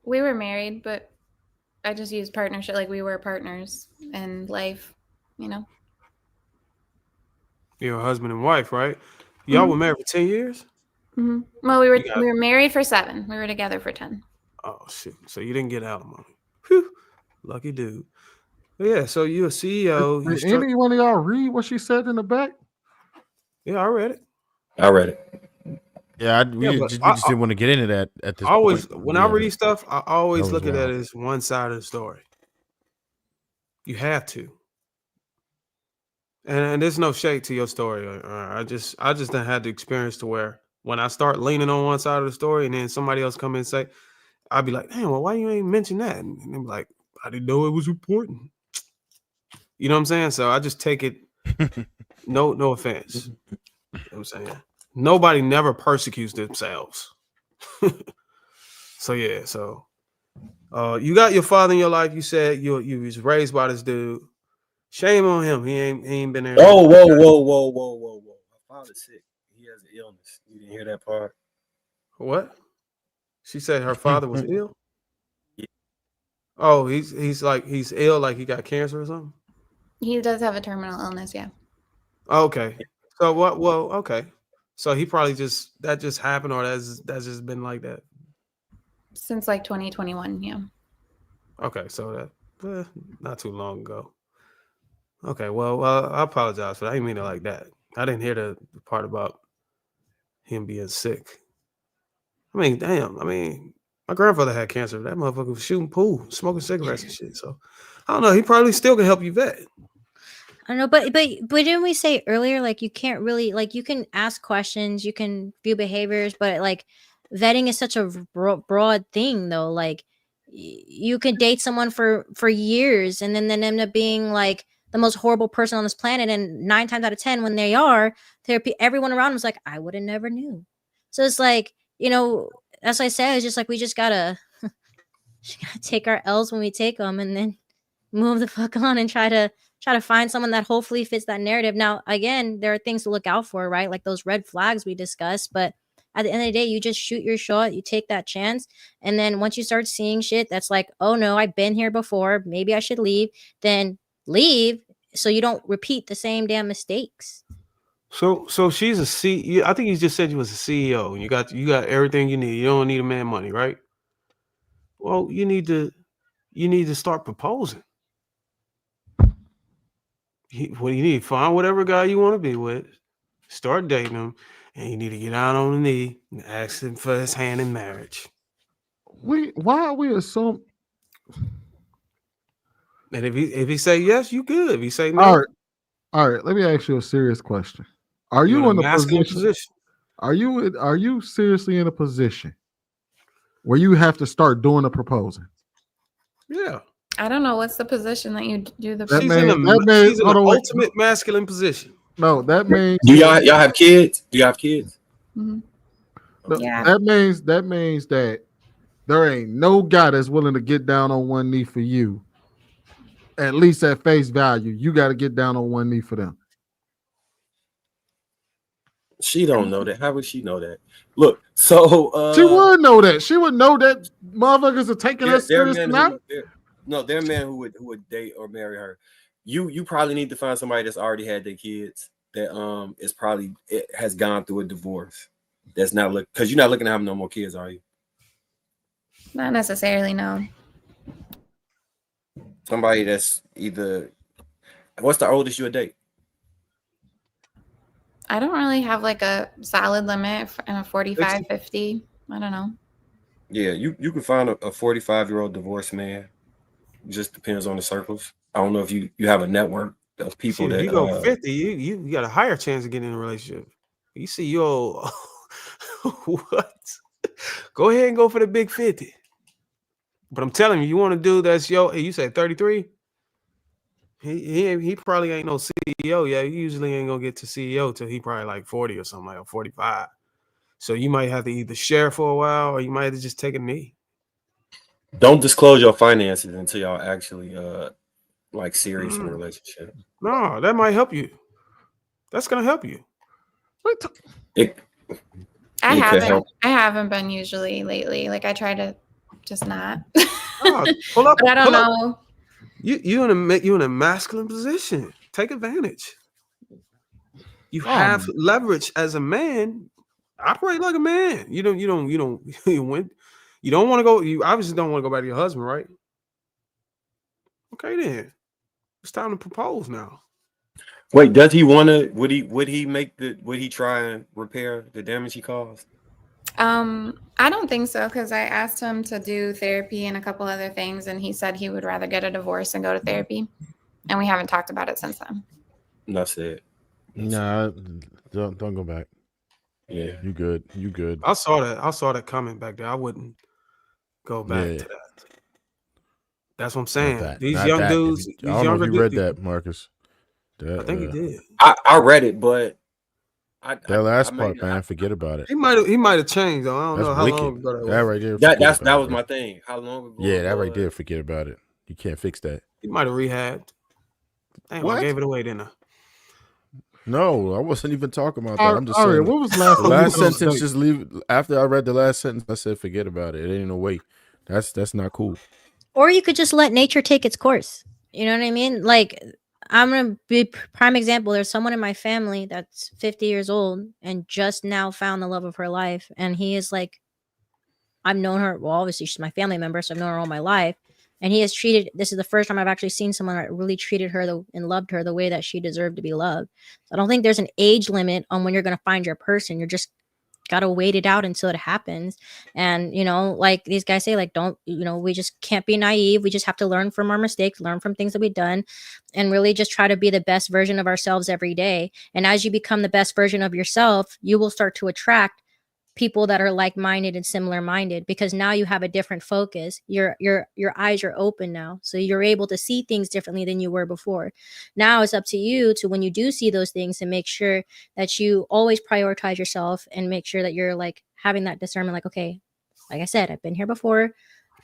We were married, but I just used partnership. Like we were partners in life, You're a husband and wife, right? Y'all were married for 10 years? Mm-hmm. Well, we were married for 7. We were together for 10. Oh shit! So you didn't get alimony. Whew. Lucky dude. But yeah, so you're a CEO. Did any one of y'all read what she said in the back? Yeah, I read it. Yeah, we just didn't want to get into that at this point. When I read stuff, I always look at that as one side of the story. You have to. And there's no shade to your story. I just done had the experience to where when I start leaning on one side of the story and then somebody else come in and say, I'd be like, damn, well, why you ain't mention that? And they'd be like, I didn't know it was important. You know what I'm saying? So I just take it. No offense. You know what I'm saying? Nobody never persecutes themselves. So yeah, you got your father in your life. You said you was raised by this dude. Shame on him. He ain't been there. Oh, whoa. My father's sick. He has an illness. You didn't hear that part? What? She said her father was ill? Yeah. Oh, he's ill, like he got cancer or something. He does have a terminal illness, yeah. Okay. So what? Well, okay. So he probably that just happened, or that's just been like that. Since like 2021, yeah. Okay, so that not too long ago. Okay, well, I apologize for that. I didn't mean it like that. I didn't hear the part about him being sick. I mean, damn. I mean, my grandfather had cancer. That motherfucker was shooting pool, smoking cigarettes and shit. So I don't know. He probably still can help you vet. I don't know, but didn't we say earlier, like, you can't really, like, you can ask questions, you can view behaviors, but like vetting is such a broad thing, though. Like, you could date someone for years and then end up being like the most horrible person on this planet, and 9 times out of 10 when they are, everyone around them is like, I would have never knew. So it's like, as I said, it's just like we just gotta take our L's when we take them, and then move the fuck on and try to find someone that hopefully fits that narrative. Now, again, there are things to look out for, right? Like those red flags we discussed, but at the end of the day, you just shoot your shot, you take that chance, and then once you start seeing shit that's like, oh no, I've been here before, maybe I should leave, then leave so you don't repeat the same damn mistakes. So she's a CEO. I think you just said you was a CEO, and you got everything you need. You don't need a man money, right? Well, you need to start proposing. What do you need? Find whatever guy you want to be with, start dating him, and you need to get out on the knee and ask him for his hand in marriage. Why are we assuming? And if he say yes, you good. If he say no, all right. Let me ask you a serious question. Are you in a position? Are you seriously in a position where you have to start doing the proposing? Yeah. I don't know what's the position that you do the. She's in an ultimate masculine position. No, that means. Do y'all have kids? Do you have kids? Mm-hmm. Yeah. That means that there ain't no guy that's willing to get down on one knee for you. At least at face value, you got to get down on one knee for them. She don't know that. How would she know that? Look, so she would know that. She would know that motherfuckers are taking her serious now. There are men who would date or marry her. You probably need to find somebody that's already had their kids, that it has gone through a divorce. That's not because you're not looking to have no more kids, are you? Not necessarily, no. Somebody that's either, what's the oldest you would date? I don't really have like a solid limit in a 45, 60. 50. I don't know. Yeah, you can find a 45-year-old divorced man. Just depends on the circles. I don't know if you have a network of people that. If you go 50, you got a higher chance of getting in a relationship. You see, what? Go ahead and go for the big 50. But I'm telling you, you want to do that's you said 33? He probably ain't no CEO yet. He usually ain't gonna get to CEO till he probably like 40 or something, like 45. So you might have to either share for a while or you might have to just take a knee. Don't disclose your finances until y'all actually like serious in a relationship. No, that might help you. That's gonna help you. I haven't been usually lately. Like I try to just not. Pull up, but I don't know. You in a masculine position. Take advantage. You have leverage as a man. Operate like a man. You win. You don't want to go. You obviously don't want to go back to your husband, right? Okay, then it's time to propose now. Wait, does he want to? Would he try and repair the damage he caused? I don't think so, because I asked him to do therapy and a couple other things, and he said he would rather get a divorce than go to therapy, and we haven't talked about it since then. That's it. Nah, don't go back. Yeah, you good. You good. I saw that comment back there. I wouldn't go back to that. That's what I'm saying. These young dudes. I don't know if you read that, Marcus. I think he did. I read it, but that last part, man, forget about it. He might have changed though. I don't know how long ago that right there. That was my thing. How long ago? Yeah, that right there. Forget about it. You can't fix that. He might have rehabbed. Damn, I gave it away, didn't I? No, I wasn't even talking about that. I'm just saying. What was the last sentence? Just leave. After I read the last sentence, I said, "Forget about it. It ain't no way. That's not cool." Or you could just let nature take its course. You know what I mean? Like, I'm gonna be prime example. There's someone in my family that's 50 years old and just now found the love of her life, and he is like, I've known her. Well, obviously she's my family member, so I've known her all my life. And he has treated. This is the first time I've actually seen someone that really treated her and loved her the way that she deserved to be loved. So I don't think there's an age limit on when you're gonna find your person. You're just gotta wait it out until it happens. And like these guys say, like, don't, we just can't be naive. We just have to learn from our mistakes, learn from things that we've done, and really just try to be the best version of ourselves every day. And as you become the best version of yourself, you will start to attract people that are like-minded and similar-minded, because now you have a different focus. Your eyes are open now, so you're able to see things differently than you were before. Now it's up to you to, when you do see those things, to make sure that you always prioritize yourself and make sure that you're like having that discernment, like, okay, like I said, I've been here before,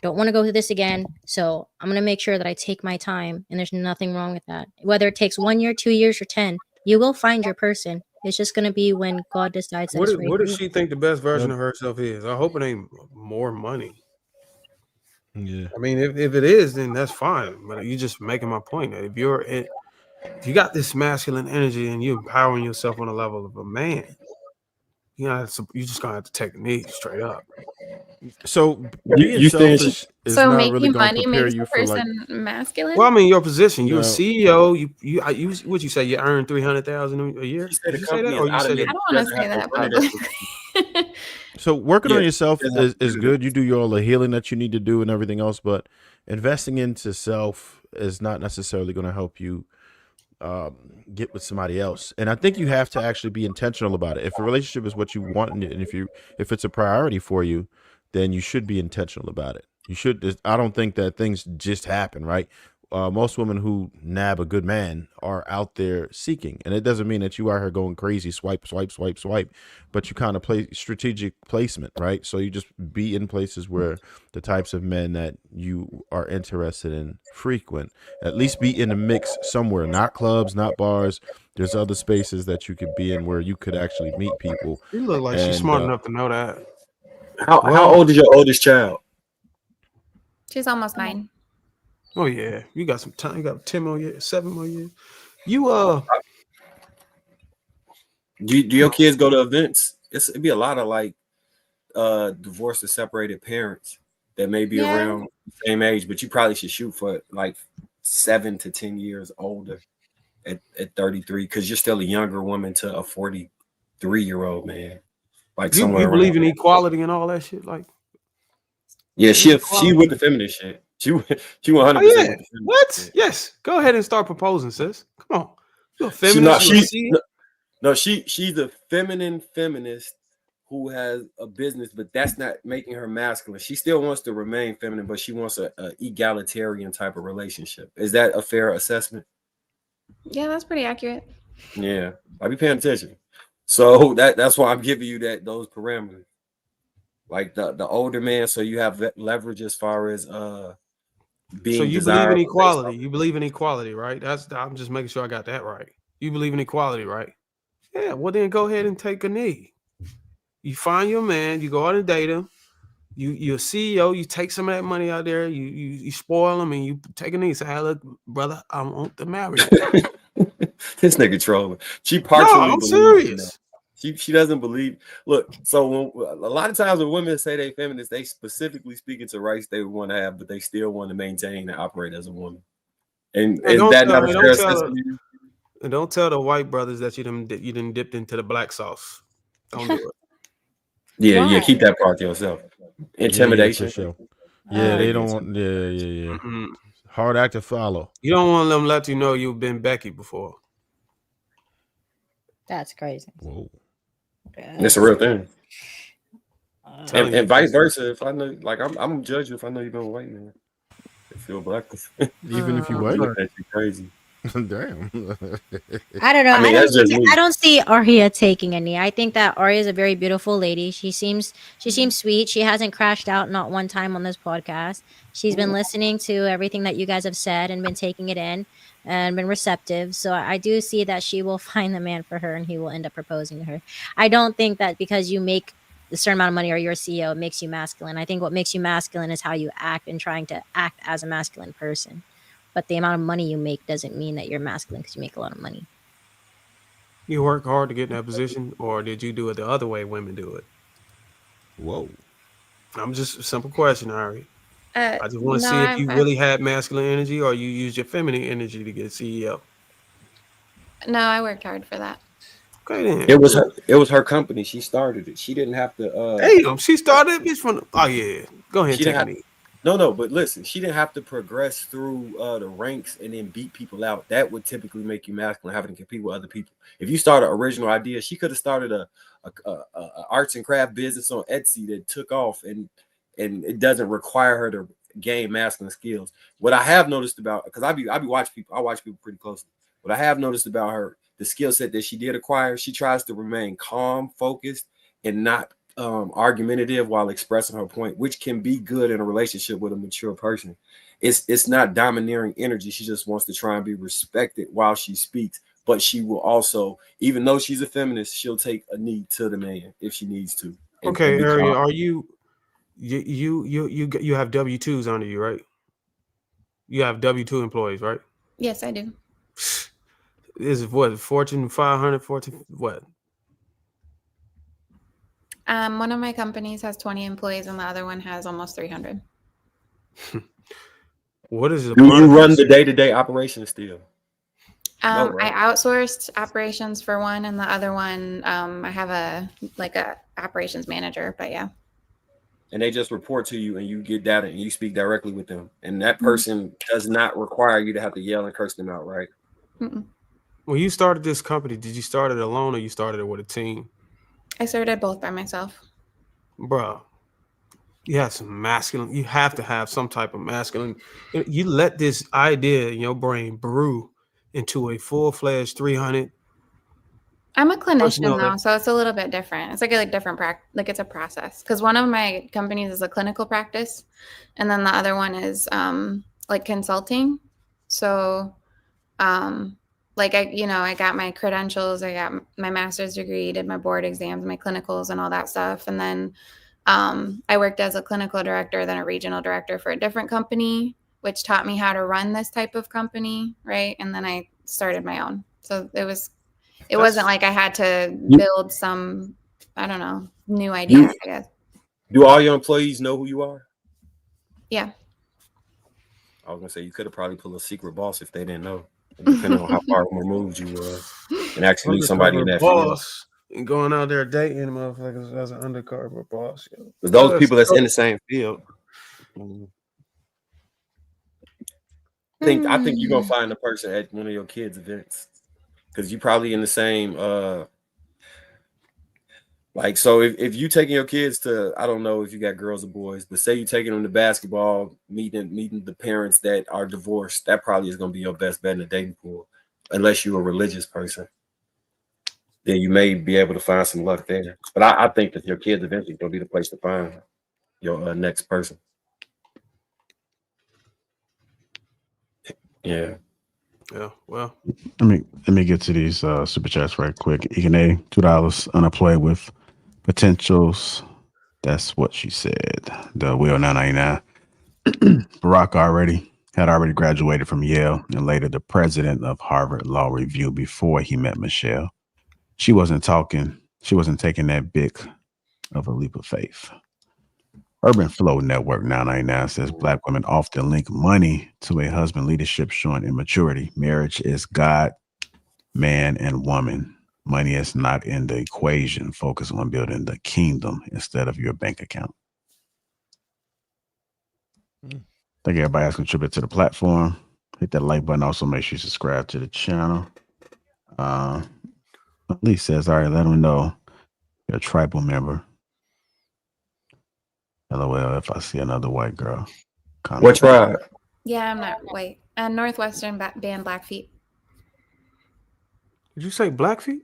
don't want to go through this again, so I'm going to make sure that I take my time. And there's nothing wrong with that. Whether it takes 1 year, 2 years, or 10, you will find your person. It's just going to be when God decides that it's right. What does she think the best version of herself is? I hope it ain't more money. Yeah. I mean, if it is, then that's fine. But you're just making my point that if you got this masculine energy and you're empowering yourself on the level of a man, you just gonna have to take a knee straight up. So being selfish is so not making really going to money prepare makes you the for like. person masculine. Well, I mean, your position. You're a No. CEO. You what you say? You earn $300,000 a year. You said Did the you say company that, or is you said automated. I don't want to say that publicly. So working on Yeah, yourself yeah, is good. You do all the healing that you need to do and everything else, but investing into self is not necessarily going to help you get with somebody else. And I think you have to actually be intentional about it. If a relationship is what you want, and if it's a priority for you, then you should be intentional about it. You should. I don't think that things just happen, right? Most women who nab a good man are out there seeking, and it doesn't mean that you are here going crazy, swipe, swipe, swipe, swipe, but you kind of play strategic placement, right? So you just be in places where the types of men that you are interested in frequent, at least be in a mix somewhere, not clubs, not bars. There's other spaces that you could be in where you could actually meet people. You look like she's smart enough to know that. How old is your oldest child? She's almost 9. Oh yeah, you got some time. You got 10 more years, 7 more years. You do your kids go to events? It'd be a lot of like divorced or separated parents that may be around the same age, but you probably should shoot for like 7 to 10 years older at 33, because you're still a younger woman to a 43-year-old man. Like you believe in equality and all that shit, like. Yeah, she with the feminist shit. She 100%. Oh, yeah. What? Shit. Yes. Go ahead and start proposing, sis. Come on. You're a feminist. She's a feminine feminist who has a business, but that's not making her masculine. She still wants to remain feminine, but she wants a egalitarian type of relationship. Is that a fair assessment? Yeah, that's pretty accurate. Yeah, I'll be paying attention. So that's why I'm giving you those parameters. Like the older man, so you have leverage as far as being. So you believe in equality. You believe in equality, right? I'm just making sure I got that right. You believe in equality, right? Yeah. Well, then go ahead and take a knee. You find your man. You go out and date him. You're a CEO. You take some of that money out there. You spoil him, and you take a knee. Say, "Hey, look, brother, I want to marry you." This nigga trolling. She partially. No, I'm serious. She doesn't believe. Look, so a lot of times when women say they feminists, they specifically speaking to rights they would want to have, but they still want to maintain and operate as a woman. And is that not a fair assessment? And don't tell the white brothers that you didn't dipped into the black sauce. Don't do it. Yeah, keep that part to yourself. Intimidation. Yeah, for sure. Yeah, they don't want. Yeah. Mm-hmm. Hard act to follow. You don't want them to let you know you've been Becky before. That's crazy. Whoa. It's a real thing. And vice versa. If I know, like, I'm gonna judge you if I know you've been a white man. If you're black, even if you white, that's crazy. Damn. I don't know. I don't see Aria taking a knee. I think that Aria is a very beautiful lady. She seems sweet. She hasn't crashed out not one time on this podcast. She's been listening to everything that you guys have said and been taking it in and been receptive. So I do see that she will find the man for her and he will end up proposing to her. I don't think that because you make a certain amount of money or you're a CEO, it makes you masculine. I think what makes you masculine is how you act and trying to act as a masculine person. But the amount of money you make doesn't mean that you're masculine because you make a lot of money. You work hard to get in that position, or did you do it the other way women do it? Whoa. I'm just a simple question, Ari. I just want to No, see if you really had masculine energy or you used your feminine energy to get CEO. No, I worked hard for that. Okay, then. It was her company. She started it. She didn't have to Damn, she started bitch from oh yeah. Go ahead and she take didn't me. have, no, but listen, she didn't have to progress through the ranks and then beat people out. That would typically make you masculine, having to compete with other people. If you start an original idea, she could have started a arts and craft business on Etsy that took off, and it doesn't require her to gain masculine skills. What I have noticed about, because I watch people pretty closely. What I have noticed about her, the skill set that she did acquire, she tries to remain calm, focused, and not argumentative while expressing her point, which can be good in a relationship with a mature person. It's not domineering energy. She just wants to try and be respected while she speaks, but she will also, even though she's a feminist, she'll take a knee to the man if she needs to. Okay, Ari, are you have W-2s under you, right? You have W-2 employees, right? Yes, I do. Is it what, Fortune 500, Fortune what? One of my companies has 20 employees and the other one has almost 300. What is the Do you run the day-to-day operations still? No, right? I outsourced operations for one, and the other one, I have a operations manager, but yeah. And they just report to you and you get data and you speak directly with them. And that person does not require you to have to yell and curse them out, right? Mm-mm. When you started this company, did you start it alone or you started it with a team? I started both by myself. Bro, you have some masculine, you have to have some type of masculine. You let this idea in your brain brew into a full-fledged 300. I'm a clinician though, so it's a little bit different. It's like a different practice, like it's a process. Because one of my companies is a clinical practice, and then the other one is like consulting. So, like I got my credentials, I got my master's degree, did my board exams, my clinicals, and all that stuff, and then I worked as a clinical director, then a regional director for a different company, which taught me how to run this type of company, right? And then I started my own. So it wasn't like I had to build some, I don't know, new idea, I guess. Do all your employees know who you are? Yeah. I was gonna say you could have probably pulled a secret boss if they didn't know, depending on how far removed you were, and actually somebody in that boss field. And going out there dating motherfuckers as an undercover boss. But those people that's in the same field. I think you're gonna find a person at one of your kids' events. Because you're probably in the same so if you taking your kids to, I don't know if you got girls or boys, but say you're taking them to basketball, meeting the parents that are divorced, that probably is going to be your best bet in the dating pool, unless you're a religious person. Then you may be able to find some luck there. But I think that your kids eventually going to be the place to find your next person. Yeah. Yeah, well. Let me get to these super chats right quick. Ikene, $2 unemployed with potentials. That's what she said. The Will 999. Barack had already graduated from Yale and later the president of Harvard Law Review before he met Michelle. She wasn't taking that big of a leap of faith. Urban Flow Network 999 says Black women often link money to a husband leadership showing immaturity. Marriage is God, man, and woman. Money is not in the equation. Focus on building the kingdom instead of your bank account. Thank you everybody that's contributed to the platform. Hit that like button. Also make sure you subscribe to the channel. Lee says, all right, let them know you're a tribal member. LOL if I see another white girl. What tribe? Yeah, I'm not white. Northwestern band Blackfeet. Did you say Blackfeet?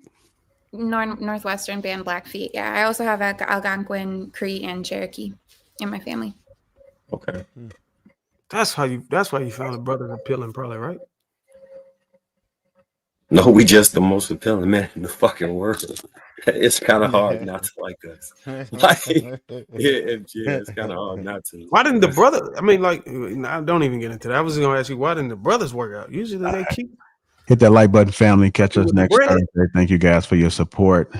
Northwestern band Blackfeet. Yeah, I also have Algonquin, Cree, and Cherokee in my family. Okay. That's why you found the brothers appealing, probably, right? No, we just the most appealing man in the fucking world. It's kind of hard not to like us. Like, it's kind of hard not to. Why didn't the brother? I mean, like, don't even get into that. I was going to ask you, why didn't the brothers work out? Usually they keep. Hit that like button, family. Catch us next bread. Thursday. Thank you guys for your support.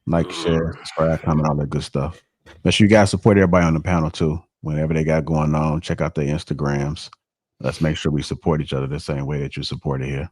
Like, share, subscribe, comment, all that good stuff. Make sure you guys support everybody on the panel too. Whenever they got going on, check out their Instagrams. Let's make sure we support each other the same way that you support it here.